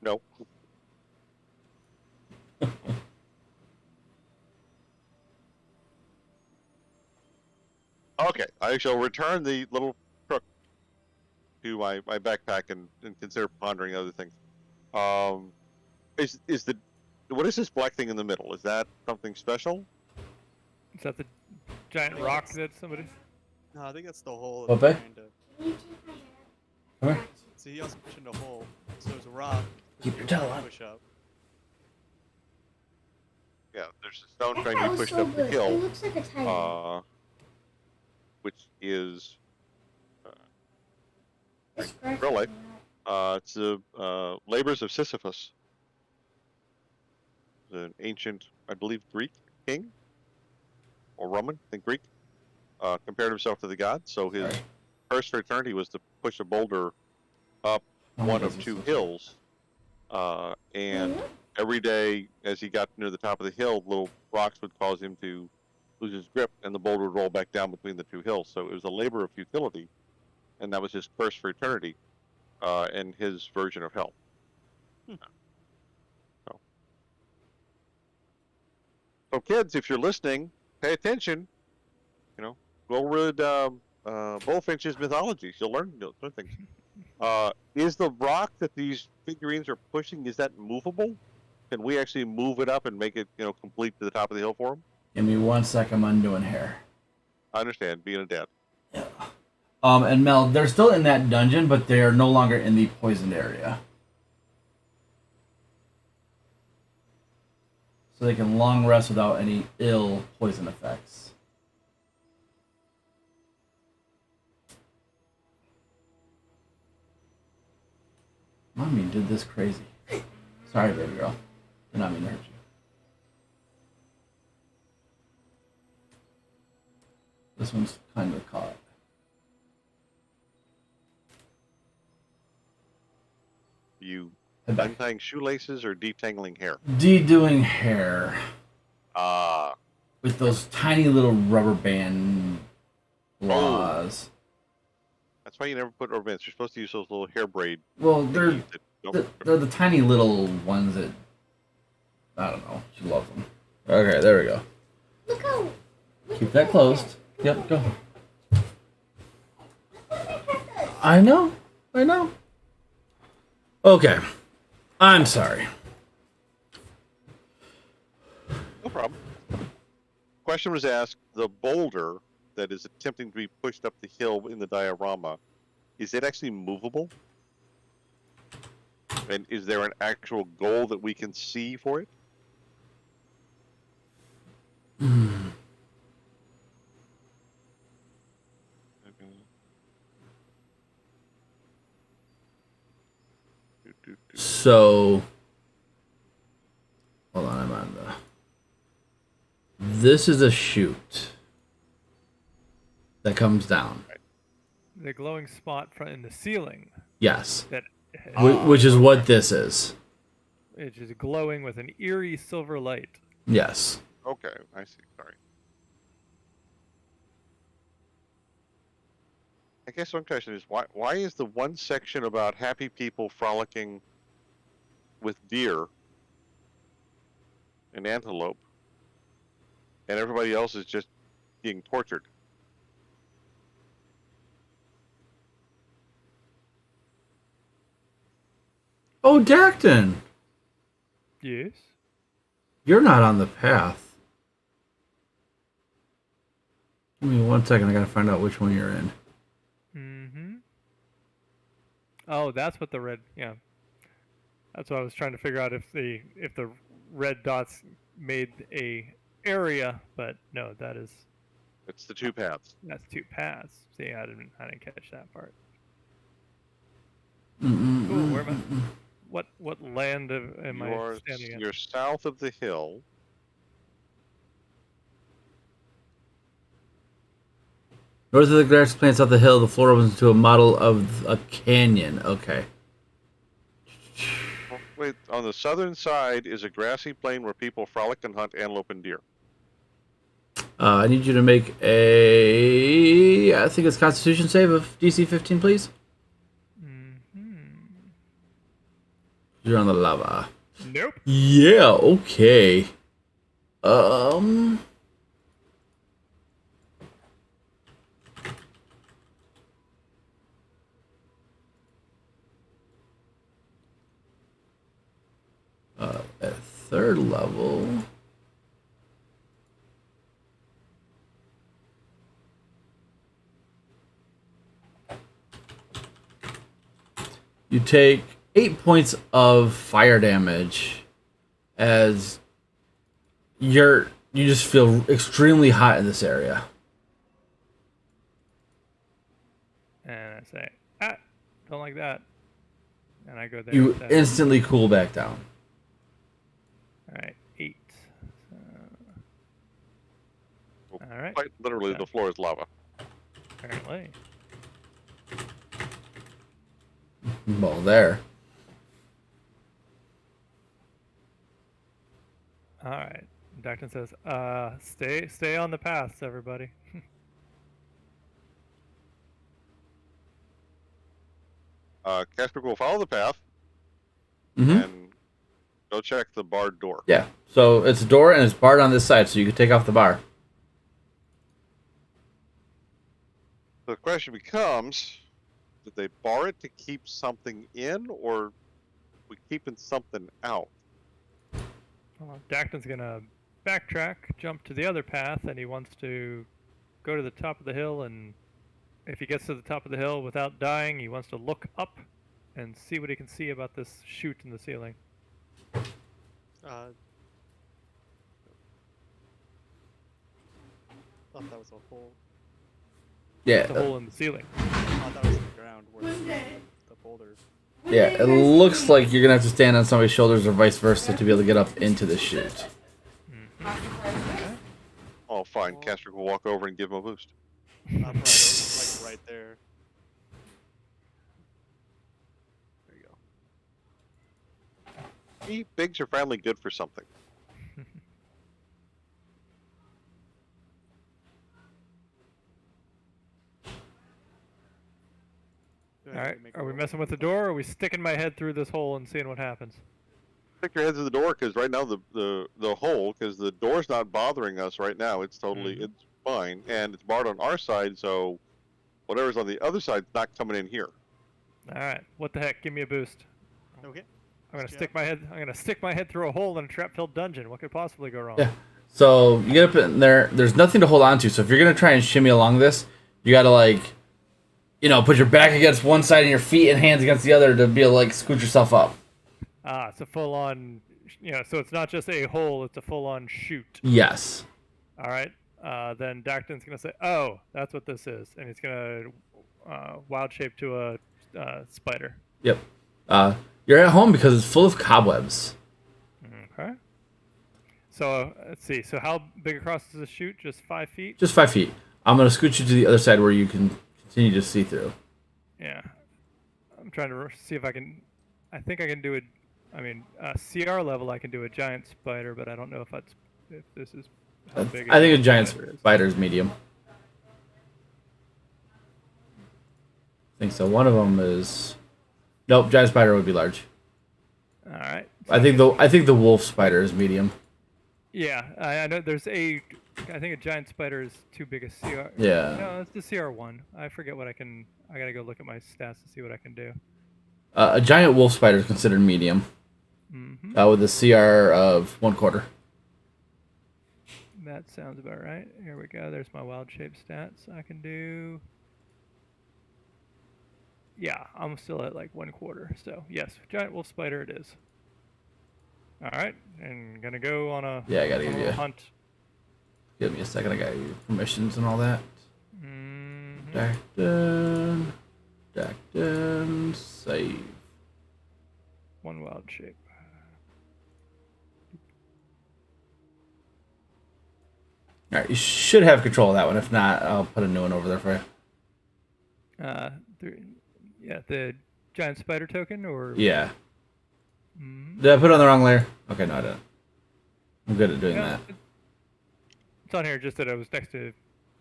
No. Okay, I shall return the little crook to my backpack and consider pondering other things. What is this black thing in the middle? Is that something special? Is that the giant rock that somebody. No, I think that's the hole. What, that babe? they're trying to- Can you take my hair? Come here. Got you. So he also mentioned a hole. So there's a rock. Keep that your they're toe trying up. to Push up. Yeah, there's a stone That trying to part be was pushed so up the good. It hill, looks like a tiger. which is It's scratchy really? a lot. it's the labors of Sisyphus, an ancient, I believe, Greek king or Roman, I think Greek, compared himself to the gods. So his Sorry. curse for eternity was to push a boulder up one of two hills, and Mhm. every day as he got near the top of the hill, little rocks would cause him to lose his grip, and the boulder would roll back down between the two hills. So it was a labor of futility, and that was his curse for eternity, and his version of hell. So kids, if you're listening, pay attention. You know, go read Bullfinch's mythologies. You'll learn things. Is the rock that these figurines are pushing, is that movable? Can we actually move it up and make it, complete to the top of the hill for them? Give me 1 sec. I'm undoing hair. I understand, being a dad. Yeah. And Mel, they're still in that dungeon, but they are no longer in the poisoned area. So they can long rest without any ill poison effects. Mommy did this crazy. Sorry, baby girl. Did not mean to hurt you. This one's kind of caught. You Head back. untying shoelaces or detangling hair? De-doing hair. Ah. With those tiny little rubber band laws. That's why you never put rubber bands. You're supposed to use those little hair braid. Well, they're thingies that they're the tiny little ones that, I don't know. She loves them. Okay, there we go. Look how. Keep that closed. Yep, go. I know. Okay. I'm sorry. No problem. Question was asked, the boulder that is attempting to be pushed up the hill in the diorama, is it actually movable? And is there an actual goal that we can see for it? So, hold on, I'm on the. This is a chute that comes down. The glowing spot in the ceiling. Yes. That. Which is what this is. It is glowing with an eerie silver light. Yes. Okay, I see. Sorry. I guess one question is why is the one section about happy people frolicking with deer and antelope, and everybody else is just being tortured? Oh, Dacton! Yes. You're not on the path. Give me 1 second. I gotta find out which one you're in. Mm-hmm. Oh, that's what the red. Yeah. That's what I was trying to figure out if the red dots made a area, but no, It's the two paths. that's 2 paths. See, I didn't catch that part. Mm-mm. Cool. Where am I? What land am I standing in? You're south of the hill. North of the grass plants off the hill, the floor opens into a model of a canyon. Okay. Wait, on the southern side is a grassy plain where people frolic and hunt antelope and deer. I need you to make a, I think it's Constitution save of DC 15, please. You're on the lava. Nope. Yeah, okay. At 3rd level. You take 8 points of fire damage as you just feel extremely hot in this area. And I say, don't like that. And I go there. You instead. instantly cool back down. All right, 8. All right. Quite literally, So- the floor is lava. Apparently. Well, there. All right. Dacton says, stay on the paths, everybody. Casper will follow the path Mm-hmm. and go check the barred door. Yeah. So it's a door and it's barred on this side, so you can take off the bar. The question becomes, did they bar it to keep something in, or we keeping something out? Well, Dacton's gonna backtrack, jump to the other path, and he wants to go to the top of the hill. And if he gets to the top of the hill without dying, he wants to look up and see what he can see about this chute in the ceiling. Thought that was a hole. Yeah. It's a hole in the ceiling. Thought that was the ground where the boulder. Yeah. It looks like you're gonna have to stand on somebody's shoulders or vice versa to be able to get up into the chute. Oh, fine. Casper will walk over and give him a boost. I'm right there. There you go. Bigs are finally good for something. Do I All have to right. make a Are we roll? messing with the door, or are we sticking my head through this hole and seeing what happens? Stick your head through the door, because right now the hole, because the door's not bothering us right now. It's totally it's fine, and it's barred on our side, so whatever's on the other side's not coming in here. All right. What the heck? Give me a boost. Okay. I'm gonna Yeah. stick my head. I'm gonna stick my head through a hole in a trap-filled dungeon. What could possibly go wrong? Yeah. So you get up in there. There's nothing to hold on to. So if you're gonna try and shimmy along this, you gotta put your back against one side and your feet and hands against the other to be able to scoot yourself up. Ah, it's a full-on. So it's not just a hole; it's a full-on chute. Yes. All right. Then Dacton's gonna say, "Oh, that's what this is," and he's gonna wild shape to a spider. Yep. You're at home because it's full of cobwebs. Okay. So let's see. So how big across is the chute? Just 5 feet? Just 5 feet. I'm gonna scoot you to the other side where you can continue to see through. Yeah. I'm trying to see if I can. I think I can do it. I mean, CR level, I can do a giant spider, but I don't know if this is how big. I think a giant spider is. spider is medium. I think so. One of them is. Nope, giant spider would be large. All right. I think the wolf spider is medium. Yeah, I know. There's I think a giant spider is too big a CR. Yeah. No, it's the CR1. I forget what I can. I gotta go look at my stats to see what I can do. A giant wolf spider is considered medium. Mm-hmm. With a CR of 1/4. That sounds about right. Here we go. There's my wild shape stats. I can do. Yeah, I'm still at 1/4. So yes, giant wolf spider it is. All right, and gonna go on a Yeah, I gotta give you. hunt. Give me a second. I got your permissions and all that. Mm-hmm. Dacton, save. One wild shape. All right, you should have control of that one. If not, I'll put a new one over there for you. Yeah, the giant spider token, or Yeah. Mhm. Did I put it on the wrong layer? Okay, no, I didn't. I'm good at doing No, that. It's on here just that it was next to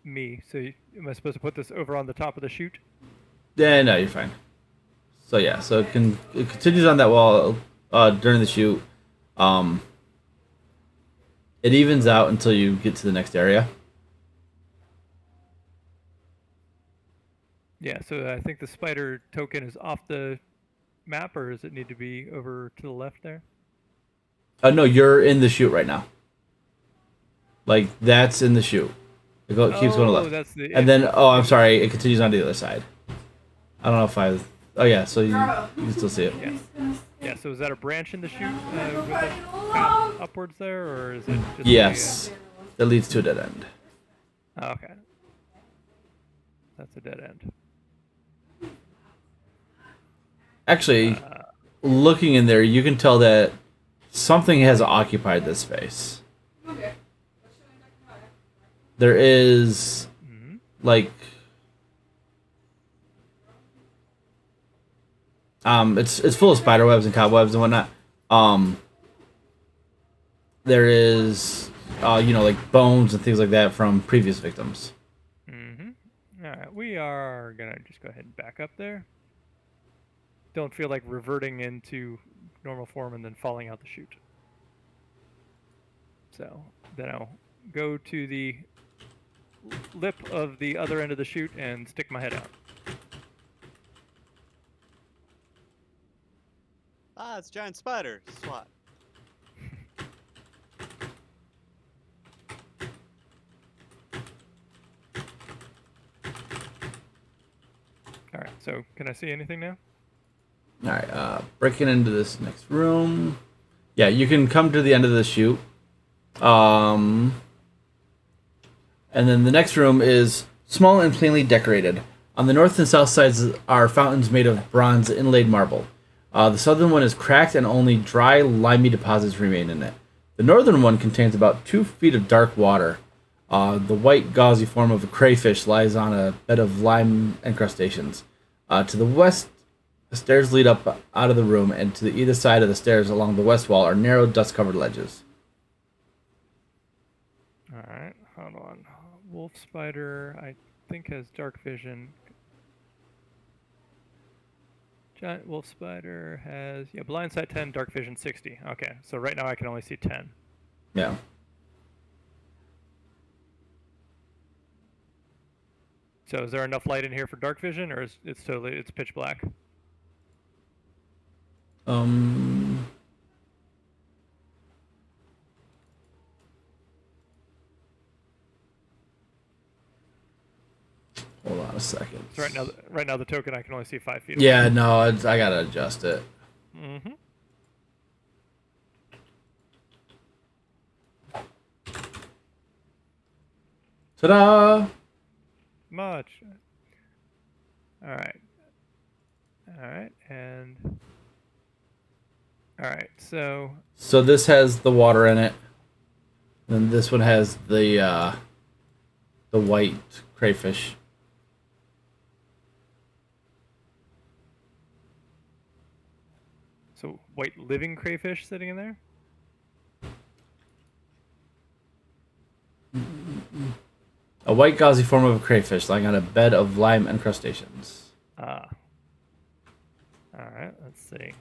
me. So am I supposed to put this over on the top of the chute? Yeah, no, you're fine. So yeah, so it continues on that wall during the shoot. It evens out until you get to the next area. Yeah, so I think the spider token is off the map, or does it need to be over to the left there? No, you're in the shoot right now. That's in the shoot. It keeps going Oh, left. that's the. And then, I'm sorry, it continues on to the other side. I don't know if Oh yeah, so you can still see it. Yeah, so is that a branch in the chute with a path upwards there, or is it just Yes, that leads to a dead end. Oh, okay. That's a dead end. Actually, looking in there, you can tell that something has occupied this space. There is, like, it's full of spider webs and cobwebs and whatnot. There is, like bones and things like that from previous victims. All right, we are gonna just go ahead and back up there. Don't feel like reverting into normal form and then falling out the chute. So then I'll go to the lip of the other end of the chute and stick my head out. Ah, it's a giant spider. SWAT. All right, so can I see anything now? All right, breaking into this next room. Yeah, you can come to the end of the chute. And then the next room is small and plainly decorated. On the north and south sides are fountains made of bronze inlaid marble. The southern one is cracked and only dry, limey deposits remain in it. The northern one contains about 2 feet of dark water. The white, gauzy form of a crayfish lies on a bed of lime encrustations. To the west, the stairs lead up out of the room, and to either side of the stairs along the west wall are narrow, dust-covered ledges. All right, hold on. Wolf spider, I think, has dark vision. Giant wolf spider has blind sight 10, dark vision 60. Okay, so right now I can only see 10. Yeah. So is there enough light in here for dark vision, or is it's pitch black? Hold on a second. So right now the token I can only see 5 feet. Yeah, no, I gotta adjust it. Mm-hmm. Ta-da! Much. All right. All right, and all right. So this has the water in it. And this one has the white crayfish. So white living crayfish sitting in there? A white gauzy form of a crayfish lying on a bed of lime encrustations. Ah. Alright, let's see.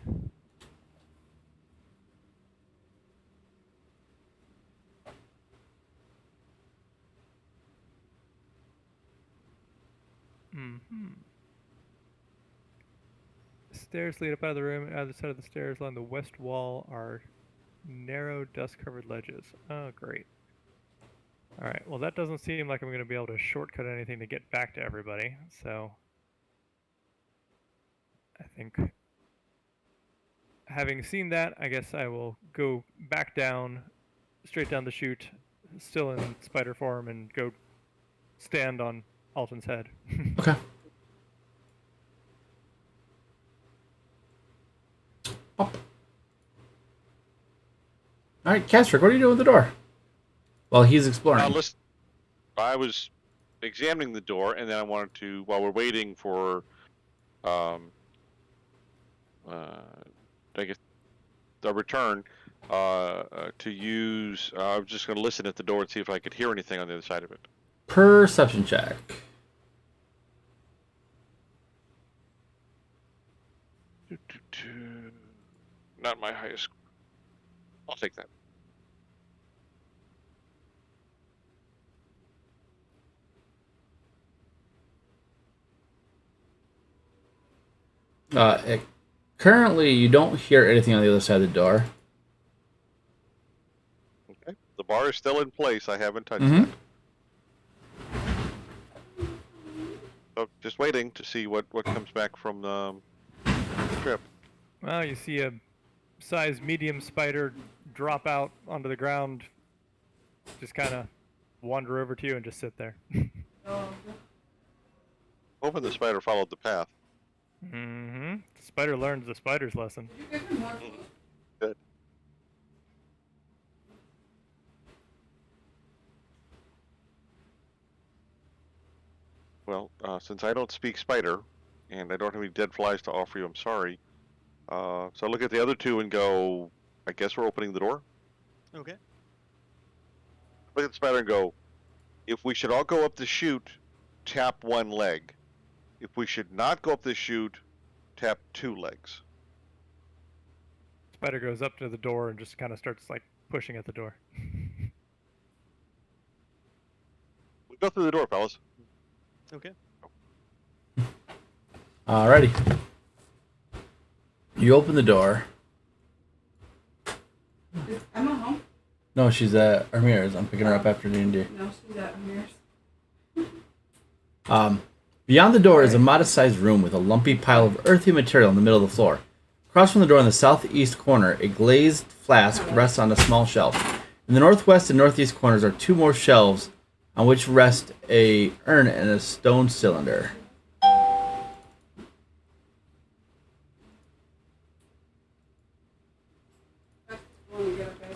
Stairs lead up out of the room. Either side of the stairs along the west wall are narrow, dust-covered ledges. Oh, great. All right. Well, that doesn't seem like I'm going to be able to shortcut anything to get back to everybody. So I think, having seen that, I guess I will go back down, straight down the chute, still in spider form, and go stand on Alton's head. Okay. Up. All right, Castrick, what are you doing with the door? While he's exploring. Listen, I was examining the door, and then I wanted to, while we're waiting for, I guess, the return, to use. I was just going to listen at the door and see if I could hear anything on the other side of it. Perception check. Not my highest score. I'll take that. Currently, you don't hear anything on the other side of the door. Okay. The bar is still in place. I haven't touched Mhm. that. So just waiting to see what comes back from trip. Well, you see a size medium spider drop out onto the ground, just kind of wander over to you and just sit there. Hoping the spider followed the path. Mm-hmm. The spider learns the spider's lesson. Good. Well, since I don't speak spider, and I don't have any dead flies to offer you, I'm sorry. So I look at the other two and go, I guess we're opening the door. Okay. Look at the spider and go, if we should all go up the chute, tap one leg. If we should not go up the chute, tap two legs. Spider goes up to the door and just kind of starts like pushing at the door. We go through the door, fellas. Okay. Alrighty. You open the door. Is Emma home? No, she's at Armir's. I'm picking her up after D&D. No, she's at Amir's. Beyond the door is a modest-sized room with a lumpy pile of earthy material in the middle of the floor. Across from the door in the southeast corner, a glazed flask rests on a small shelf. In the northwest and northeast corners are two more shelves on which rest a urn and a stone cylinder.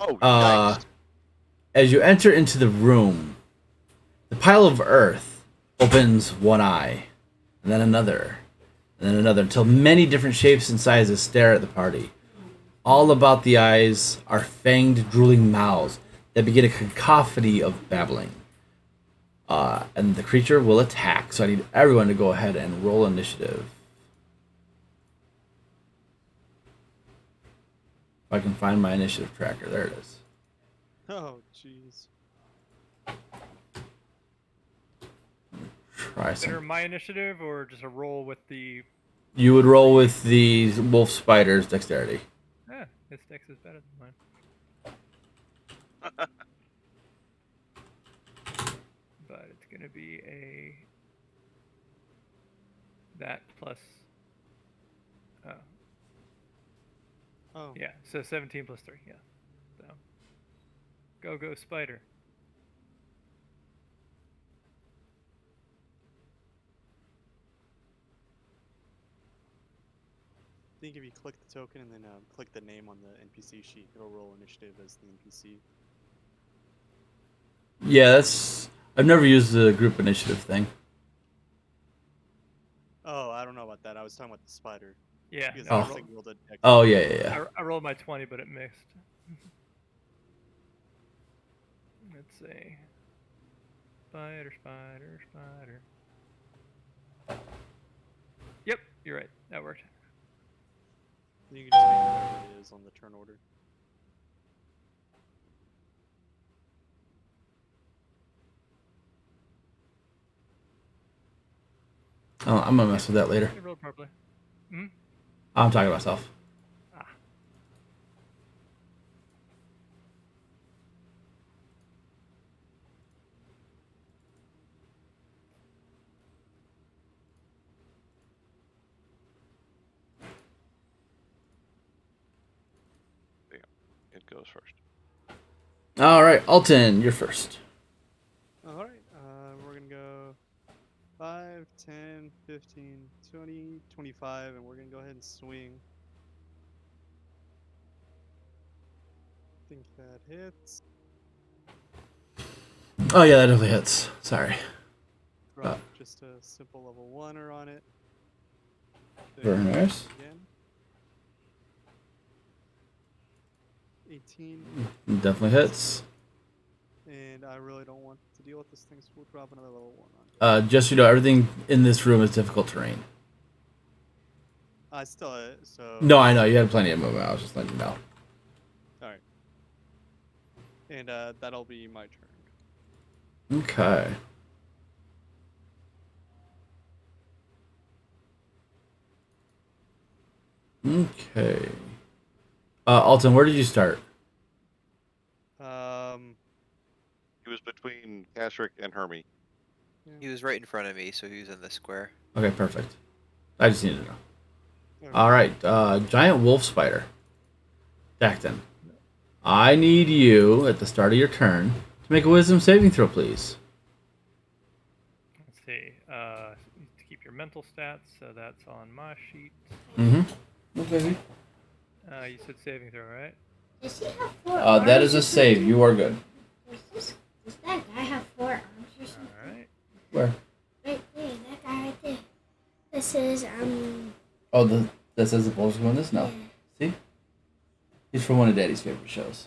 Oh, Uh, nice. As you enter into the room, the pile of earth opens one eye, and then another, until many different shapes and sizes stare at the party. All about the eyes are fanged, drooling mouths that begin a cacophony of babbling. And the creature will attack, so I need everyone to go ahead and roll initiative. If I can find my initiative tracker, there it is. Oh, jeez. Try Is there some. my initiative or just a roll with the? You would roll with the wolf spider's dexterity. His dex is better than mine. But it's gonna be that plus. Oh. Yeah, so 17 plus 3. Yeah. So. Go spider. I think if you click the token and then click the name on the NPC sheet, it'll roll initiative as the NPC. Yeah, I've never used the group initiative thing. Oh, I don't know about that. I was talking about the spider. Yeah. Because no, I I, was rolled, thinking rolled a dex. Oh, yeah. I rolled my 20, but it mixed. Let's see. Spider. Yep, you're right. That worked. You can just make whatever it is on the turn order. Oh, I'm gonna mess with that later. You rolled properly. Hmm? I'm talking to myself. Ah. It goes first. All right, Alton, you're first. Alright, we're gonna go 5, 10, 15, 20, 25, and we're gonna go ahead and swing. I think that hits. Oh yeah, that definitely hits. Sorry. Drop just a simple level 1er on it. Very Then nice. Again. 18, Definitely hits. and I really don't want to deal with this thing, so we'll drop another level 1 on it. Just so you know, everything in this room is difficult terrain. I still so. No, I know you had plenty of movement. I was just letting you know. Alright. And that'll be my turn. Okay. Okay. Alton, where did you start? He was between Kasric and Hermie. He was right in front of me, so he was in the square. Okay, perfect. I just needed to know. Okay. All right, giant wolf spider. Dacton, I need you at the start of your turn to make a wisdom saving throw, please. Let's see. To keep your mental stats, so that's on my sheet. Mm-hmm. Okay. You said saving throw, right? Does he have 4 That arms is a or save. something? You are good. Does that guy have 4 arms or All something? right. Where? Right there, that guy right there. This is Oh, that says the bull's going this? No. See? He's from one of Daddy's favorite shows.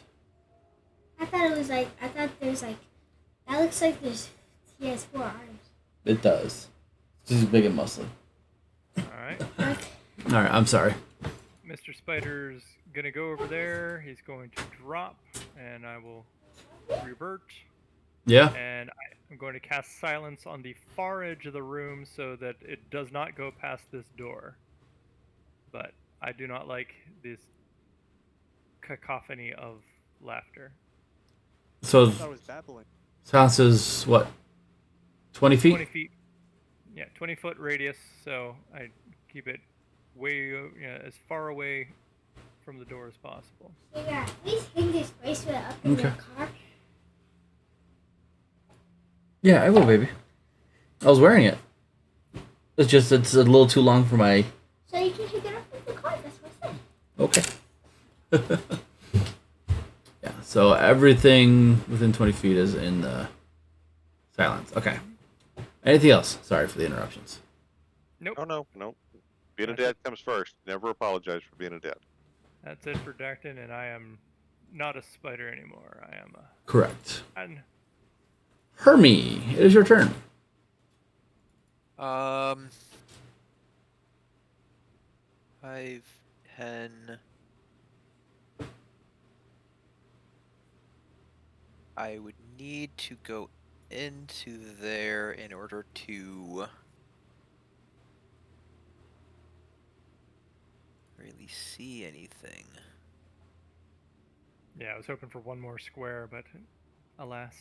I thought there's like, that looks like he has 4 arms. It does. It's just big and muscly. All right. Like, All right, I'm sorry. Mr. Spider's gonna go over there. He's going to drop, and I will revert. Yeah. And I'm going to cast silence on the far edge of the room so that it does not go past this door. But I do not like this cacophony of laughter. So I thought it was babbling. silence is what? 20 feet? 20 feet. Yeah, 20-foot radius, so I keep it way as far away from the door as possible. yeah, please hang this bracelet up in Okay. your car. Yeah, I will, baby. I was wearing it. It's a little too long for my... So you can hang it up in the car, that's what I said. Okay. Yeah, so everything within 20 feet is in the silence. Okay. Anything else? Sorry for the interruptions. Nope. Oh, no. Being a dad comes first. Never apologize for being a dad. That's it for Dacton, and I am not a spider anymore. I am a... Correct. Hermie, it is your turn. 5, 10. I would need to go into there in order to really see anything. Yeah, I was hoping for one more square, but alas.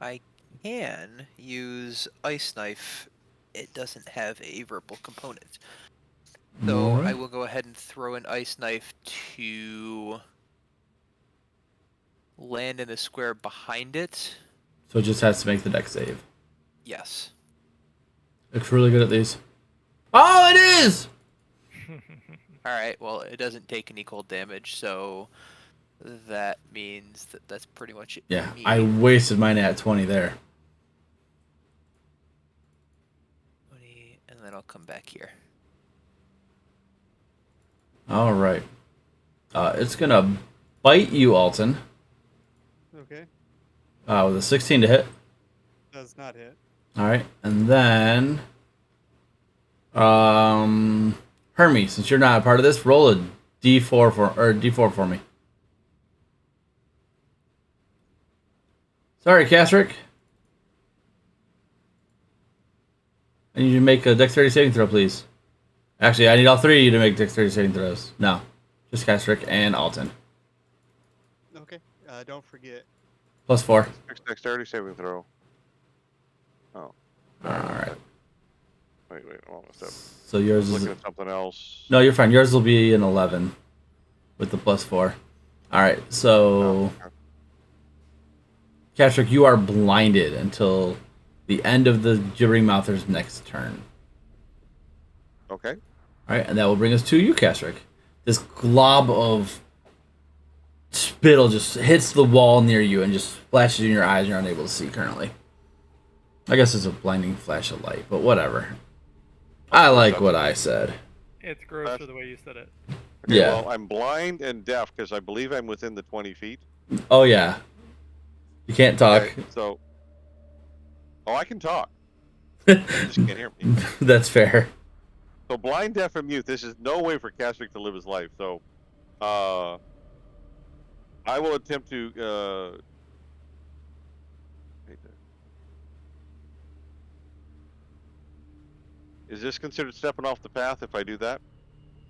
I can use Ice Knife. It doesn't have a verbal component. So Alright. I will go ahead and throw an Ice Knife to land in the square behind it. So it just has to make the deck save. Yes. Looks really good at these. Oh, it is! Alright, well, it doesn't take any cold damage, so that means that that's pretty much it. Yeah, for me. I wasted mine at 20 there. 20, and then I'll come back here. Alright. It's gonna bite you, Alton. Okay. With a 16 to hit. Does not hit. Alright, and then... Hermie, since you're not a part of this, roll a D4 for me. Sorry, Casric. I need you to make a dexterity saving throw, please. Actually, I need all three of you to make dexterity saving throws. No, just Casric and Alton. Okay. Don't forget. +4. Dexterity saving throw. Oh. Alright. Wait, almost up. So yours is... Looking at something else. No, you're fine. Yours will be an 11 with the +4. Alright, so... Oh, Casric, you are blinded until the end of the Gibbering Mouther's next turn. okay. Alright, and that will bring us to you, Casric. This glob of spittle just hits the wall near you and just flashes in your eyes and you're unable to see currently. I guess it's a blinding flash of light, but whatever. I like what I said. It's grosser the way you said it. Okay, Yeah. Well, I'm blind and deaf because I believe I'm within the 20 feet. Oh, yeah. You can't talk. Okay, so. Oh, I can talk. You just can't hear me. That's fair. So blind, deaf, and mute. This is no way for Casric to live his life. So, I will attempt to. Is this considered stepping off the path if I do that?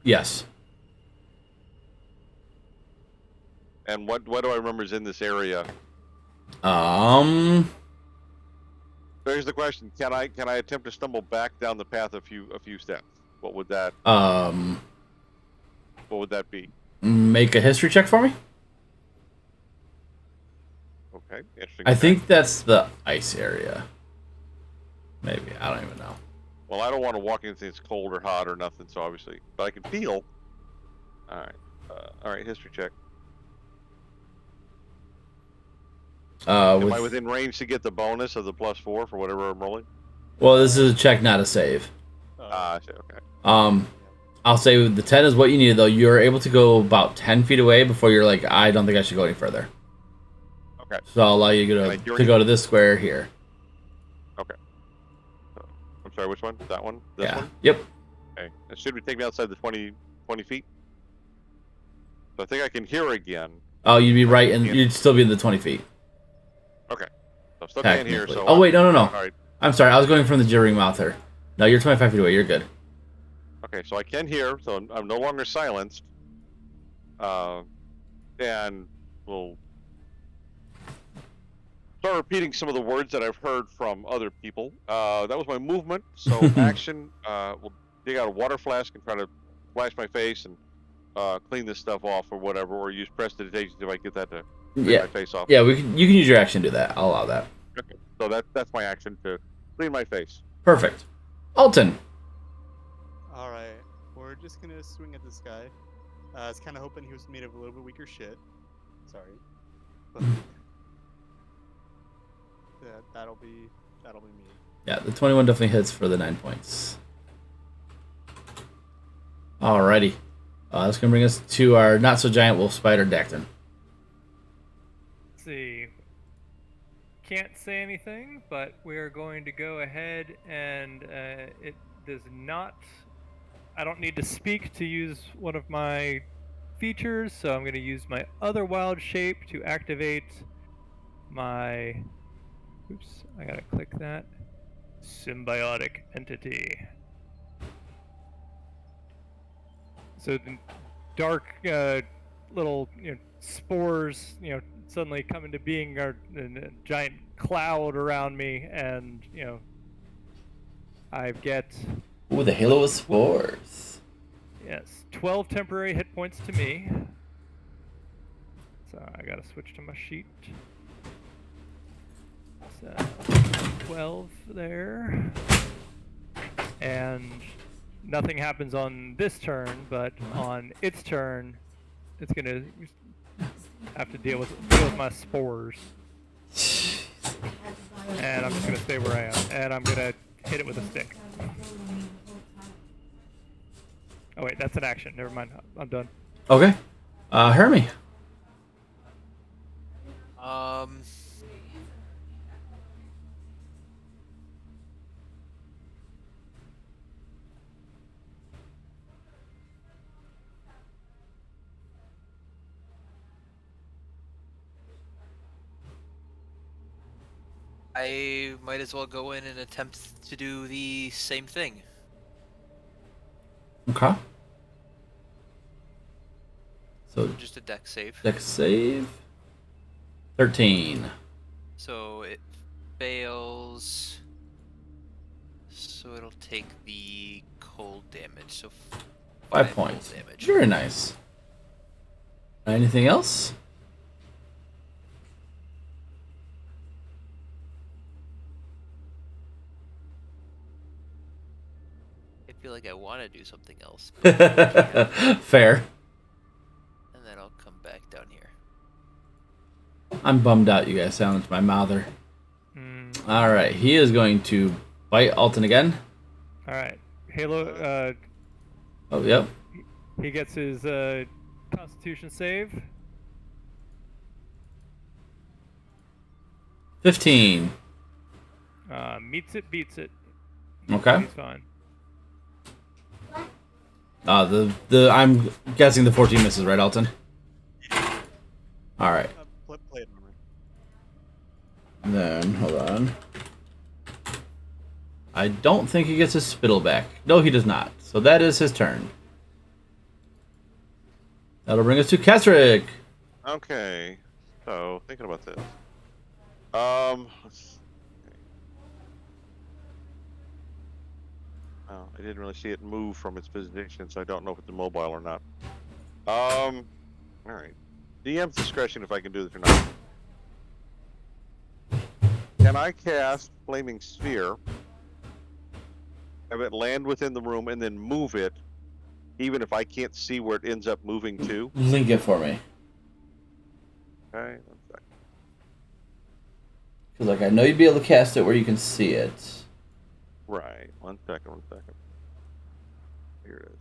Yes. And what do I remember is in this area? There's the question: Can I attempt to stumble back down the path a few steps? What would that be? Make a history check for me. Okay, interesting. I think that's the ice area. Maybe, I don't even know. Well, I don't want to walk into things cold or hot or nothing, so obviously, but I can feel. All right, history check. Am I within range to get the bonus of the +4 for whatever I'm rolling? Well, this is a check, not a save. Okay. I'll say the 10 is what you needed, though. You're able to go about 10 feet away before you're like, I don't think I should go any further. Okay. So I'll allow you to go to this square here. Okay. I'm sorry, which one? That one? This Yeah. one? Yep. Okay. And should we take me outside the 20 feet? So I think I can hear again. Oh, you'd be right, and you'd still be in the 20 feet. Okay. So I'm still can't hear, so... Oh, wait, no. All right. I'm sorry, I was going from the jittering mouth here. No, you're 25 feet away, you're good. Okay, so I can hear, so I'm no longer silenced. And we'll start repeating some of the words that I've heard from other people. That was my movement, so action, we'll dig out a water flask and try to splash my face and clean this stuff off or whatever, or use prestidigitation if I get that to clean my face off. Yeah, you can use your action to do that. I'll allow that. Okay, so that's my action to clean my face. Perfect. Alton. Alright, we're just gonna swing at this guy. I was kind of hoping he was made of a little bit weaker shit. Sorry. But yeah, that'll be me. Yeah, the 21 definitely hits for the 9 points. Alrighty. That's going to bring us to our not-so-giant wolf spider, Dacton. Let's see. Can't say anything, but we're going to go ahead and it does not... I don't need to speak to use one of my features, so I'm going to use my other wild shape to activate my... Oops, I gotta click that. Symbiotic entity. So the dark little spores, suddenly come into being, are a giant cloud around me, and I get... Ooh, the halo of spores. Yes, 12 temporary hit points to me. So I gotta switch to my sheet. So 12 there. And nothing happens on this turn, but on its turn, it's gonna have to deal with my spores. And I'm just gonna stay where I am, and I'm gonna hit it with a stick. Oh wait, that's an action. Never mind. I'm done. Okay. Hermie. I might as well go in and attempt to do the same thing. Okay. So Just a dex save. dex save. 13. So it fails. So it'll take the cold damage. So 5 cold points. damage. Very nice. Anything else? I feel like I want to do something else. Fair. And then I'll come back down here. I'm bummed out you guys silenced my mouther. Alright, he is going to bite Alton again. Alright. Halo, Oh, yep. he gets his Constitution save. 15. Meets it, beats it. Okay. He's fine. I'm guessing the 14 misses, right, Alton? Alright. Play it, memory. Then, hold on. I don't think he gets his spittle back. No, he does not. So that is his turn. That'll bring us to Kasric. Okay. So thinking about this. Oh, I didn't really see it move from its position, so I don't know if it's immobile or not. All right. DM's discretion if I can do this or not. Can I cast Flaming Sphere, have it land within the room, and then move it, even if I can't see where it ends up moving to? Link it for me. Okay, 1 second. Because, like, I know you'd be able to cast it where you can see it. Right. 1 second, 1 second. Here it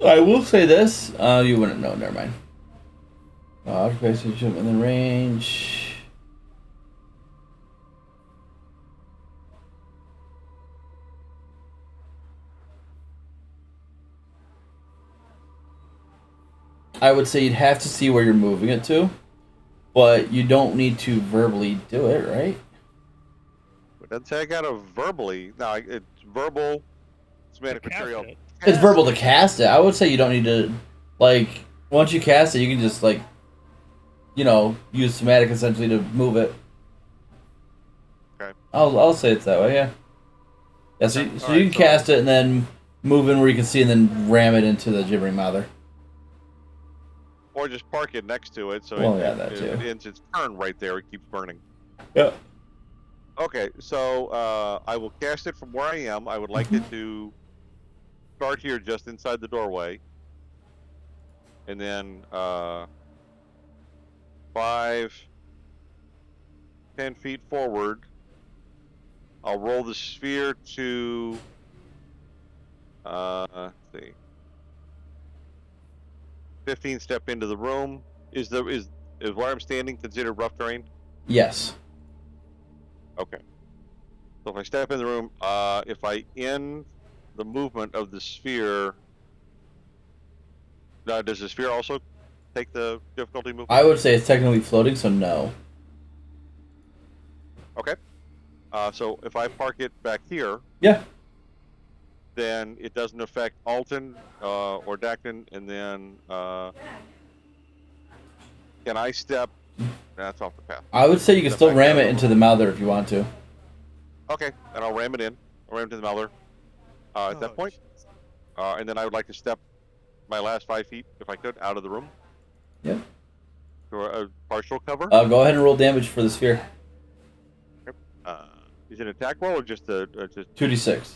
is. I will say this. You wouldn't know. Never mind. Occupation within range. I would say you'd have to see where you're moving it to, but you don't need to verbally do it, right? But doesn't say I gotta verbally. No, it's verbal. Somatic To cast material. it. It's verbal to cast it. I would say you don't need to, like, once you cast it, you can just, like, you know, use somatic essentially to move it. Okay. I'll say it's that way, yeah. Yeah, so, Okay. so Alright, you can so- cast it and then move in where you can see and then ram it into the gibbering mother. Or just park it next to it, so Well, yeah, that if too. it ends its turn right there, it keeps burning. Yeah. Okay, so I will cast it from where I am. I would like it to start here just inside the doorway. And then 5, 10 feet forward. I'll roll the sphere to let's see. 15 step into the room. Is where I'm standing considered rough terrain? Yes. Okay. So if I step in the room, if I end the movement of the sphere, does the sphere also take the difficulty movement? I would say it's technically floating, so no. Okay. So if I park it back here, Yeah. then it doesn't affect Alton or Dacton, and then can I step? That's off the path. I would say you can Step still back ram out it of into the mother if you want to. Okay, and I'll ram it in. I'll ram it to the Mauler at that Oh, point. jeez. And then I would like to step my last 5 feet, if I could, out of the room. Yep. For a partial cover. Go ahead and roll damage for the sphere. Is it an attack roll or just a just? 2d6.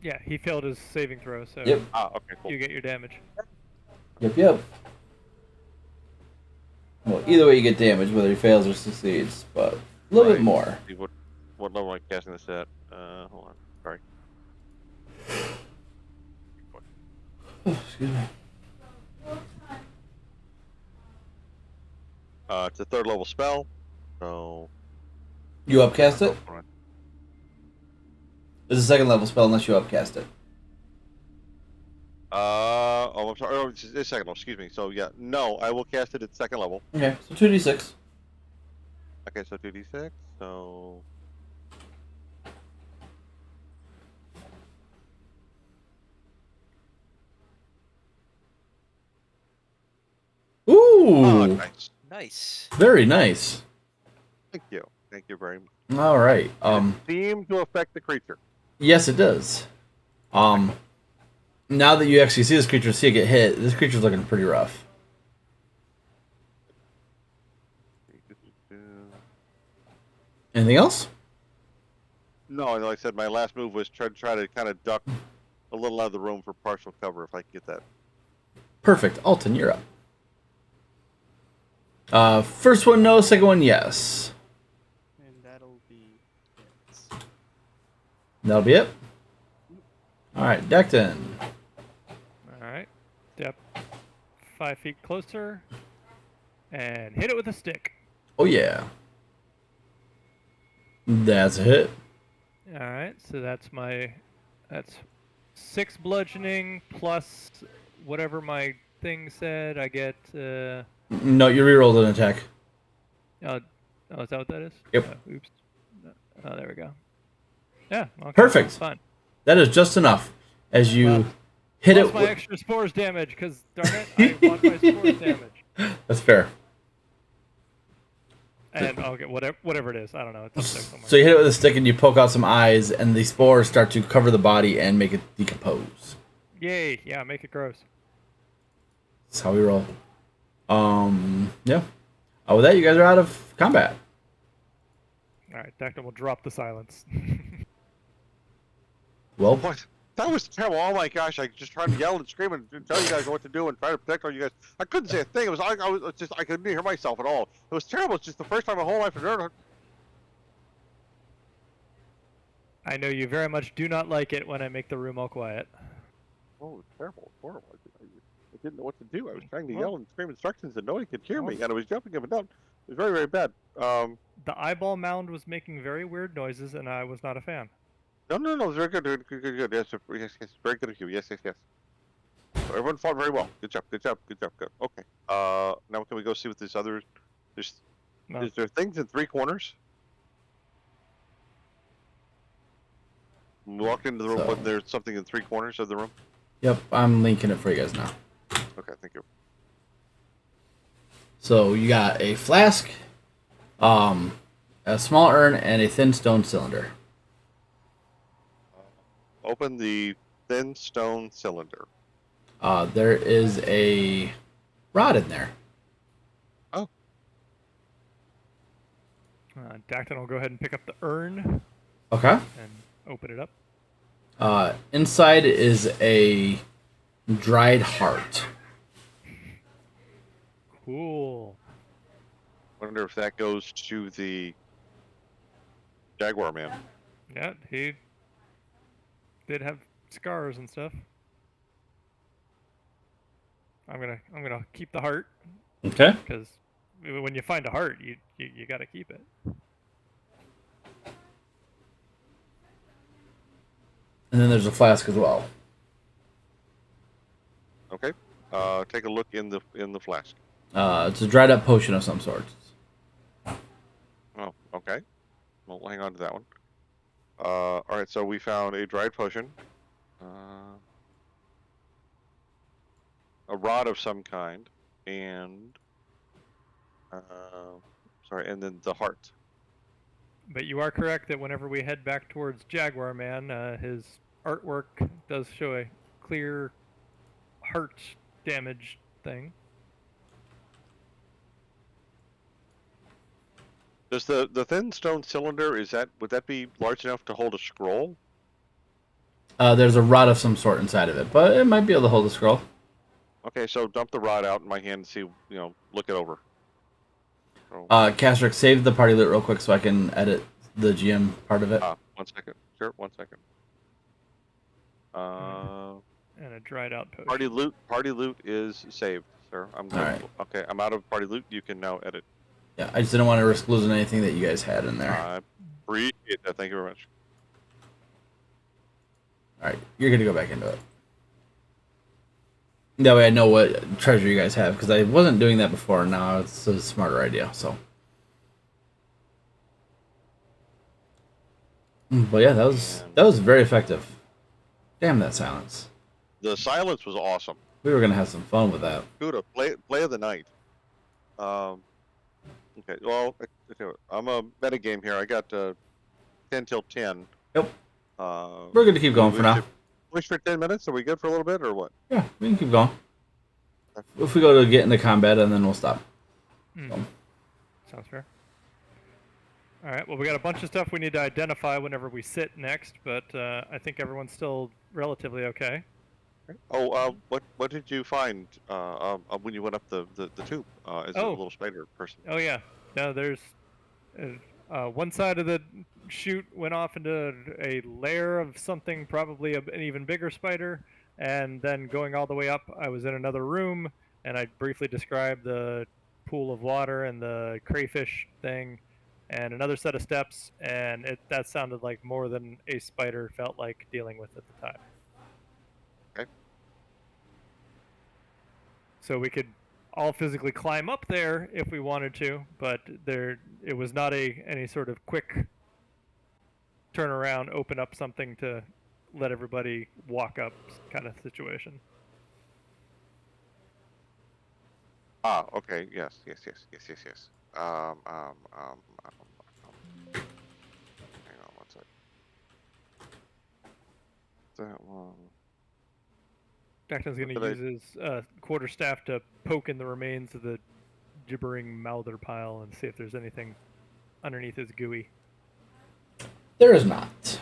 Yeah, he failed his saving throw, so Yep. Okay, cool. you get your damage. Yep. Well, either way you get damage, whether he fails or succeeds, but a little bit Right. more. See what level am I casting this at? Hold on. Sorry. Oh, excuse me. It's a 3rd level spell, so. You upcast it? It's a 2nd level spell unless you upcast it. I'm sorry. Oh, it's 2nd level. Excuse me. So yeah, no, I will cast it at 2nd level. Okay, so 2d6. Okay, so 2d6. So. Ooh, Oh, nice. Nice. very nice. Thank you. Thank you very much. All right. Seem to affect the creature. Yes, it does. Now that you actually see this creature, see it get hit, this creature's looking pretty rough. Anything else? No, like I said, my last move was try to kind of duck a little out of the room for partial cover if I can get that. Perfect. Alton, you're up. First one no, second one yes. And that'll be it. That'll be it. All right, Decton. All right. Step 5 feet closer and hit it with a stick. Oh yeah. That's a hit. All right. So that's 6 bludgeoning plus whatever my thing said. I get. No, you rerolled an attack. Oh, is that what that is? Yep. Oops. Oh, there we go. Yeah. Okay, Perfect. that's fine. That is just enough. As you Well, Hit Plus it. my extra spores damage, because darn it, I want my spores damage. That's fair. And I'll get whatever it is. I don't know. It's up there somewhere. So you hit it with a stick and you poke out some eyes, and the spores start to cover the body and make it decompose. Yay! Yeah, make it gross. That's how we roll. Yeah. With that, you guys are out of combat. All right, Dactyl will drop the silence. Well, What? That was terrible. Oh my gosh! I just tried to yell and scream and tell you guys what to do and try to protect all you guys. I couldn't say a thing. It was I was just I couldn't hear myself at all. It was terrible. It's just the first time in my whole life I've heard. I know you very much do not like it when I make the room all quiet. Oh, it was terrible. It was horrible. I didn't know what to do. I was trying to yell and scream instructions and nobody could hear me, and I was jumping up and down. It was very, very bad. The eyeball mound was making very weird noises, and I was not a fan. No. It was very good. Good. Yes, very good of you. Yes. So everyone fought very well. Good job. Good. Okay. Now can we go see what this other? Is there things in 3 corners? Walk into the room. So- There's something in 3 corners of the room. yep, I'm linking it for you guys now. Okay, thank you. So you got a flask, a small urn, and a thin stone cylinder. Open the thin stone cylinder. There is a rod in there. Dactyl will go ahead and pick up the urn Okay. and open it up. Inside is a dried heart. Cool. Wonder if that goes to the Jaguar man. Yeah, he did have scars and stuff. I'm gonna keep the heart, Okay. because when you find a heart, you gotta keep it. And then there's a flask as well. Okay. Take a look in the flask. It's a dried up potion of some sort. Oh, okay. Well, hang on to that one. All right. So we found a dried potion, a rod of some kind, and and then the heart. But you are correct that whenever we head back towards Jaguar Man, his artwork does show a clear heart damage thing. Does the thin stone cylinder would that be large enough to hold a scroll? There's a rod of some sort inside of it, but it might be able to hold a scroll. Okay, so dump the rod out in my hand and see, look it over. So, Castrick, save the party loot real quick so I can edit the GM part of it. 1 second. Sure, 1 second. And a dried out potion. Party loot is saved, sir. I'm good. Alright. Okay, I'm out of party loot. You can now edit. Yeah, I just didn't want to risk losing anything that you guys had in there. I appreciate that. Thank you very much. Alright, you're going to go back into it. That way I know what treasure you guys have, because I wasn't doing that before, and now it's a smarter idea, so. But yeah, that was very effective. Damn that silence. The silence was awesome. We were going to have some fun with that. Kuda, play of the night. Okay, well, I'm a metagame here. I got 10 till 10. Yep. We're We're good to keep going for now. Push for 10 minutes? Are we good for a little bit, or what? Yeah, we can keep going. If we go to get into combat, and then we'll stop. Sounds fair. All right. Well, we got a bunch of stuff we need to identify whenever we sit next, but I think everyone's still relatively okay. Oh, what did you find when you went up the tube as a little spider person? Oh yeah. No, there's one side of the chute went off into a lair of something, probably an even bigger spider, and then going all the way up, I was in another room, and I briefly described the pool of water and the crayfish thing, and another set of steps, and that sounded like more than a spider felt like dealing with at the time. Okay. So we could all physically climb up there if we wanted to, but it was not any sort of quick turn around, open up something to let everybody walk up kind of situation. Ah, okay. Yes. Hang on one sec. That one. Dacton's going to But I- use his quarterstaff to poke in the remains of the gibbering mouther pile and see if there's anything underneath his gooey. There is not.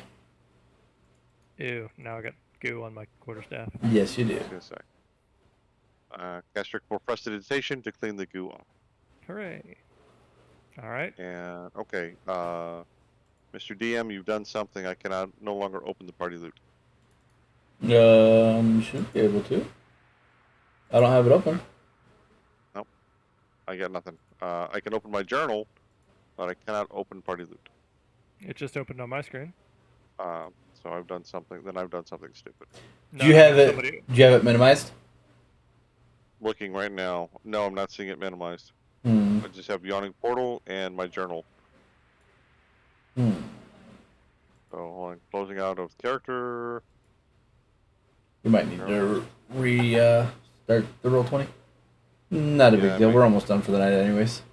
Ew, now I got goo on my quarterstaff. Yes, you do. I was gonna say. Gastric for prestidigitation to clean the goo off. Hooray. All right. And okay, Mr. DM, you've done something. I cannot no longer open the party loot. You should be able to. I don't have it open. I got nothing. I can open my journal, but I cannot open party loot. It just opened on my screen. So I've done something. Then I've done something stupid. Do you have it? somebody- Do you have it minimized? Looking right now. No, I'm not seeing it minimized. Hmm. I just have Yawning Portal and my journal. Hmm. So hold on, closing out of character. You might need to start the roll 20. Not a Yeah, big I deal. might. We're almost done for the night, anyways.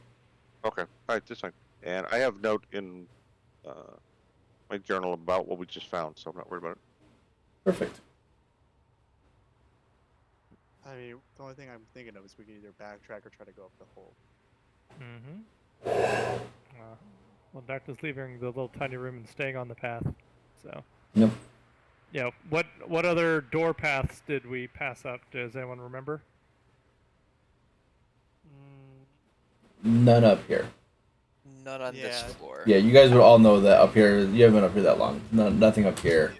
Okay, all right, this fine. And I have note in my journal about what we just found, so I'm not worried about it. Perfect. I mean, the only thing I'm thinking of is we can either backtrack or try to go up the hole. Mm-hmm. Well, Dacton's leaving the little tiny room and staying on the path. So. Yep. Yeah. What other door paths did we pass up? Does anyone remember? None up here. Not on this Yeah. floor. Yeah, you guys would all know that up here. You haven't been up here that long. Nothing up here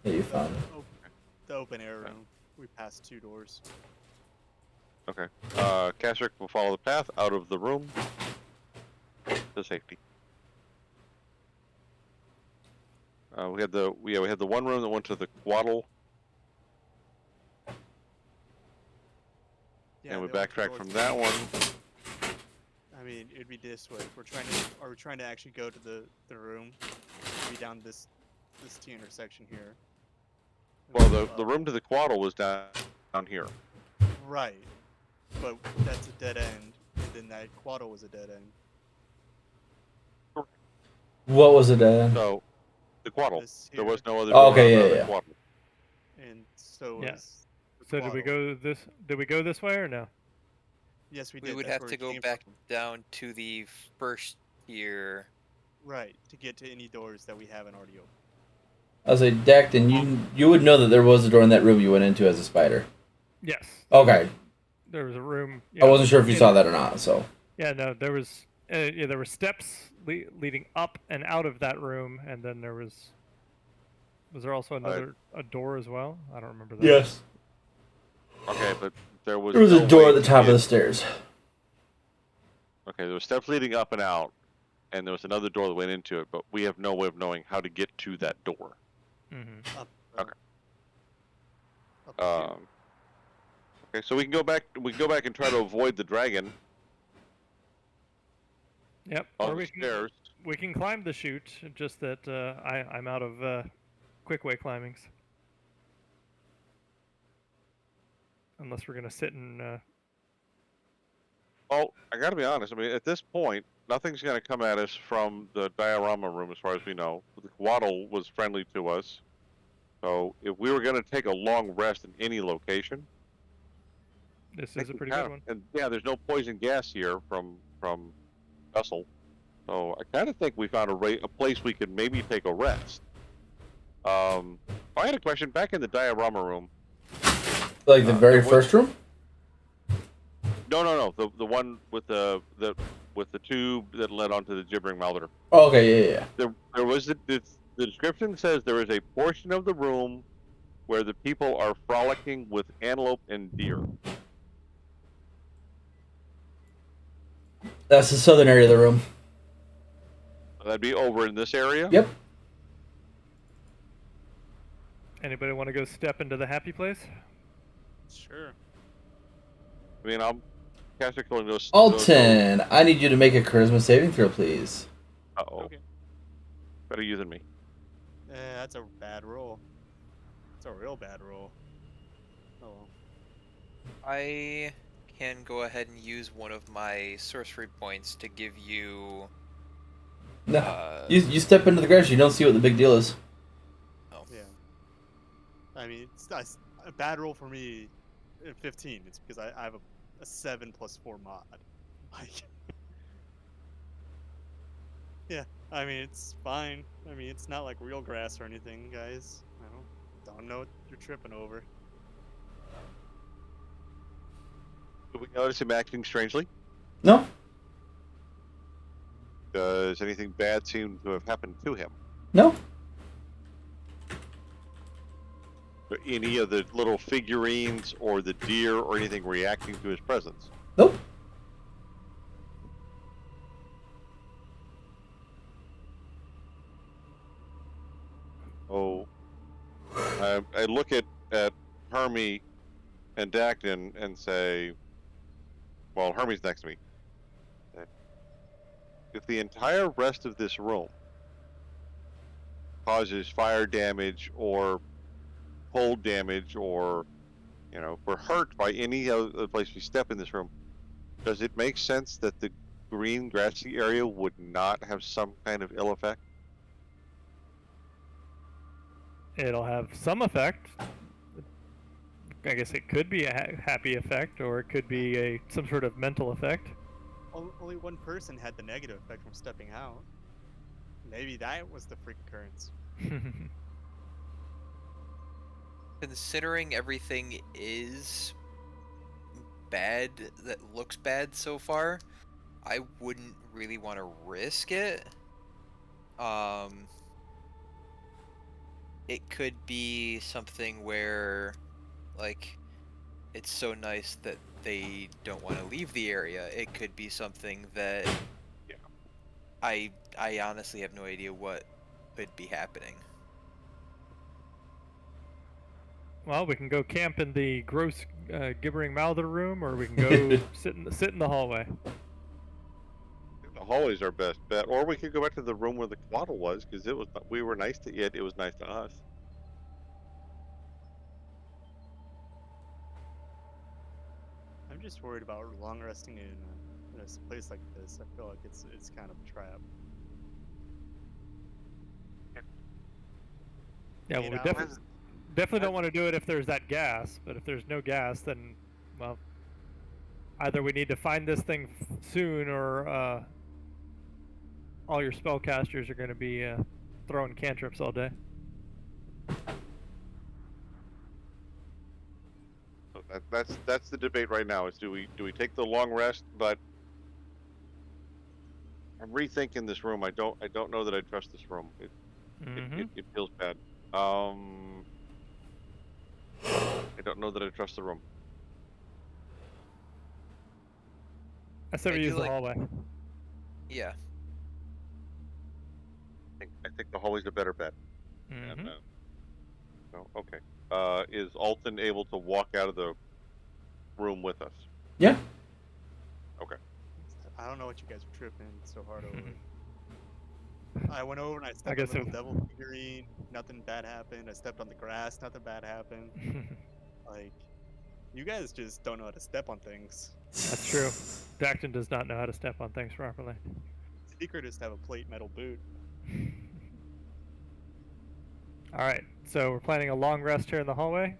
that you found. The open air room. We passed 2 doors. Okay. Kasric will follow the path out of the room to safety. We had the one room that went to the Quaddle, Yeah, and we the only backtracked doors- from that one. I mean, it'd be this way. Are we trying to actually go to the room? It'd be down this T intersection here. And Well, then the room to the Quaddle was down here. Right. But that's a dead end, and then that Quaddle was a dead end. What was it? So, the Quaddle. This There here, was no other Oh, door okay, out of yeah, the yeah. Quaddle. and so Yeah. is the So did we Quaddle. go this? Did we go this way or no? Yes, we We did. would That's have where to we go came back from. down to the first tier. Right, to get to any doors that we haven't already opened. I was like, Dacton, you would know that there was a door in that room you went into as a spider. Yes. Okay. There was a room. I wasn't sure if you in- saw that or not, so. Yeah, no, there was. Yeah, there were steps leading up and out of that room, and then there was. Was there also a door as well? I don't remember that. Yes. Okay, but there was There was no a door way at the to top of get- the stairs. Okay, there were steps leading up and out, and there was another door that went into it, but we have no way of knowing how to get to that door. Mm-hmm. Up, Okay. up here. Okay, so we can go back. We can go back and try to avoid the dragon Yep. on Or the stairs. we can climb the chute. Just that I'm out of quick way climbings. Unless we're gonna sit and. Oh, I gotta be honest. I mean, at this point, nothing's gonna come at us from the diorama room, as far as we know. The Waddle was friendly to us, so if we were gonna take a long rest in any location, This I is a think pretty we good have. one. And yeah, there's no poison gas here from Russell, so I kind of think we found a place we could maybe take a rest. I had a question back in the diorama room. Like the very there was- first room? No. The one with the tube that led onto the gibbering mouther. Oh, okay, yeah. There was the description says there is a portion of the room where the people are frolicking with antelope and deer. That's the southern area of the room. That'd be over in this area. Yep. Anybody want to go step into the happy place? Sure. I mean, I'm Castric going to go. Alton, I need you to make a charisma saving throw, please. Uh oh. Okay. Better you than me. That's a bad roll. It's a real bad roll. Oh well. I can go ahead and use one of my sorcery points to give you. No, you step into the grass, you don't see what the big deal is. Oh. Yeah. I mean, it's not a bad roll for me. 15. It's because I have a 7 + 4 mod. Like. Yeah. I mean, it's fine. I mean, it's not like real grass or anything, guys. I don't know what you're tripping over. Do we notice him acting strangely? No, Does anything bad seem to have happened to him? no, Any of the little figurines or the deer or anything reacting to his presence? nope. Oh, I look at Hermie and Dacton and say, well, Hermie's next to me. If the entire rest of this room causes fire damage or cold damage, or if we're hurt by any other place we step in this room, does it make sense that the green grassy area would not have some kind of ill effect? It'll have some effect. I guess it could be a happy effect, or it could be some sort of mental effect. Only one person had the negative effect from stepping out. Maybe that was the freak occurrence. Considering everything is bad that looks bad so far, I wouldn't really want to risk it. It could be something where, like, it's so nice that they don't want to leave the area. It could be something that I honestly have no idea what could be happening. Well, we can go camp in the gross, gibbering mouther room, or we can go sit in the hallway. The hallway's our best bet, or we could go back to the room where the quaddle was, because we were nice to it. It was nice to us. I'm just worried about long resting in a place like this. I feel like it's kind of a trap. Yeah, well, we definitely don't want to do it if there's that gas. But if there's no gas, then, well, either we need to find this thing soon, or all your spellcasters are going to be throwing cantrips all day. So that's the debate right now: is do we take the long rest? But I'm rethinking this room. I don't know that I trust this room. It feels bad. I don't know that I trust the room. I said we use the hallway. Yeah. I think the hallway's a better bet. And, okay. Is Alton able to walk out of the room with us? Yeah. Okay. I don't know what you guys are tripping so hard over. I went over and I stepped on guess the little devil figurine. Nothing bad happened. I stepped on the grass. Nothing bad happened. Like, you guys just don't know how to step on things. That's true. Dacton does not know how to step on things properly. Secret is to have a plate metal boot. All right, so we're planning a long rest here in the hallway.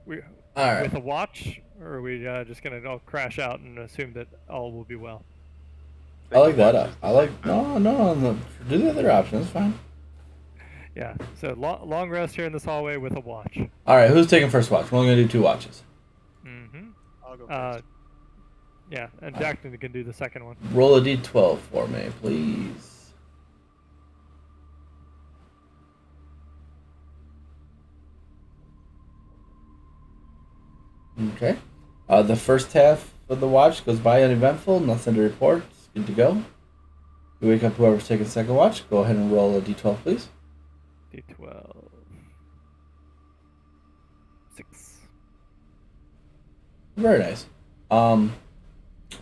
All right. With a watch, or are we just gonna all crash out and assume that all will be well? I like that. I like no. Do the other option. It's fine. Yeah. So long rest here in this hallway with a watch. All right. Who's taking first watch? We're only gonna do 2 watches. I'll go first. Yeah, and Dacton can do the second one. Roll a d12 for me, please. Okay. The first half of the watch goes by uneventful. Nothing to report. It's good to go. You wake up whoever's taking the second watch. Go ahead and roll a d12, please. D12. 6. Very nice.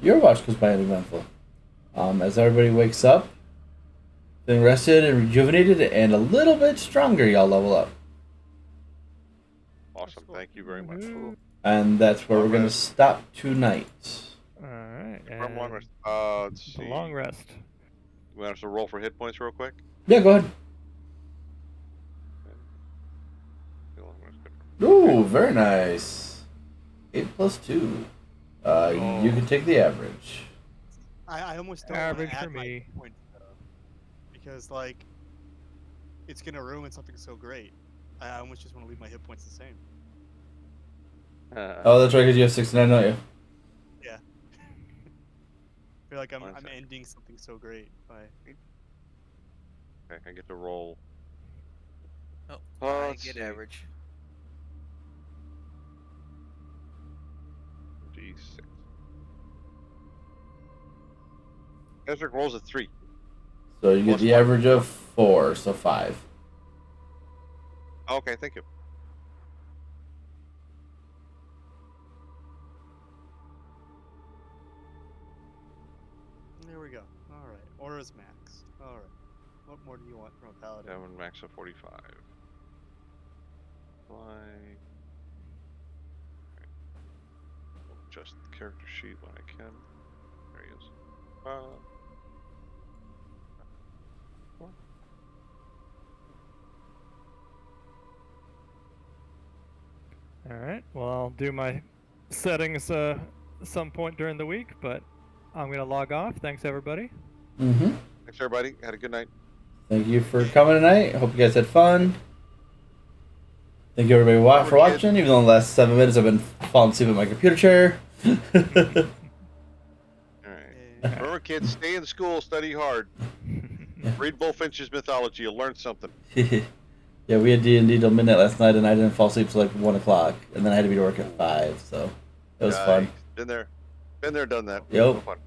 Your watch goes by uneventful. As everybody wakes up, Feeling rested and rejuvenated and a little bit stronger, y'all level up. Awesome. Thank you very much. And that's where we're going to stop tonight. Alright. From long And rest. Let's the see. long rest. We want us to roll for hit points real quick? Yeah, go ahead. Ooh, very nice. 8 plus 2. You can take the average. I almost don't want Average to for add my me. hit points though, because like it's gonna ruin something so great. I almost just want to leave my hit points the same. Oh, that's right, because you have 69, don't you? Yeah. I feel like I'm ending something so great by. Okay, I get to roll. Oh, I Let's get see. average. D6. Ezra rolls a 3. So you get Plus the one. average of 4, so 5. Okay, thank you. There we go. All right, Aura's max. All right. What more do you want from a paladin? 7 max of 45. Fly. Adjust the character sheet when I can. There he is. Alright, well, I'll do my settings some point during the week, but I'm going to log off. Thanks, everybody. Mm-hmm. Thanks, everybody. Had a good night. Thank you for coming tonight. Hope you guys had fun. Thank you, everybody, for watching. Even though the last 7 minutes I've been falling asleep in my computer chair. All right. Remember, kids, stay in school, study hard. Read Bullfinch's mythology. You'll learn something. Yeah, we had D&D till midnight last night, and I didn't fall asleep till like 1 o'clock, and then I had to be to work at 5, so it was fun. Been there, done that. Yep. No fun.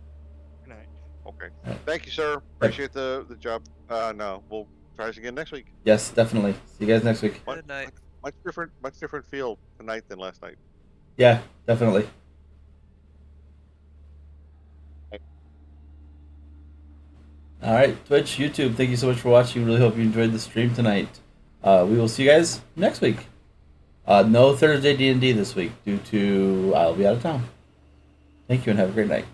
Good night. Okay. Thank you, sir. Appreciate the job. No, we'll try this again next week. Yes, definitely. See you guys next week. Good night. Much different feel tonight than last night. Yeah, definitely. All right, Twitch, YouTube, thank you so much for watching. Really hope you enjoyed the stream tonight. We will see you guys next week. No Thursday D&D this week due to I'll be out of town. Thank you and have a great night.